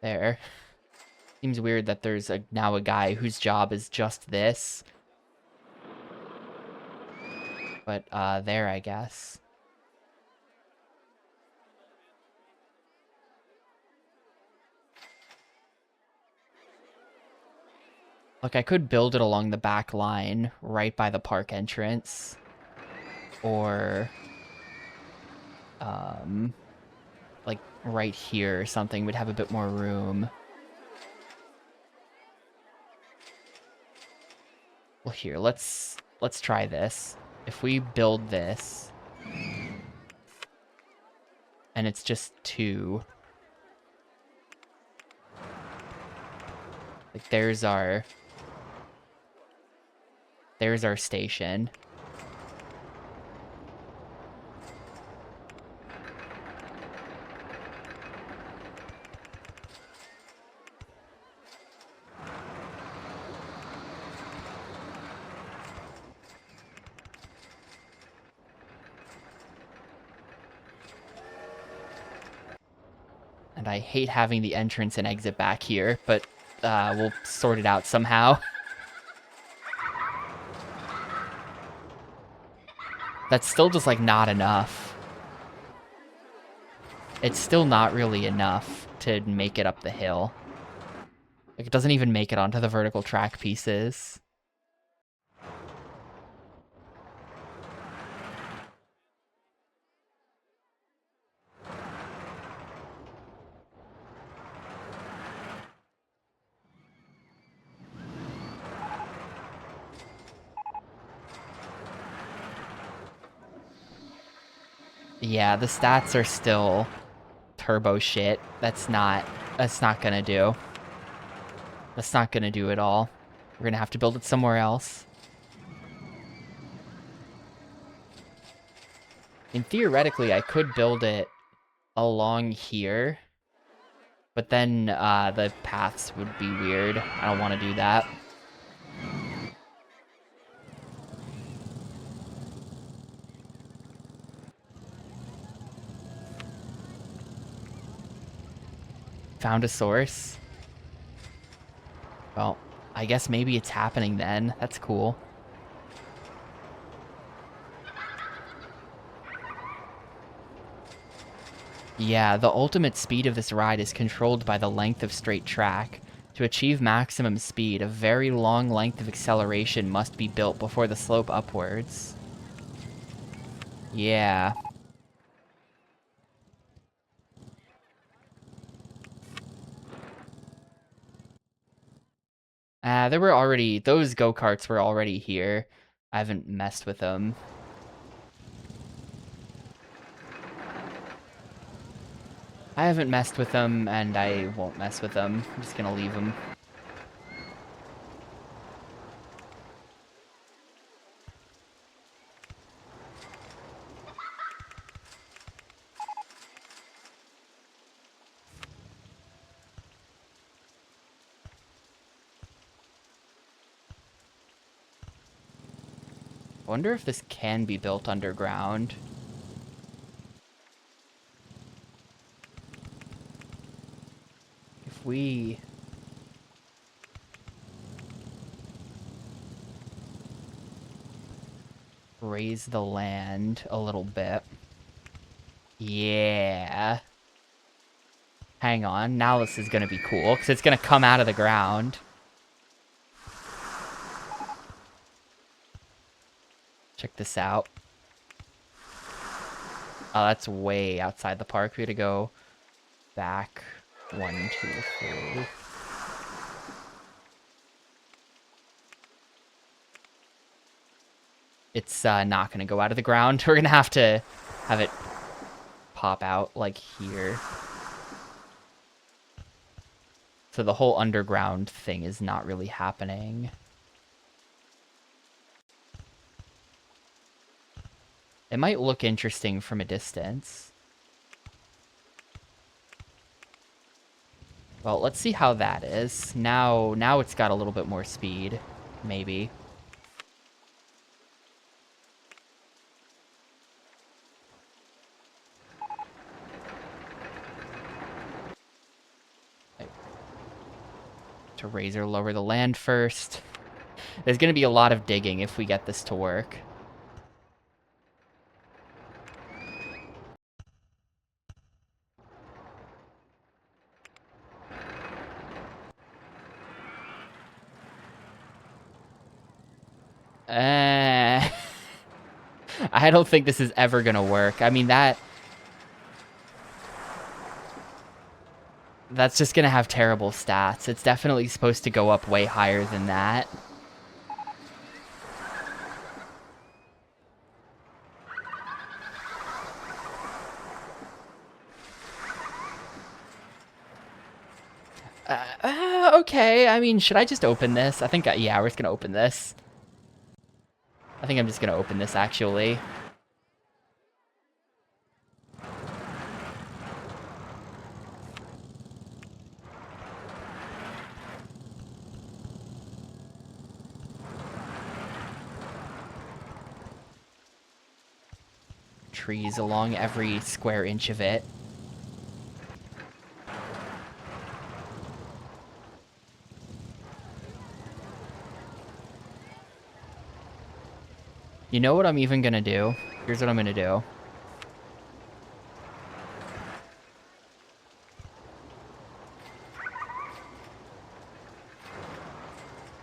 There. Seems weird that there's now a guy whose job is just this. But, there, I guess. Look, I could build it along the back line, right by the park entrance. Or, like, right here or something would have a bit more room. Well, here, let's try this. If we build this, and it's just 2, like, there's our station. And I hate having the entrance and exit back here, but we'll sort it out somehow. That's still just, like, not enough. It's still not really enough to make it up the hill. Like, it doesn't even make it onto the vertical track pieces. Yeah, the stats are still turbo shit. That's not gonna do. That's not gonna do at all. We're gonna have to build it somewhere else. And theoretically, I could build it along here, but then the paths would be weird. I don't want to do that. Found a source. Well, I guess maybe it's happening then. That's cool. Yeah, the ultimate speed of this ride is controlled by the length of straight track. To achieve maximum speed, a very long length of acceleration must be built before the slope upwards. Yeah. There were already... Those go-karts were already here. I haven't messed with them. I haven't messed with them, and I won't mess with them. I'm just gonna leave them. I wonder if this can be built underground. If we... raise the land a little bit. Yeah. Hang on, now this is gonna be cool, because it's gonna come out of the ground. Check this out. Oh, that's way outside the park. We gotta go back 1, 2, 3. It's not gonna go out of the ground. We're gonna have to have it pop out like here. So the whole underground thing is not really happening. It might look interesting from a distance. Well, let's see how that is. Now it's got a little bit more speed, maybe. To raise or lower the land first. There's going to be a lot of digging if we get this to work. I don't think this is ever going to work. I mean, that's just going to have terrible stats. It's definitely supposed to go up way higher than that. Okay, I mean, should I just open this? I think, yeah, we're just gonna open this. I think I'm just gonna open this, actually. Trees along every square inch of it. You know what I'm even gonna do? Here's what I'm gonna do.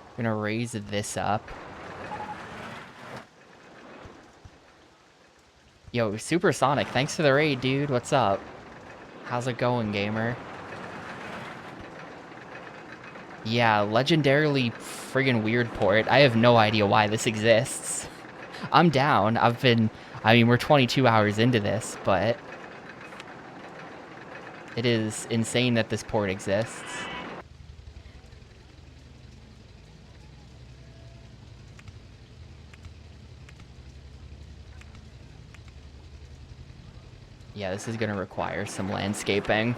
I'm gonna raise this up. Yo, Supersonic, thanks for the raid, dude. What's up? How's it going, gamer? Yeah, legendarily friggin' weird port. I have no idea why this exists. I'm down. I mean, we're 22 hours into this, but it is insane that this port exists. Yeah, this is gonna require some landscaping.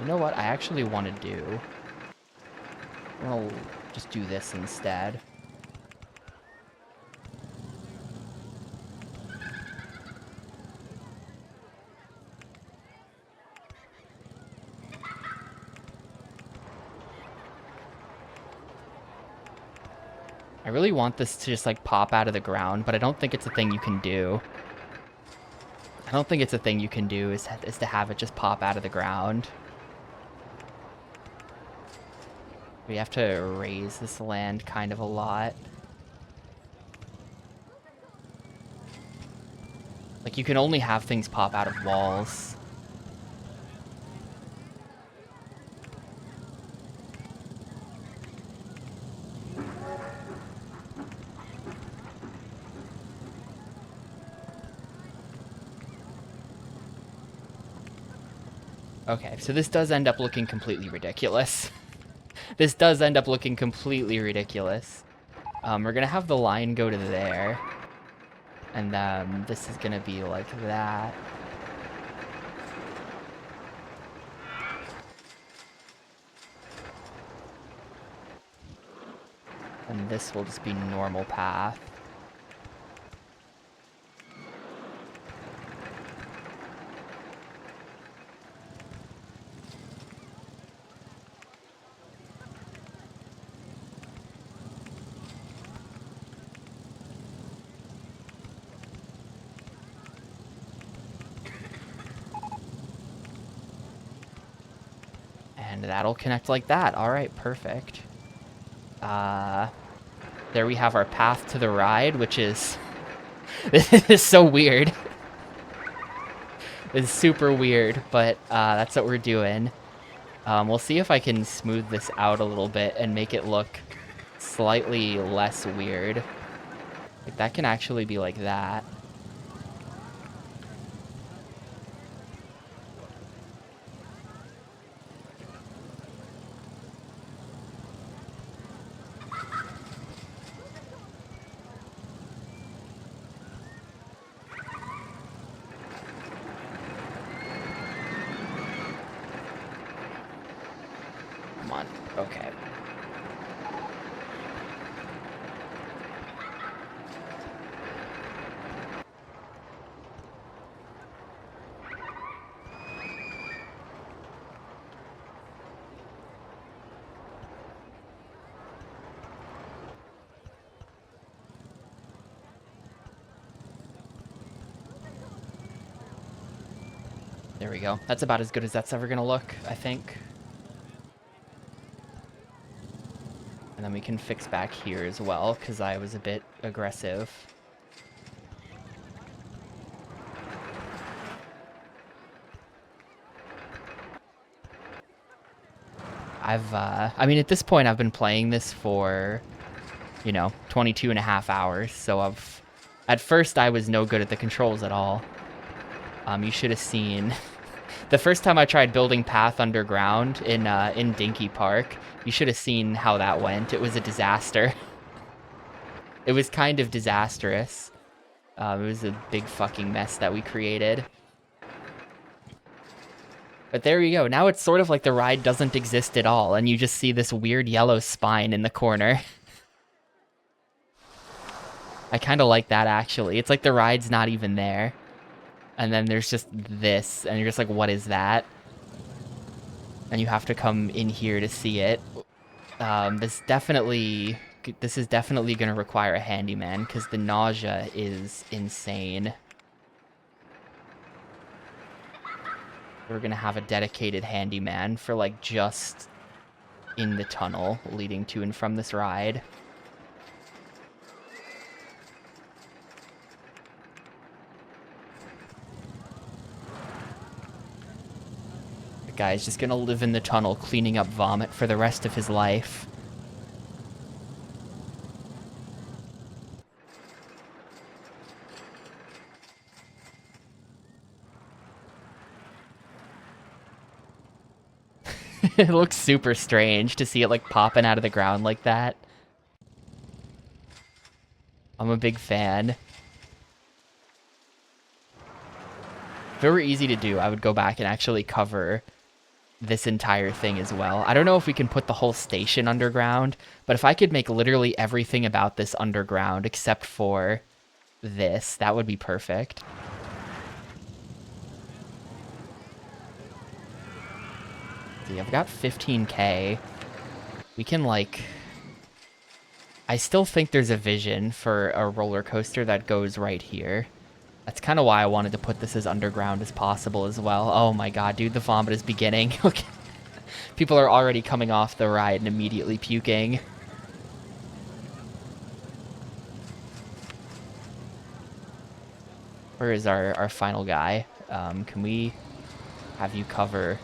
You know what I actually want to do? I'll just do this instead. I really want this to just like pop out of the ground, but I don't think it's a thing you can do. I don't think it's a thing you can do is to have it just pop out of the ground. We have to raise this land kind of a lot. Like, you can only have things pop out of walls. Okay, so this does end up looking completely ridiculous. This does end up looking completely ridiculous. We're gonna have the line go to there. And this is gonna be like that. And this will just be normal path. And that'll connect like that. All right, perfect. There we have our path to the ride, which is... This is so weird. It's super weird, but that's what we're doing. We'll see if I can smooth this out a little bit and make it look slightly less weird. Like, that can actually be like that. Come on. Okay. There we go. That's about as good as that's ever gonna look, I think. And then we can fix back here as well, because I was a bit aggressive. I mean, at this point, I've been playing this for, 22 and a half hours, so at first, I was no good at the controls at all. You should have seen... The first time I tried building Path Underground in Dinky Park, you should have seen how that went. It was a disaster. It was kind of disastrous. It was a big fucking mess that we created. But there you go. Now it's sort of like the ride doesn't exist at all, and you just see this weird yellow spine in the corner. I kind of like that, actually. It's like the ride's not even there. And then there's just this, and you're just like, what is that? And you have to come in here to see it. This is definitely going to require a handyman, because the nausea is insane. We're going to have a dedicated handyman for, like, just in the tunnel leading to and from this ride. The guy's just going to live in the tunnel cleaning up vomit for the rest of his life. It looks super strange to see it like popping out of the ground like that. I'm a big fan. If it were easy to do, I would go back and actually cover this entire thing as well. I don't know if we can put the whole station underground, but if I could make literally everything about this underground except for this, that would be perfect. See, I've got 15K. We can, like... I still think there's a vision for a roller coaster that goes right here. That's kind of why I wanted to put this as underground as possible as well. Oh my god, dude, the vomit is beginning. Okay. People are already coming off the ride and immediately puking. Where is our final guy? Can we have you cover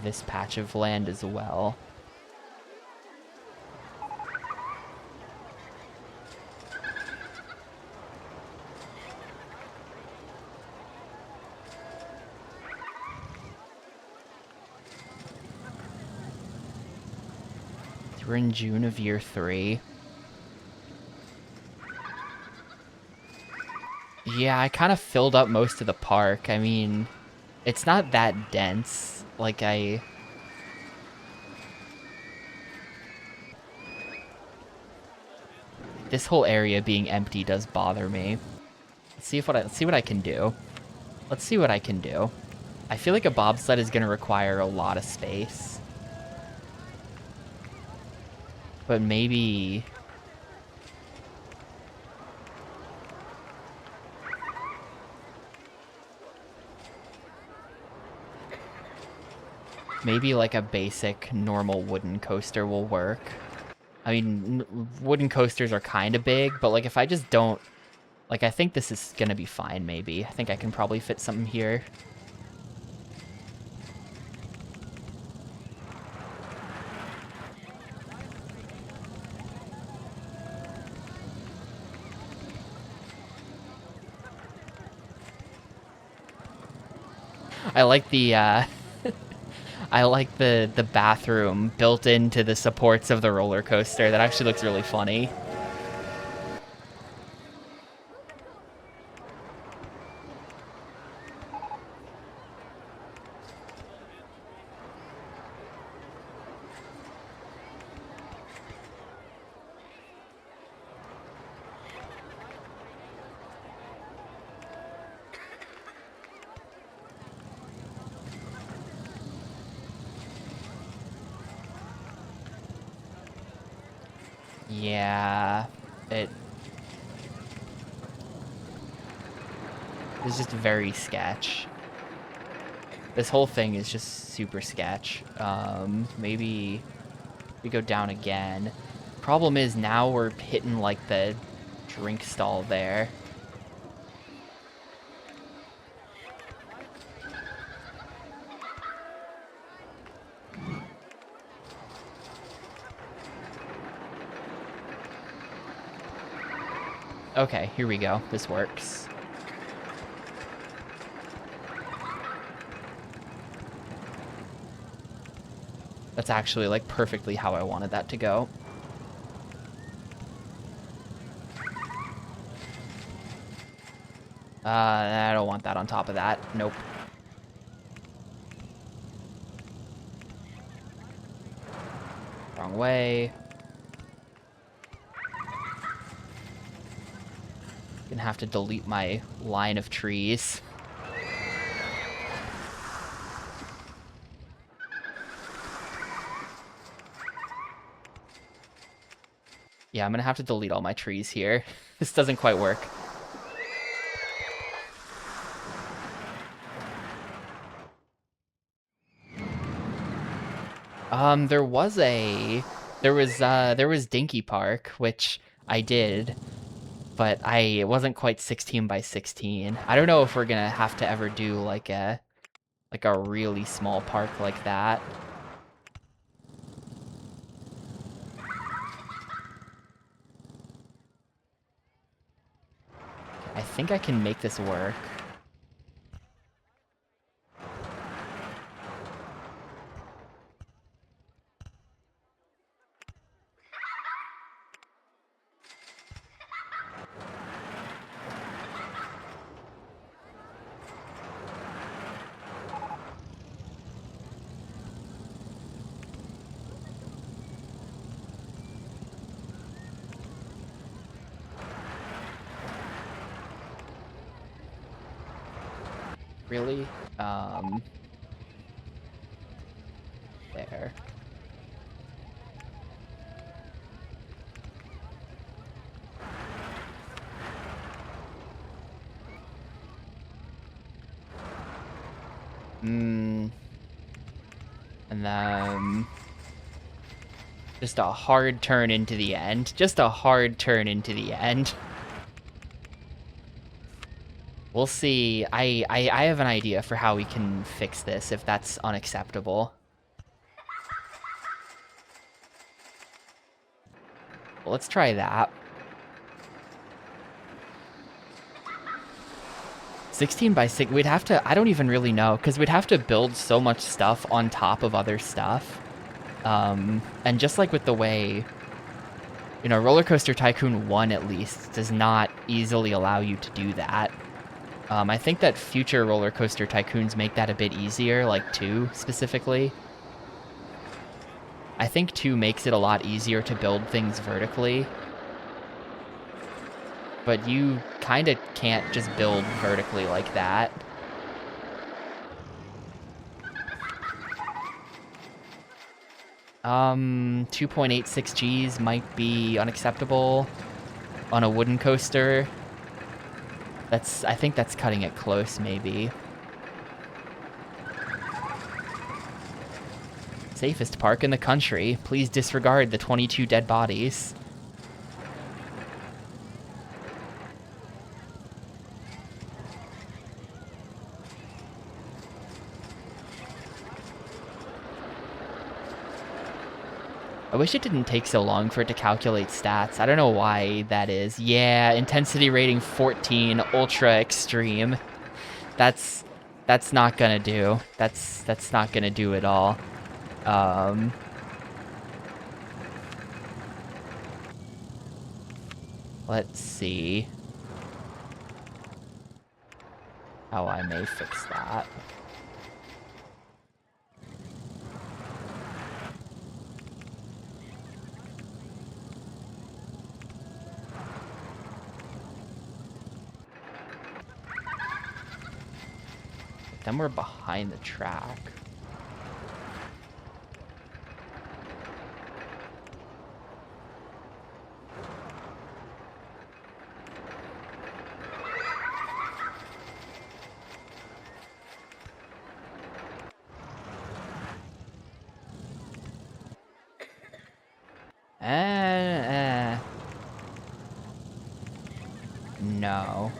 this patch of land as well? We're in June of year 3. Yeah, I kind of filled up most of the park. I mean, it's not that dense. Like, this whole area being empty does bother me. Let's see what I can do. Let's see what I can do. I feel like a bobsled is going to require a lot of space. But maybe... maybe like a basic normal wooden coaster will work. I mean, wooden coasters are kind of big, but like if I just don't... like, I think this is going to be fine, maybe. I think I can probably fit something here. I like the, I like the bathroom built into the supports of the roller coaster. That actually looks really funny. Yeah, it is just very sketch. This whole thing is just super sketch. Maybe we go down again. Problem is now we're hitting like the drink stall there. Okay, here we go. This works. That's actually like perfectly how I wanted that to go. I don't want that on top of that. Nope. Wrong way. Gonna have to delete my line of trees. Yeah, I'm gonna have to delete all my trees here. This doesn't quite work. There was Dinky Park, which I did, but it wasn't quite 16 by 16. I don't know if we're gonna have to ever do like a really small park like that. I think I can make this work. Really? There. And then just a hard turn into the end. Just a hard turn into the end. We'll see. I have an idea for how we can fix this if that's unacceptable. Well, let's try that. 16 by 6, we'd have to, I don't even really know, because we'd have to build so much stuff on top of other stuff. And just like with the way, you know, Rollercoaster Tycoon 1 at least does not easily allow you to do that. I think that future Rollercoaster Tycoons make that a bit easier, like 2 specifically. I think 2 makes it a lot easier to build things vertically. But you kind of can't just build vertically like that. Um, 2.86 Gs might be unacceptable on a wooden coaster. I think that's cutting it close, maybe. Safest park in the country. Please disregard the 22 dead bodies. I wish it didn't take so long for it to calculate stats. I don't know why that is. Yeah, intensity rating 14, ultra extreme. That's not gonna do. That's not gonna do at all. Let's see how I may fix that. Then we're behind the track. No.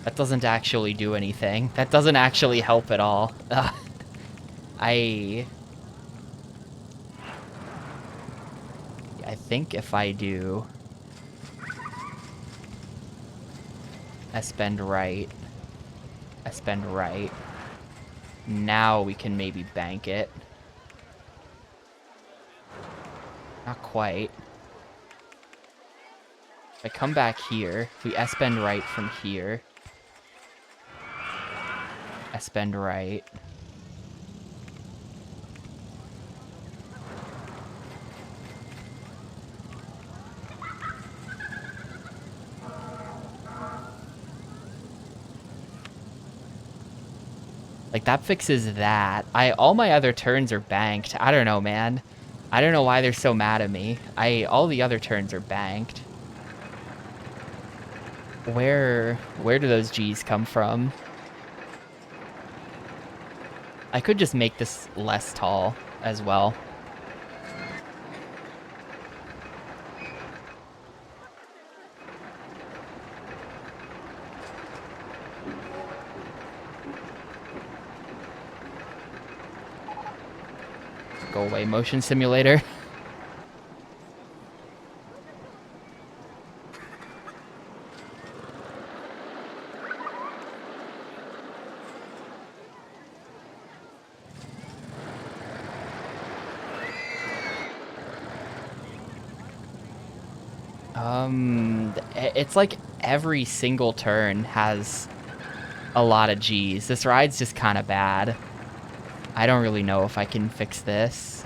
That doesn't actually do anything. That doesn't actually help at all. I think if I do S-bend right, S-bend right, now we can maybe bank it. Not quite. If I come back here, if we S-bend right from here, S-bend right. Like, that fixes that. All my other turns are banked. I don't know, man. I don't know why they're so mad at me. All the other turns are banked. Where do those G's come from? I could just make this less tall as well. Go away, motion simulator. It's like every single turn has a lot of G's. This ride's just kind of bad. I don't really know if I can fix this.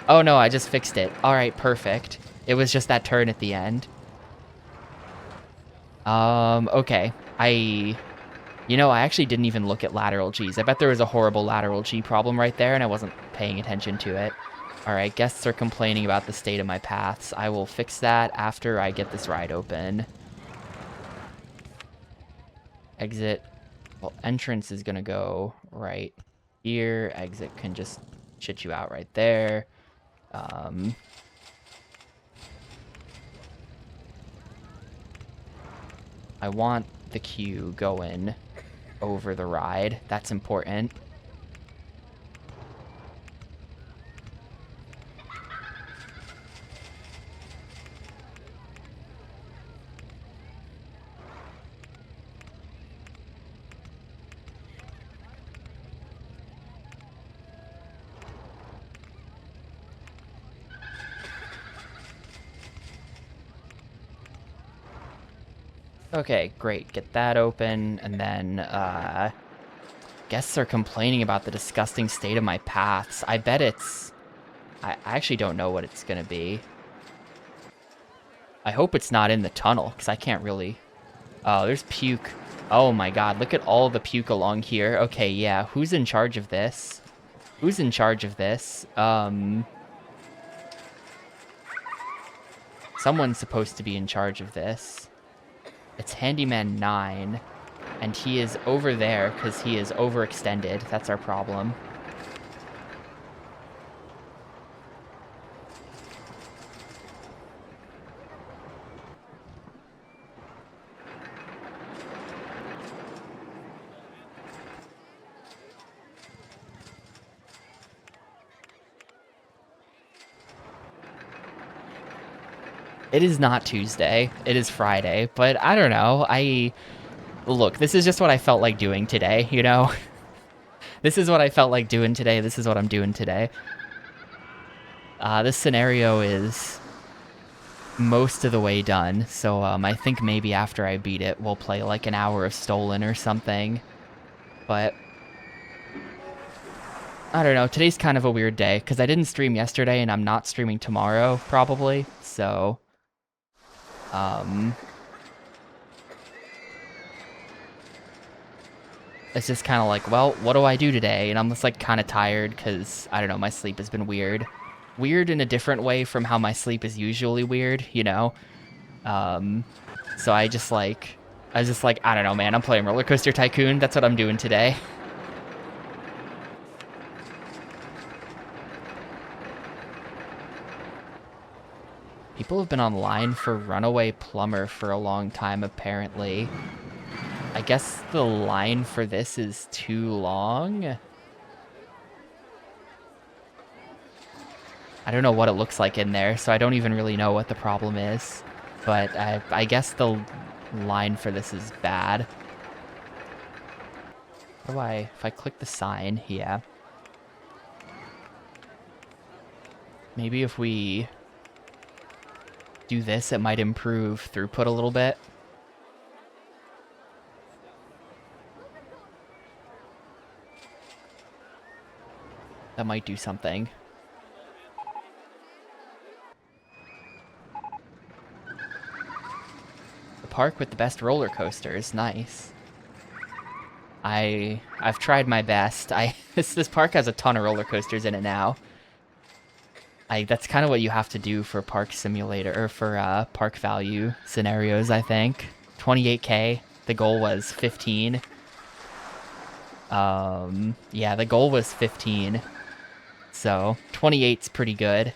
Oh no, I just fixed it. All right, perfect. It was just that turn at the end. Okay. I actually didn't even look at lateral Gs. I bet there was a horrible lateral G problem right there, and I wasn't paying attention to it. All right, guests are complaining about the state of my paths. I will fix that after I get this ride open. Exit. Well, entrance is going to go right here. Exit can just shit you out right there. I want the queue going over the ride. That's important. Okay, great. Get that open, and then, guests are complaining about the disgusting state of my paths. I bet it's... I actually don't know what it's gonna be. I hope it's not in the tunnel, because I can't really... Oh, there's puke. Oh my god, look at all the puke along here. Okay, yeah, who's in charge of this? Who's in charge of this? Someone's supposed to be in charge of this. It's Handyman 9, and he is over there because he is overextended. That's our problem. It is not Tuesday. It is Friday, but I don't know. Look, this is just what I felt like doing today, you know? This is what I felt like doing today. This is what I'm doing today. This scenario is most of the way done, so I think maybe after I beat it, we'll play like an hour of Stolen or something. But I don't know. Today's kind of a weird day, because I didn't stream yesterday, and I'm not streaming tomorrow, probably, so... It's just kind of like, well, what do I do today? And I'm just like kind of tired because, I don't know, my sleep has been weird. Weird in a different way from how my sleep is usually weird, you know? So I was just like, I don't know, man, I'm playing Rollercoaster Tycoon. That's what I'm doing today. People have been online for Runaway Plumber for a long time, apparently. I guess the line for this is too long. I don't know what it looks like in there, so I don't even really know what the problem is. But I guess the line for this is bad. If I click the sign, yeah. Maybe if we do this, it might improve throughput a little bit. That might do something. The park with the best roller coasters, nice. I've tried my best. This park has a ton of roller coasters in it now. That's kind of what you have to do for park simulator or for park value scenarios, I think. 28K. The goal was 15. Yeah, the goal was 15. So 28's pretty good.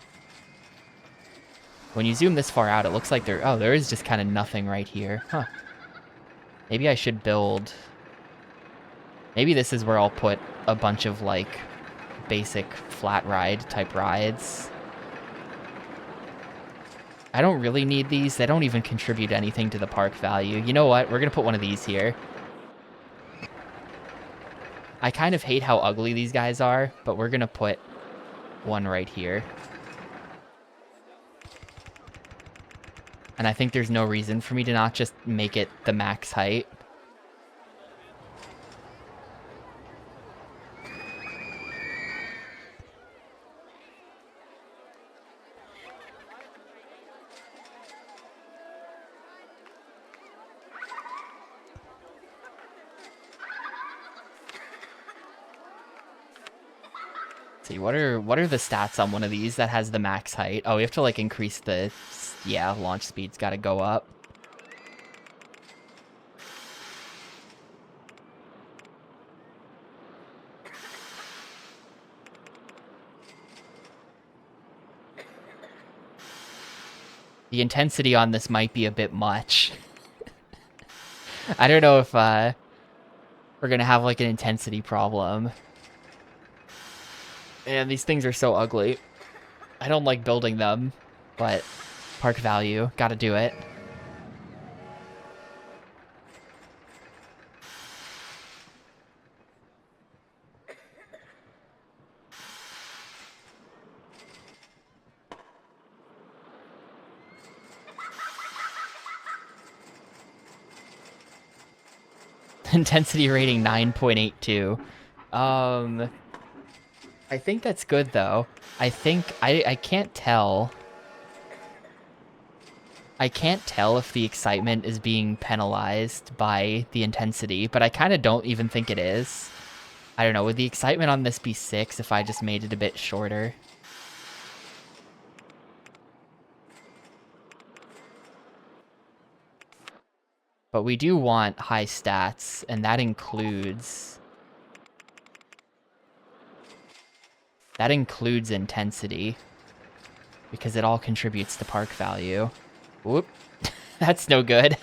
When you zoom this far out, it looks like there is just kind of nothing right here. Huh. Maybe I should build... Maybe this is where I'll put a bunch of, like, basic flat ride type rides. I don't really need these. They don't even contribute anything to the park value. You know what? We're going to put one of these here. I kind of hate how ugly these guys are, but we're going to put one right here. And I think there's no reason for me to not just make it the max height. See, what are the stats on one of these that has the max height? Oh, we have to like increase the, yeah, launch speed's got to go up. The intensity on this might be a bit much. I don't know if we're gonna have like an intensity problem. And these things are so ugly. I don't like building them, but park value, gotta do it. Intensity rating 9.82. I think that's good though. I think I can't tell. I can't tell if the excitement is being penalized by the intensity, but I kind of don't even think it is. I don't know, would the excitement on this be 6 if I just made it a bit shorter? But we do want high stats, and that includes intensity, because it all contributes to park value. Whoop. That's no good.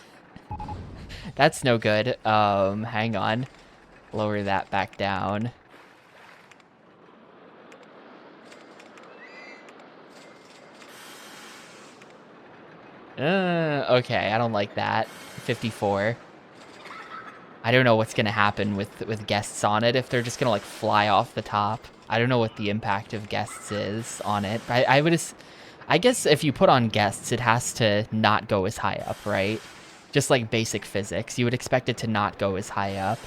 That's no good. Hang on. Lower that back down. Okay, I don't like that. 54. I don't know what's gonna happen with guests on it, if they're just gonna like fly off the top. I don't know what the impact of guests is on it. I guess if you put on guests, it has to not go as high up, right? Just like basic physics, you would expect it to not go as high up.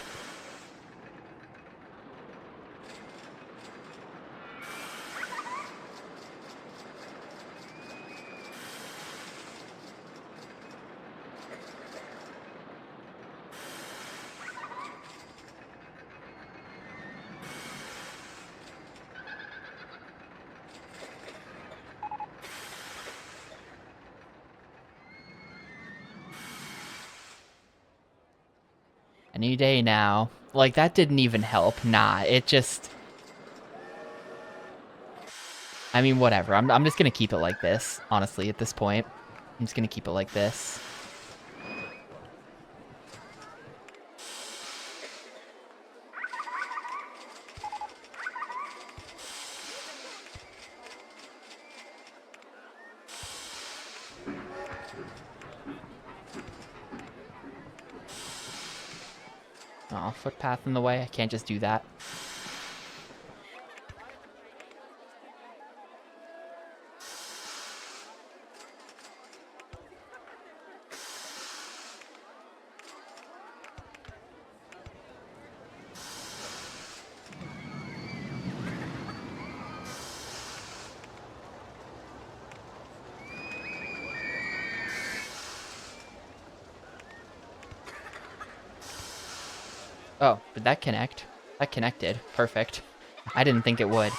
Any day now. Like, that didn't even help. Nah, it just... I mean, whatever. I'm just gonna keep it like this, honestly, at this point. I'm just gonna keep it like this. Oh, footpath in the way. I can't just do that. Oh, did that connect? That connected. Perfect. I didn't think it would.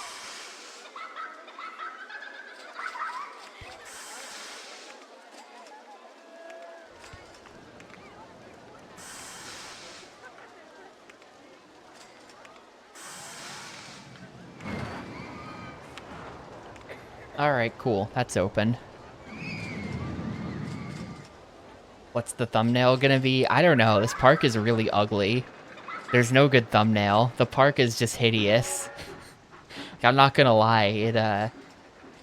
Alright, cool. That's open. What's the thumbnail gonna be? I don't know. This park is really ugly. There's no good thumbnail. The park is just hideous. I'm not gonna lie.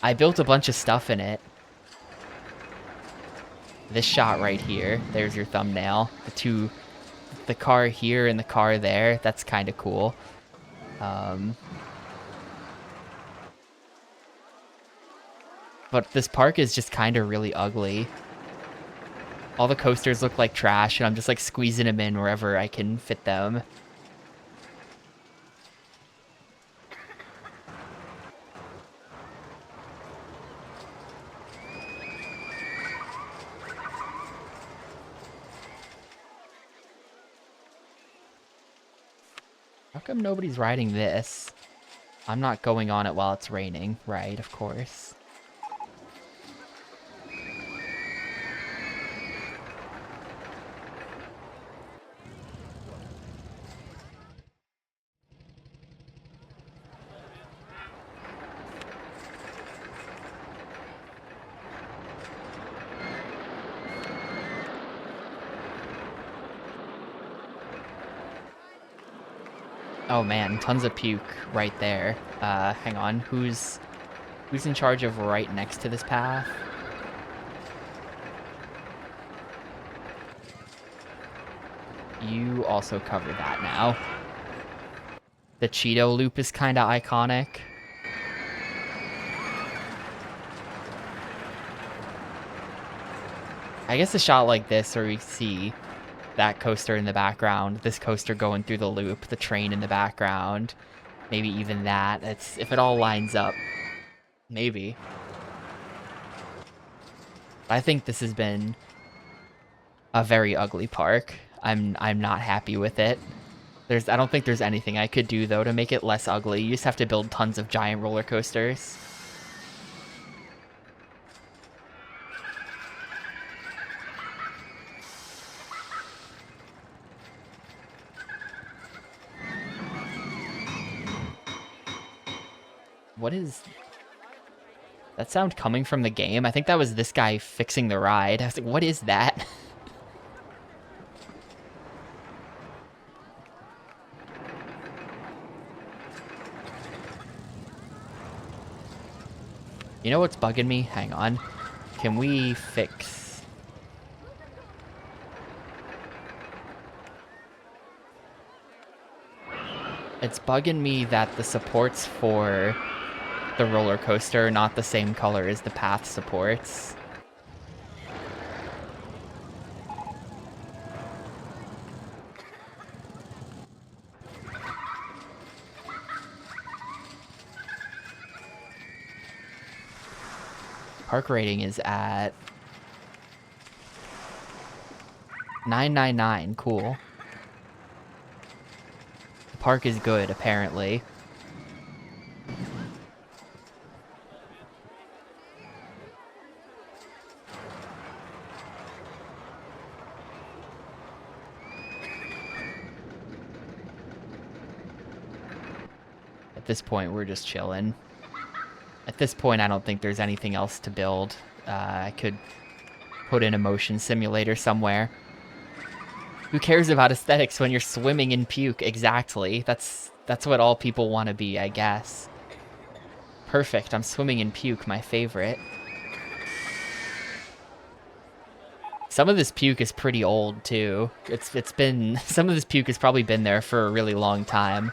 I built a bunch of stuff in it. This shot right here, there's your thumbnail. The car here and the car there, that's kind of cool. But this park is just kind of really ugly. All the coasters look like trash, and I'm just like squeezing them in wherever I can fit them. How come nobody's riding this? I'm not going on it while it's raining, right, of course. Oh man, tons of puke right there. Hang on, who's in charge of right next to this path? You also cover that now. The Cheeto loop is kind of iconic. I guess a shot like this where we see that coaster in the background, this coaster going through the loop, the train in the background, maybe even that. It's if it all lines up, maybe. I think this has been a very ugly park. I'm not happy with it. I don't think there's anything I could do though to make it less ugly. You just have to build tons of giant roller coasters. What is that sound coming from the game? I think that was this guy fixing the ride. I was like, what is that? You know what's bugging me? Hang on. Can we fix... It's bugging me that the supports for the roller coaster are not the same color as the path supports. Park rating is at 999. Cool. The park is good, apparently. At this point, we're just chilling. At this point, I don't think there's anything else to build. I could put in a motion simulator somewhere. Who cares about aesthetics when you're swimming in puke? Exactly. That's what all people want to be, I guess. Perfect. I'm swimming in puke, my favorite. Some of this puke is pretty old too. It's been some of this puke has probably been there for a really long time.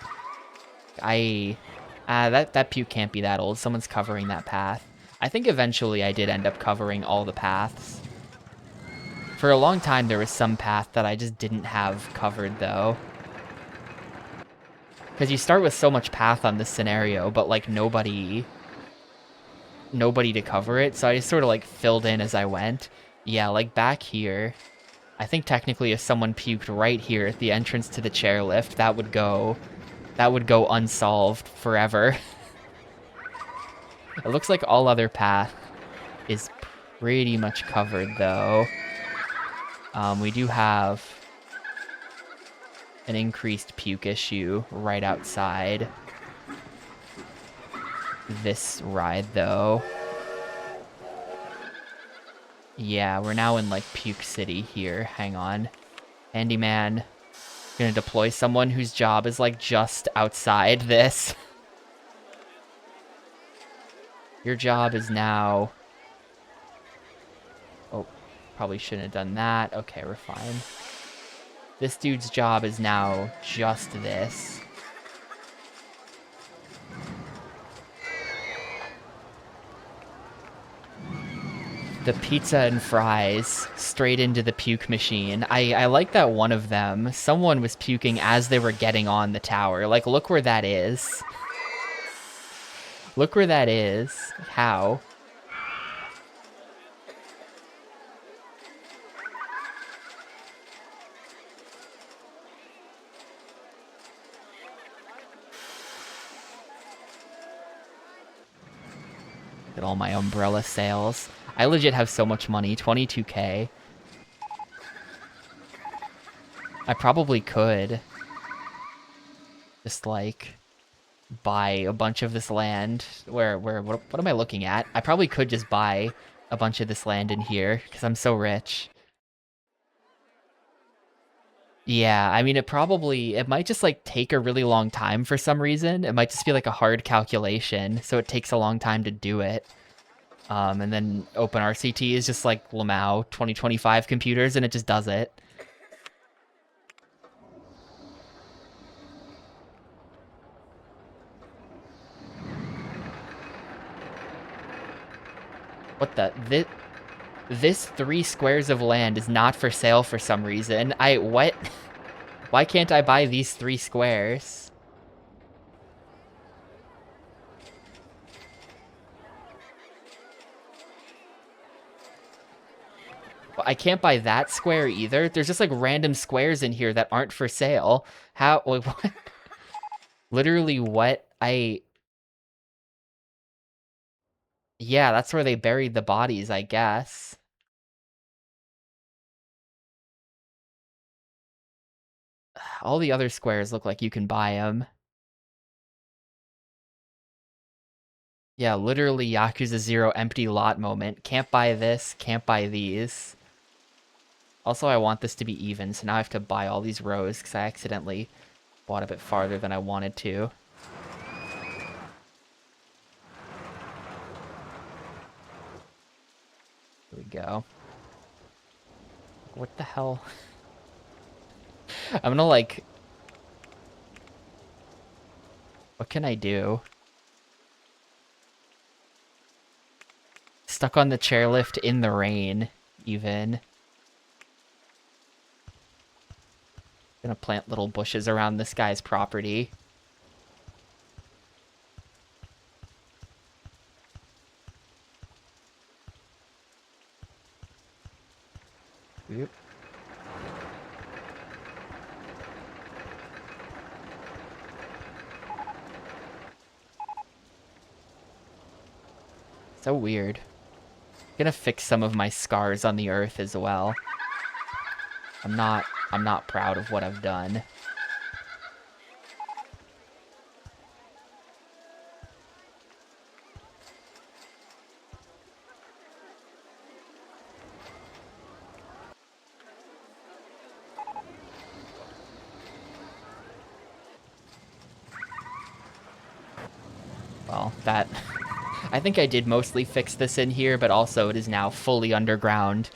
That puke can't be that old. Someone's covering that path. I think eventually I did end up covering all the paths. For a long time there was some path that I just didn't have covered though. Because you start with so much path on this scenario, but like nobody to cover it, so I just sort of like filled in as I went. Yeah, like back here, I think technically if someone puked right here at the entrance to the chairlift, that would go unsolved forever. It looks like all other path is pretty much covered though. We do have an increased puke issue right outside this ride though. Yeah, we're now in like Puke City here. Hang on. Handyman. Gonna deploy someone whose job is like just outside this. Your job is now... Oh, probably shouldn't have done that. Okay, we're fine. This dude's job is now just this. The pizza and fries straight into the puke machine. I like that one of them, someone was puking as they were getting on the tower. Like, look where that is. Look where that is. How? At all my umbrella sales. I legit have so much money, 22K. I probably could just like buy a bunch of this land. What am I looking at? I probably could just buy a bunch of this land in here because I'm so rich. Yeah, I mean, it might just like take a really long time for some reason. It might just be like a hard calculation, so it takes a long time to do it. And then OpenRCT is just like Lamau 2025 computers, and it just does it. What the? This 3 squares of land is not for sale for some reason. What? Why can't I buy these 3 squares? Well, I can't buy that square either. There's just like random squares in here that aren't for sale. How? Wait, what? Literally what? Yeah, that's where they buried the bodies, I guess. All the other squares look like you can buy them. Yeah, literally Yakuza 0 empty lot moment. Can't buy this, can't buy these. Also, I want this to be even, so now I have to buy all these rows because I accidentally bought a bit farther than I wanted to. Here we go. What the hell? I'm gonna like... What can I do? Stuck on the chairlift in the rain, even. Gonna plant little bushes around this guy's property. Oop. So weird. Gonna fix some of my scars on the earth as well. I'm not proud of what I've done. Well, that... I think I did mostly fix this in here, but also it is now fully underground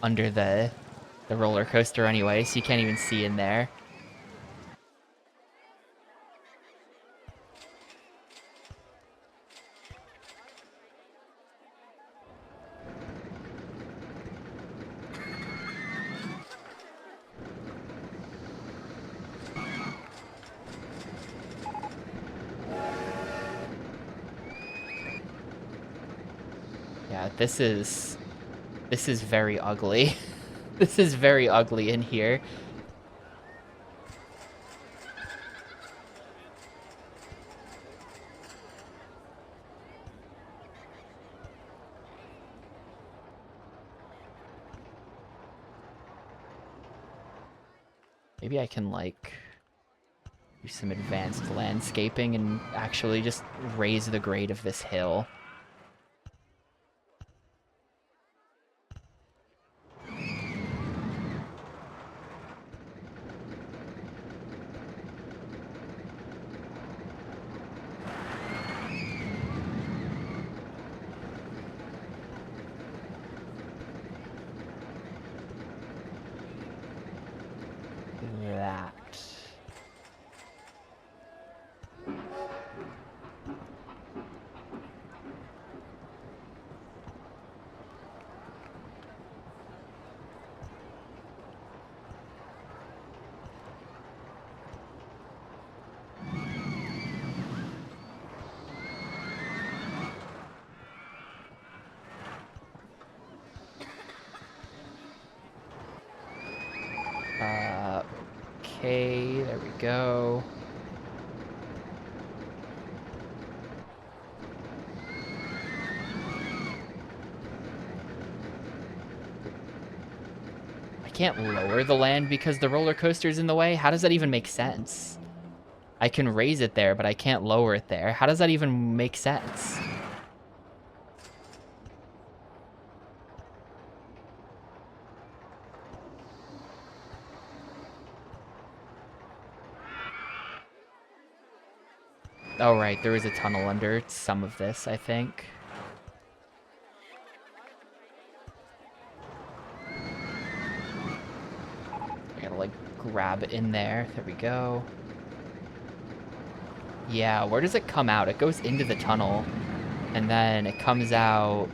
under the roller coaster anyway, so you can't even see in there. Yeah, this is very ugly. This is very ugly in here. Maybe I can, like, do some advanced landscaping and actually just raise the grade of this hill. That. Okay, there we go. can't lower the land because the roller coaster's in the way? How does that even make sense? I can raise it there, but I can't lower it there. How does that even make sense? Oh, right, there is a tunnel under some of this, I think. I gotta, like, grab it in there. There we go. Yeah, where does it come out? It goes into the tunnel, and then it comes out...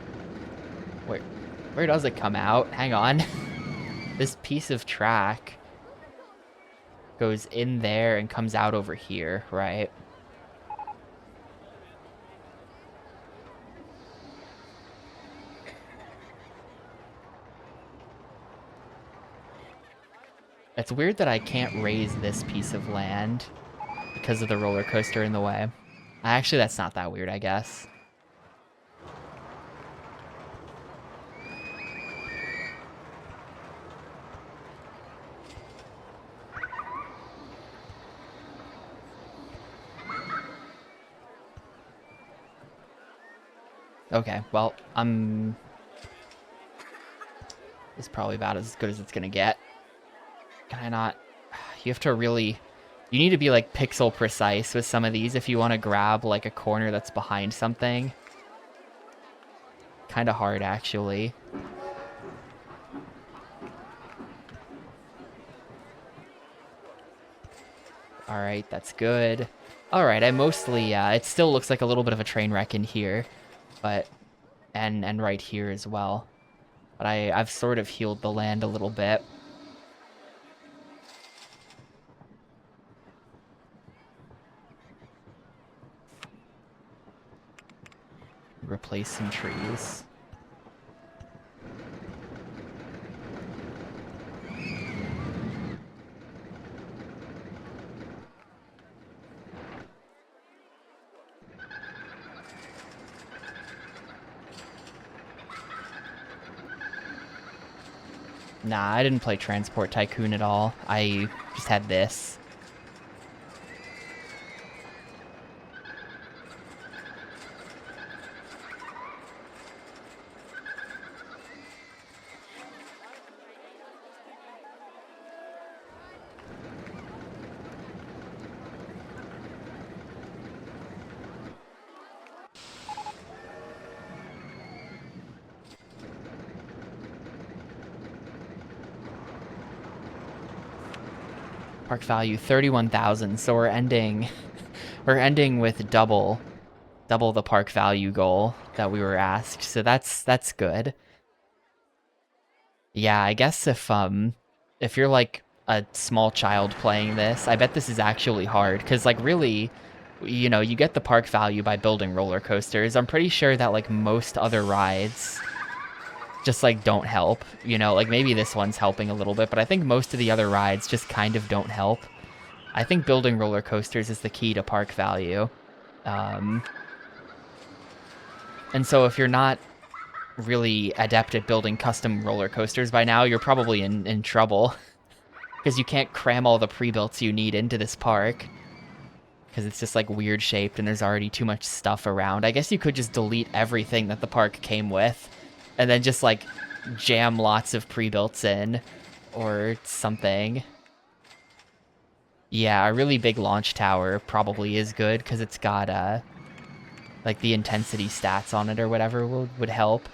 Where does it come out? Hang on. This piece of track goes in there and comes out over here, right? It's weird that I can't raise this piece of land because of the roller coaster in the way. Actually, that's not that weird, I guess. Okay, well, it's probably about as good as it's gonna get. Can I not... You have to really... You need to be, like, pixel precise with some of these if you want to grab, like, a corner that's behind something. Kind of hard, actually. Alright, that's good. Alright, I mostly... it still looks like a little bit of a train wreck in here. But... And right here as well. But I've sort of healed the land a little bit. Replace some trees. Nah, I didn't play Transport Tycoon at all. I just had this. Park value 31,000, so we're ending with double the park value goal that we were asked. So that's good. Yeah, I guess if you're like a small child playing this, I bet this is actually hard cuz like really, you know, you get the park value by building roller coasters. I'm pretty sure that like most other rides just like don't help, you know, like maybe this one's helping a little bit, but I think most of the other rides just kind of don't help. I think building roller coasters is the key to park value. And so if you're not really adept at building custom roller coasters by now, you're probably in trouble because you can't cram all the pre-builts you need into this park because it's just like weird shaped and there's already too much stuff around. I guess you could just delete everything that the park came with and then just, like, jam lots of pre-builts in, or something. Yeah, a really big launch tower probably is good, because it's got, like, the intensity stats on it or whatever would help.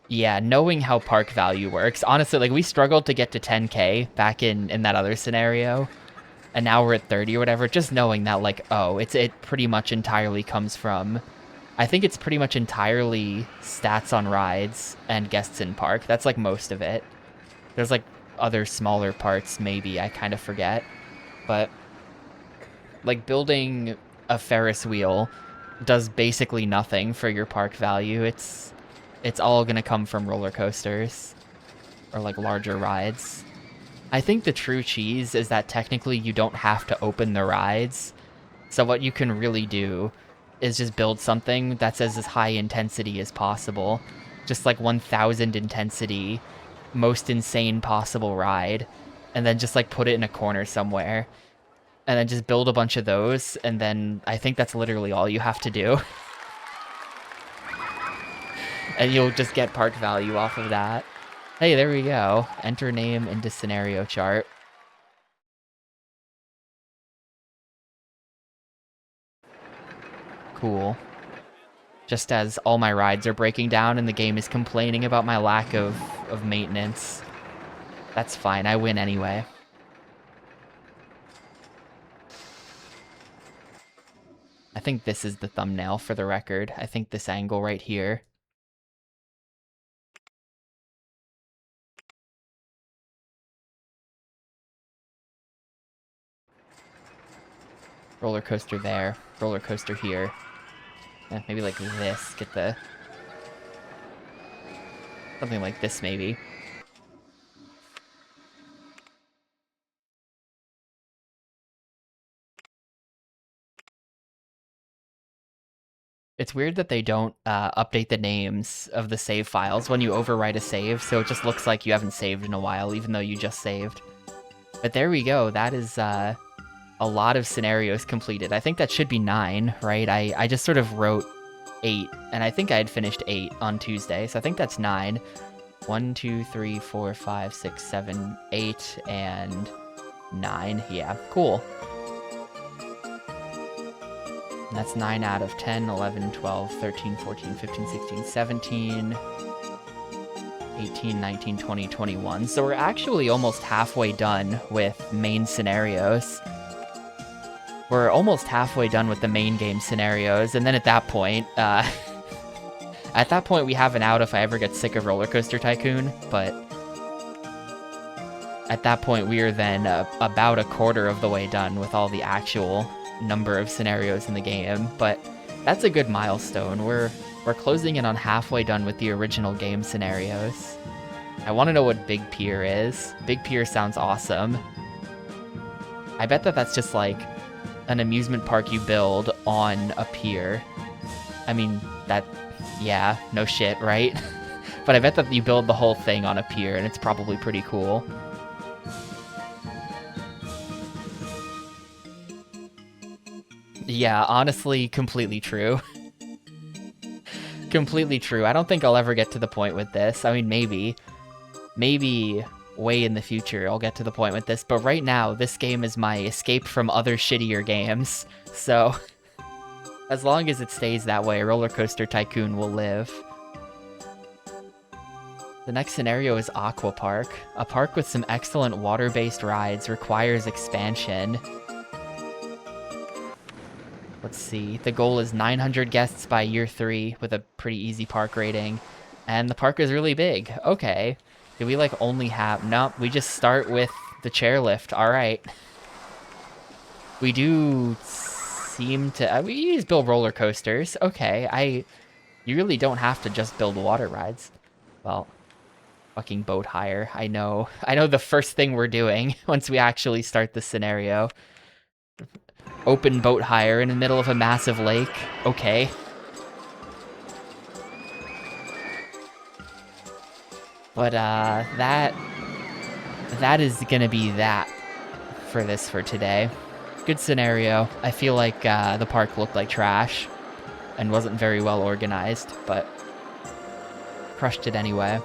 Yeah, knowing how park value works. Honestly, like, we struggled to get to 10K back in that other scenario, and now we're at 30 or whatever. Just knowing that, like, oh, it pretty much entirely comes from... I think it's pretty much entirely stats on rides and guests in park. That's like most of it. There's like other smaller parts, maybe. I kind of forget. But like building a Ferris wheel does basically nothing for your park value. It's all going to come from roller coasters or like larger rides. I think the true cheese is that technically you don't have to open the rides. So what you can really do is just build something that's as high intensity as possible. just like 1000 intensity, most insane possible ride, and then just like put it in a corner somewhere, and then just build a bunch of those, and then I think that's literally all you have to do. And you'll just get park value off of that. Hey, there we go. Enter name into scenario chart. Cool. Just as all my rides are breaking down and the game is complaining about my lack of maintenance. That's fine, I win anyway. I think this is the thumbnail for the record. I think this angle right here. Roller coaster there, roller coaster here. Maybe like this, get the... something like this, maybe. It's weird that they don't update the names of the save files when you overwrite a save, so it just looks like you haven't saved in a while, even though you just saved. But there we go, that is a lot of scenarios completed. I think that should be 9, right? I just sort of wrote 8, and I think I had finished 8 on Tuesday, so I think that's 9. 1, 2, 3, 4, 5, 6, 7, 8, and 9. Yeah, cool. And that's 9 out of 10, 11, 12, 13, 14, 15, 16, 17, 18, 19, 20, 21. So we're actually almost halfway done with main scenarios. We're almost halfway done with the main game scenarios, and then at that point, we have an out if I ever get sick of Rollercoaster Tycoon, but at that point we are then about a quarter of the way done with all the actual number of scenarios in the game. But that's a good milestone. We're closing in on halfway done with the original game scenarios. I want to know what Big Pier is. Big Pier sounds awesome. I bet that that's just like an amusement park you build on a pier. I mean, that, yeah, no shit, right? But I bet that you build the whole thing on a pier, and it's probably pretty cool. Yeah, honestly, completely true. Completely true. I don't think I'll ever get to the point with this. I mean, maybe way in the future I'll get to the point with this, but right now, this game is my escape from other shittier games. So, as long as it stays that way, Rollercoaster Tycoon will live. The next scenario is Aqua Park. A park with some excellent water-based rides requires expansion. Let's see, the goal is 900 guests by year 3 with a pretty easy park rating. And the park is really big. Okay. Do we like only have... Nope, we just start with the chairlift. Alright. We do seem to... we just build roller coasters. Okay, you really don't have to just build water rides. Well, fucking boat hire. I know the first thing we're doing once we actually start the scenario. Open boat hire in the middle of a massive lake. Okay. But that is gonna be that for today. Good scenario. I feel like the park looked like trash and wasn't very well organized, but crushed it anyway.